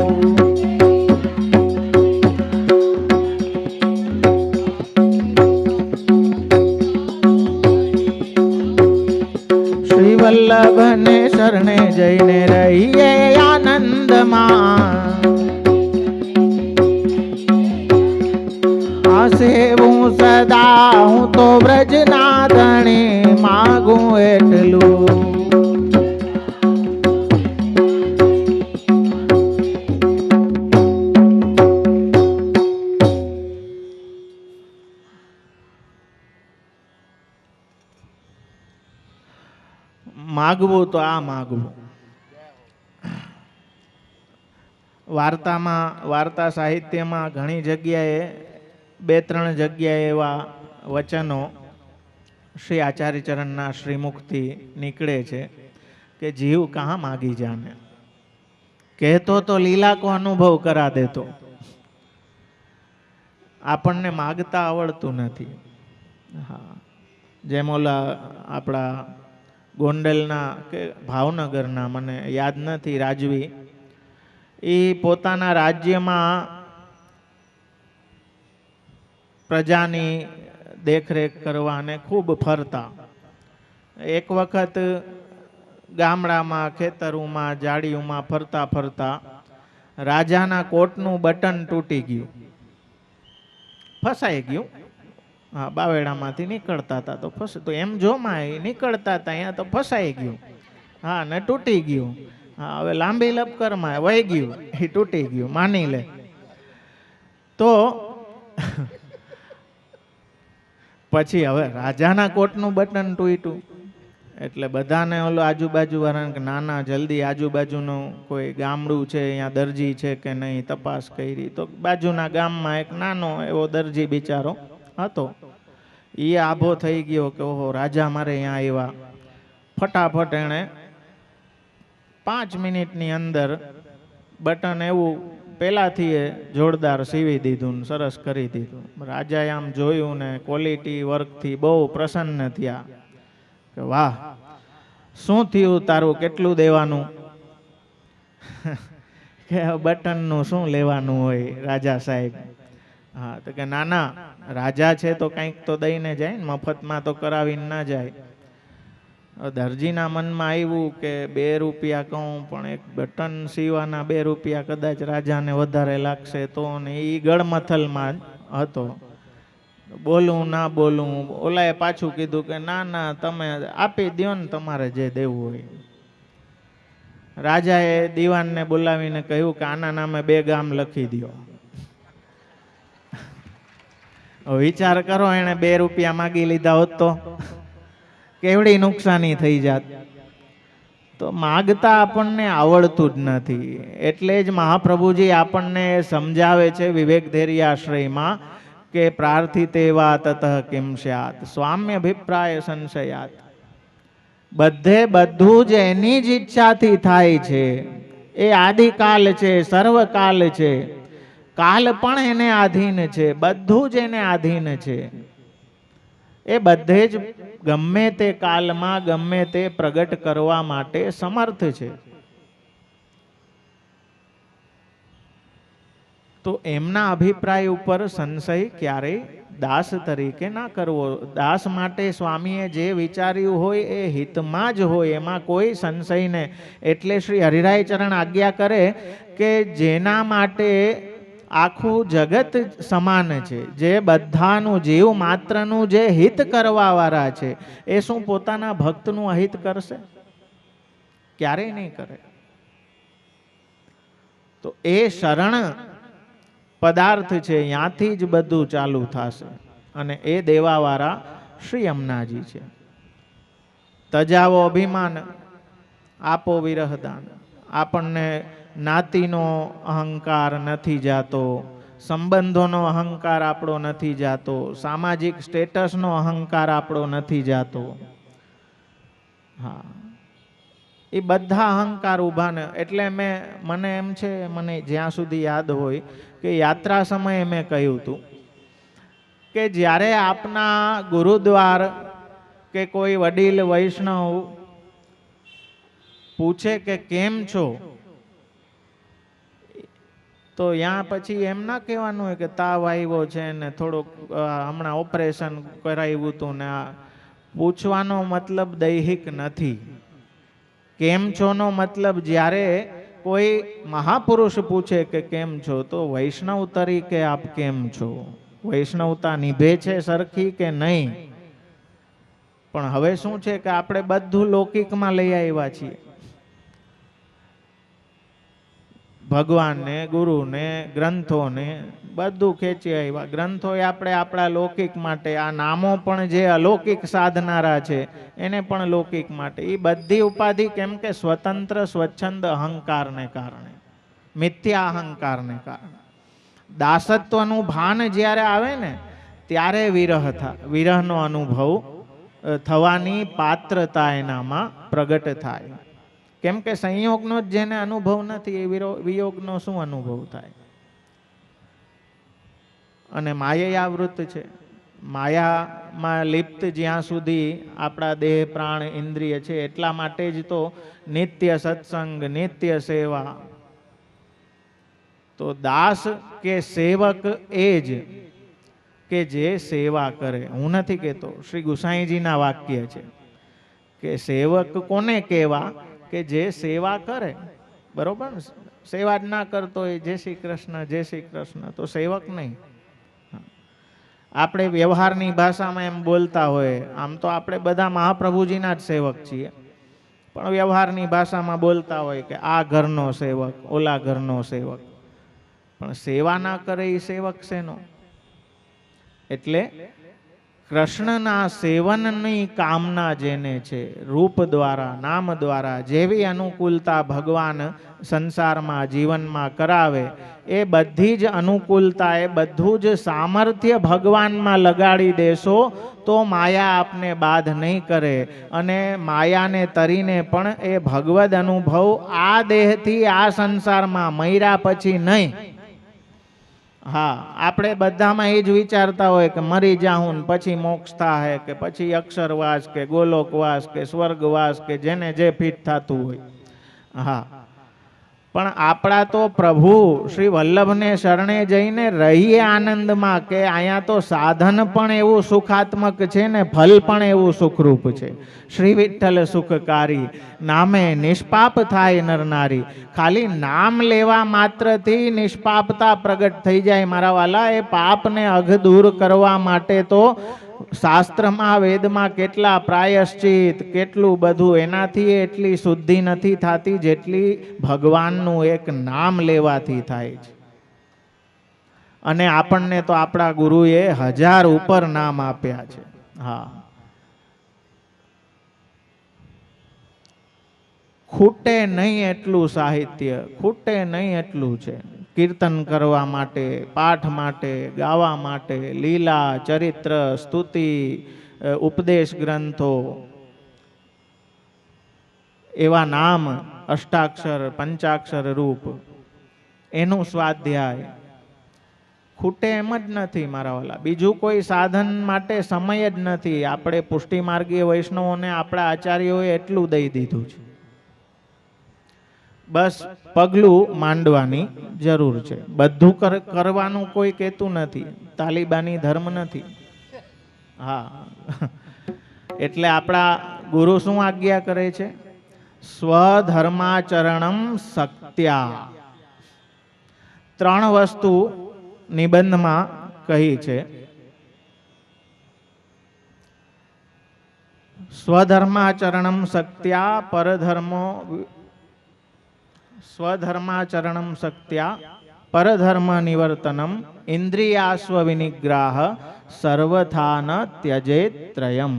શ્રી વલ્લભને શરણે જઈને રહીએ આનંદમાં. સેવું સદા હું તો વ્રજના ધણી માગું એટલું. માગવું તો આ માગવું. વાર્તા સાહિત્યમાં ઘણી જગ્યાએ બે ત્રણ જગ્યાએ એવા વચનો શ્રી આચાર્યચરણના શ્રીમુખથી નીકળે છે કે જીવ કहाँ માગી જાને, કહેતો તો લીલા કો અનુભવ કરા દેતો. આપણને માગતા આવડતું નથી. હા, જેમ ઓલા આપણા ગોંડલના કે ભાવનગરના મને યાદ નથી રાજવી, એ પોતાના રાજ્યમાં પ્રજાની દેખરેખ કરવા અને ખૂબ ફરતા. એક વખત ગામડામાં ખેતરોમાં જાડીઓમાં ફરતા ફરતા રાજાના કોટનું બટન તૂટી ગયું, ફસાઈ ગયું. હા, બાવેડામાંથી નીકળતા હતા તો તો એમ જોમાં નીકળતા હતા અહીંયા તો ફસાઈ ગયું. હા, ને તૂટી ગયું. હા, હવે લાંબી લપકરમાં વહી ગયું, એ તૂટી ગયું માની લે. તો પછી હવે રાજાના કોટનું બટન તૂટ્યું એટલે બધાને ઓલો આજુબાજુ વાળાને નાના જલ્દી આજુબાજુનું કોઈ ગામડું છે અહીંયા દરજી છે કે નહીં તપાસ કરી. તો બાજુના ગામમાં એક નાનો એવો દરજી બિચારો હતો. એ આભો થઈ ગયો કે ઓહો રાજા મારે અહીંયા આવ્યા. ફટાફટ એણે 5 મિનિટની અંદર બટન એવું પહેલાથી જોરદાર સીવી દીધું ને સરસ કરી દીધું. રાજાએ આમ જોયું ને ક્વોલિટી વર્કથી બહુ પ્રસન્ન થયા કે વાહ, શું થયું તારું, કેટલું દેવાનું? કે બટનનું શું લેવાનું હોય રાજા સાહેબ? હા, તો કે ના રાજા છે તો કંઈક તો દઈને જાય ને, મફતમાં તો કરાવીને ના જાય. દરજીના મનમાં આવ્યું કે 2 રૂપિયા કહું પણ એક બટન સીવાના 2 રૂપિયા કદાચ રાજાને વધારે લાગશે તો, ને એ ગળમથલમાં હતો. બોલું ના બોલું, ઓલાએ પાછું કીધું કે ના તમે આપી દો ને તમારે જે દેવું હોય. રાજાએ દીવાનને બોલાવીને કહ્યું કે આના નામે 2 ગામ લખી દો. વિચાર કરો, એને 2 રૂપિયા માગી લીધા હોત તો કેવડી નુકસાની થઈ જાત. તો માગતા આપણને આવડતું જ નથી. એટલે જ મહાપ્રભુજી આપણને સમજાવે છે વિવેક ધૈર્યાશ્રયમાં કે પ્રાર્થિતે વા તતઃ કિમ સ્યાત સ્વામ્ય અભિપ્રાય સંશયાત. બધે બધું જ એની જ ઈચ્છાથી થાય છે. એ આદિકાલ છે, સર્વકાલ છે. કાલ પણ એને આધીન છે, બધું જ એને આધીન છે. એ બધે જ ગમે તે કાલમાં ગમે તે પ્રગટ કરવા માટે સમર્થ છે. તો એમના અભિપ્રાય ઉપર સંશય ક્યારેય દાસ તરીકે ના કરવો. દાસ માટે સ્વામીએ જે વિચાર્યું હોય એ હિતમાં જ હોય, એમાં કોઈ સંશય નહીં. એટલે શ્રી હરિરાય ચરણ આજ્ઞા કરે કે જેના માટે આખું જગત સમાન છે, જે બધાનું જીવ માત્રનું જે હિત કરવા વાળા છે, એ શું પોતાના ભક્તનું અહિત કરશે? ક્યારેય નહીં કરે. તો એ શરણ પદાર્થ છે, ત્યાંથી જ બધું ચાલુ થશે. અને એ દેવાવાળા શ્રી અમનાજી છે. તજાવો અભિમાન, આપો વિરહદાન. આપણને જ્ઞાતિનો અહંકાર નથી જાતો, સંબંધોનો અહંકાર આપણો નથી જાતો, સામાજિક સ્ટેટસનો અહંકાર આપણો નથી જાતો. હા, એ બધા અહંકાર ઊભા ને. એટલે મને એમ છે, મને જ્યાં સુધી યાદ હોય કે યાત્રા સમયે મેં કહ્યું હતું કે જ્યારે આપના ગુરુદ્વાર કે કોઈ વડીલ વૈષ્ણવ પૂછે કે કેમ છો, તો ત્યાં પછી એમ ના કહેવાનું હોય કે તાવ આવ્યો છે ને થોડુંક હમણાં ઓપરેશન કરાવ્યું હતું ને. પૂછવાનો મતલબ દૈહિક નથી. કેમ છો નો મતલબ જ્યારે કોઈ મહાપુરુષ પૂછે કે કેમ છો, તો વૈષ્ણવ તરીકે આપ કેમ છો, વૈષ્ણવતા નિભે છે સરખી કે નહીં. પણ હવે શું છે કે આપણે બધું લૌકિકમાં લઈ આવ્યા છીએ. ભગવાનને, ગુરુને, ગ્રંથોને બધું ખેંચી આવ્યા. ગ્રંથો આપણે આપણા લૌકિક માટે, આ નામો પણ જે અલૌકિક સાધનારા છે એને પણ લૌકિક માટે. એ બધી ઉપાધિ કેમ કે સ્વતંત્ર સ્વચ્છંદ અહંકારને કારણે, મિથ્યા અહંકારને કારણે. દાસત્વનું ભાન જ્યારે આવે ને ત્યારે વિરહનો અનુભવ થવાની પાત્રતા એનામાં પ્રગટ થાય. કેમ કે સંયોગનો જ જેને અનુભવ નથી એ વિયોગનો શું અનુભવ થાય. અને માયાવૃત છે. માયામાં લિપ્ત જ્યાં સુધી આપણા દેહ પ્રાણ ઇન્દ્રિય છે, એટલા માટે જ તો નિત્ય સત્સંગ, નિત્ય સેવા. તો દાસ કે સેવક એ જ કે જે સેવા કરે. હું નથી કહેતો, શ્રી ગુસાઈજીના વાક્ય છે કે સેવક કોને કહેવા, કે જે સેવા કરે. બરોબર ને? સેવા જ ના કરતો હોય, જય શ્રી કૃષ્ણ જય શ્રી કૃષ્ણ, તો સેવક નહીં. આપણે વ્યવહારની ભાષામાં એમ બોલતા હોય, આમ તો આપણે બધા મહાપ્રભુજીના જ સેવક છીએ, પણ વ્યવહારની ભાષામાં બોલતા હોય કે આ ઘરનો સેવક, ઓલા ઘરનો સેવક. પણ સેવા ના કરે એ સેવક શેનો? એટલે કૃષ્ણના સેવનની કામના જેને છે, રૂપ દ્વારા, નામ દ્વારા જેવી અનુકૂળતા ભગવાન સંસારમાં જીવનમાં કરાવે, એ બધી જ અનુકૂળતા, એ બધું જ સામર્થ્ય ભગવાનમાં લગાડી દેશો તો માયા આપને બાધ નહીં કરે. અને માયાને તરીને પણ એ ભગવદ અનુભવ આ દેહથી, આ સંસારમાં મર્યા પછી નહીં. હા, આપણે બધામાં એ જ વિચારતા હોય કે મરી જાઉં પછી મોક્ષ થાય, કે પછી અક્ષરવાસ કે ગોલોકવાસ કે સ્વર્ગવાસ, કે જેને જે ફિટ થતું હોય. હા, પણ આપણા તો પ્રભુ શ્રી વલ્લભને શરણે જઈને રહીએ આનંદમાં, કે અહીંયા તો સાધન પણ એવું સુખાત્મક છે ને ફલ પણ એવું સુખરૂપ છે. શ્રી વિઠ્ઠલ સુખકારી, નામે નિષ્પાપ થાય નરનારી. ખાલી નામ લેવા માત્રથી નિષ્પાપતા પ્રગટ થઈ જાય મારા વાલા. એ પાપને અઘ દૂર કરવા માટે તો શાસ્ત્રમાં, વેદમાં કેટલા પ્રાયશ્ચિત, કેટલું બધું. એનાથી એટલી શુદ્ધિ નથી થતી જેટલી ભગવાનનું એક નામ લેવાથી થાય છે. અને આપણને તો આપણા ગુરુએ 1000 ઉપર નામ આપ્યા છે. હા, ખૂટે નહીં એટલું સાહિત્ય, ખૂટે નહીં એટલું છે. કીર્તન કરવા માટે, પાઠ માટે, ગાવા માટે, લીલા, ચરિત્ર, સ્તુતિ, ઉપદેશ ગ્રંથો, એવા નામ, અષ્ટાક્ષર પંચાક્ષર રૂપ, એનું સ્વાધ્યાય ખૂટે એમ જ નથી મારા વાલા. બીજું કોઈ સાધન માટે સમય જ નથી. આપણે પુષ્ટિમાર્ગીય વૈષ્ણવોને આપણા આચાર્યોએ એટલું દઈ દીધું છે, બસ પગલું માંડવાની જરૂર છે. બધું કરવાનું કોઈ કહેતું નથી. તાલિબાની ધર્મ નથી. હા, એટલે આપણા ગુરુ શું આજ્ઞા કરે છે? સ્વધર્માચરણમ સત્યા. 3 વસ્તુ નિબંધમાં કહી છે. સ્વધર્માચરણમ સત્યા, પરધર્મો, સ્વધર્માચરણમ સત્યા, પરધર્મ નિવર્તનમ, ઇન્દ્રિયાસ્વ વિનિગ્રહ, સર્વથાન ત્યજેત ત્રયમ.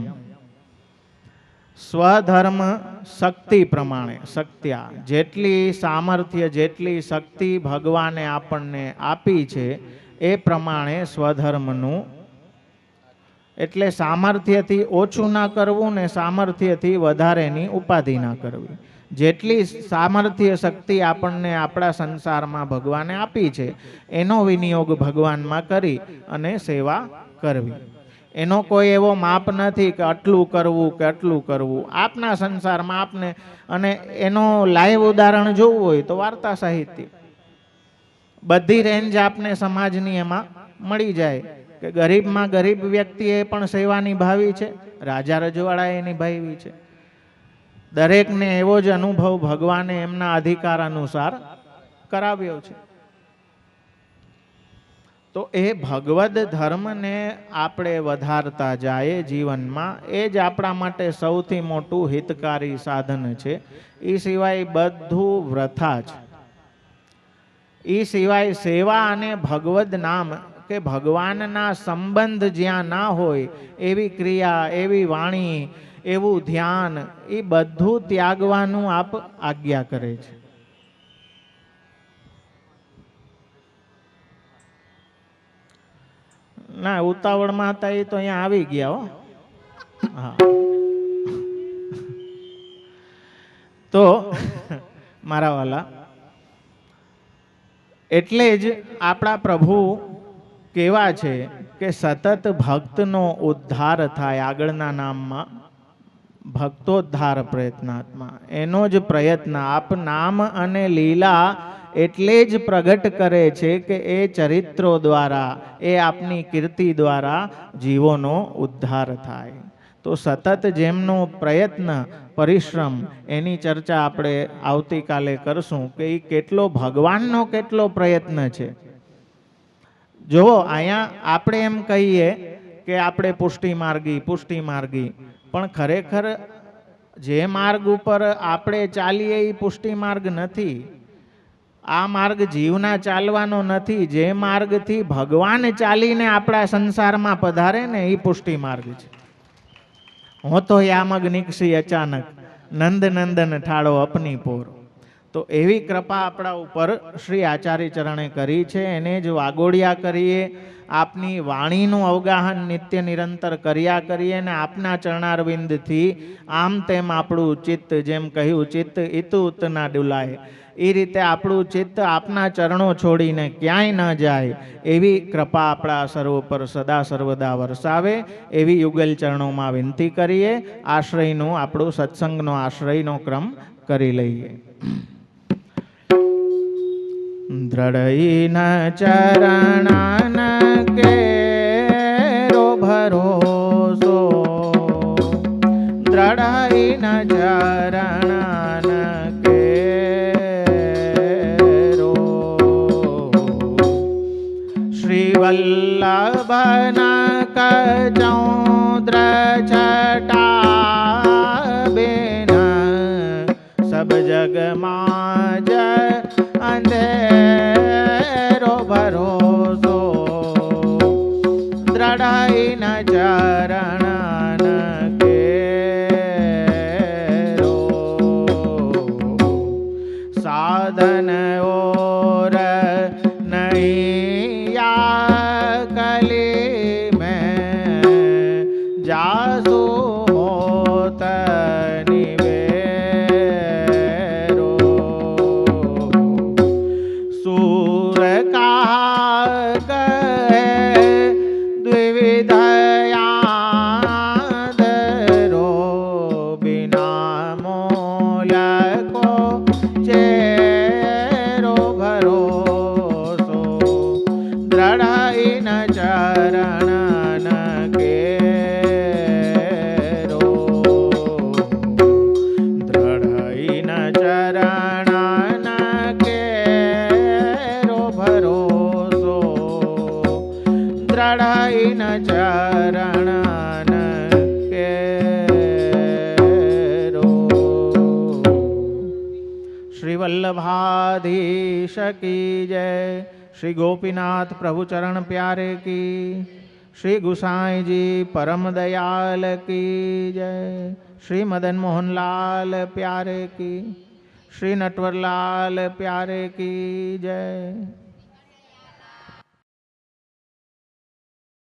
સ્વધર્મ શક્તિ પ્રમાણે, સત્યા, જેટલી સામર્થ્ય, જેટલી શક્તિ ભગવાને આપણને આપી છે એ પ્રમાણે સ્વધર્મનું, એટલે સામર્થ્યથી ઓછું ના કરવું ને સામર્થ્યથી વધારેની ઉપાધિ ના કરવી. જેટલી સામર્થ્ય શક્તિ આપણને આપણા સંસારમાં ભગવાને આપી છે એનો વિનિયોગ ભગવાનમાં કરી અને સેવા કરવી. એનો કોઈ એવો માપ નથી કે આટલું કરવું કે આટલું કરવું. આપના સંસારમાં આપને, અને એનો લાઈવ ઉદાહરણ જોવું હોય તો વાર્તા સાહિત્ય, બધી રેન્જ આપને સમાજની એમાં મળી જાય કે ગરીબમાં ગરીબ વ્યક્તિએ પણ સેવા નિભાવી છે, રાજા રજવાડાએ નિભાવી છે. દરેકને એવો જ અનુભવ ભગવાને એમના અધિકાર અનુસાર કરાવ્યો છે. તો એ ભગવદ ધર્મને આપણે વધારતા જાય જીવનમાં, એ જ આપણા માટે સૌથી મોટું હિતકારી સાધન છે. એ સિવાય બધું વૃથા છે. એ સિવાય સેવા અને ભગવદ નામ કે ભગવાનના સંબંધ જ્યાં ના હોય એવી ક્રિયા, એવી વાણી, એવું ધ્યાન, એ બધું ત્યાગવાનું આપ આજ્ઞા કરે છે. ના, ઉતાવળમાં હતા એ તો અહીંયા આવી ગયા હો. હા, તો મારા વાલા, એટલે જ આપણા પ્રભુ કેવા છે કે સતત ભક્તનો ઉદ્ધાર થાય. આગળના નામમાં ભક્તોદ્ધાર પ્રયત્નાત્મા, એનો જ પ્રયત્ન આપ નામ અને લીલા એટલે જ પ્રગટ કરે છે કે એ ચરિત્રો દ્વારા, એ આપની કીર્તિ દ્વારા જીવોનો ઉદ્ધાર થાય. તો સતત જેમનો પ્રયત્ન, પરિશ્રમ, એની ચર્ચા આપણે આવતીકાલે કરશું કે એ કેટલો ભગવાનનો કેટલો પ્રયત્ન છે. જો અહીંયા આપણે એમ કહીએ કે આપણે પુષ્ટિ માર્ગી, પણ ખરેખર જે માર્ગ ઉપર આપણે ચાલીએ એ પુષ્ટિ માર્ગ નથી. આ માર્ગ જીવના ચાલવાનો નથી. જે માર્ગથી ભગવાન ચાલીને આપણા સંસારમાં પધારે ને એ પુષ્ટિ માર્ગ છે. હું તો યામગ નિકસી અચાનક, નંદ નંદન ઠાળો અપની પોર. તો એવી કૃપા આપણા ઉપર શ્રી આચાર્ય ચરણે કરી છે. એને જ વાગોડિયા કરીએ, આપની વાણીનું અવગાહન નિત્ય નિરંતર કર્યા કરીએ ને આપના ચરણારવિંદથી આમ તેમ આપણું ચિત્ત, જેમ કહ્યું ચિત્ત ઇતુ ઉત ના ડુલાય, એ રીતે આપણું ચિત્ત આપના ચરણો છોડીને ક્યાંય ન જાય એવી કૃપા આપણા સર્વ પર સદા સર્વદા વરસાવે એવી યુગલ ચરણોમાં વિનંતી કરીએ. આશ્રયનું આપણું સત્સંગનો આશ્રયનો ક્રમ કરી લઈએ. દ્રઢઈન ચરણન કેરો ભરોસો, દ્રઢઈન ચરણન કેરો, શ્રી વલ્લભન કચૌદ્ર છટા બેન, સબ જગમાં જ અંધેરો ભરોસો, દ્રઢઈન ચરણન કેરો, સાધન ઓર નહીં યા કલી મેં, જાસુ હોત નિવેરો, सूर का गए द्विविधयादरो, बिना मोल को चेरो भरोसो, દ્રઢઈન ચરણન કેરો, દ્રઢઈન ચરણન કેરો ભરોસો, દ્રઢઈન ચરણન કેરો. શ્રી વલ્લભાધીશ કી જય. श्री गोपीनाथ प्रभु चरण प्यारे की, श्री गुसाई जी परम दयाल की जय, श्री मदन मोहन लाल प्यारे की, श्री नटवर लाल प्यारे की जय.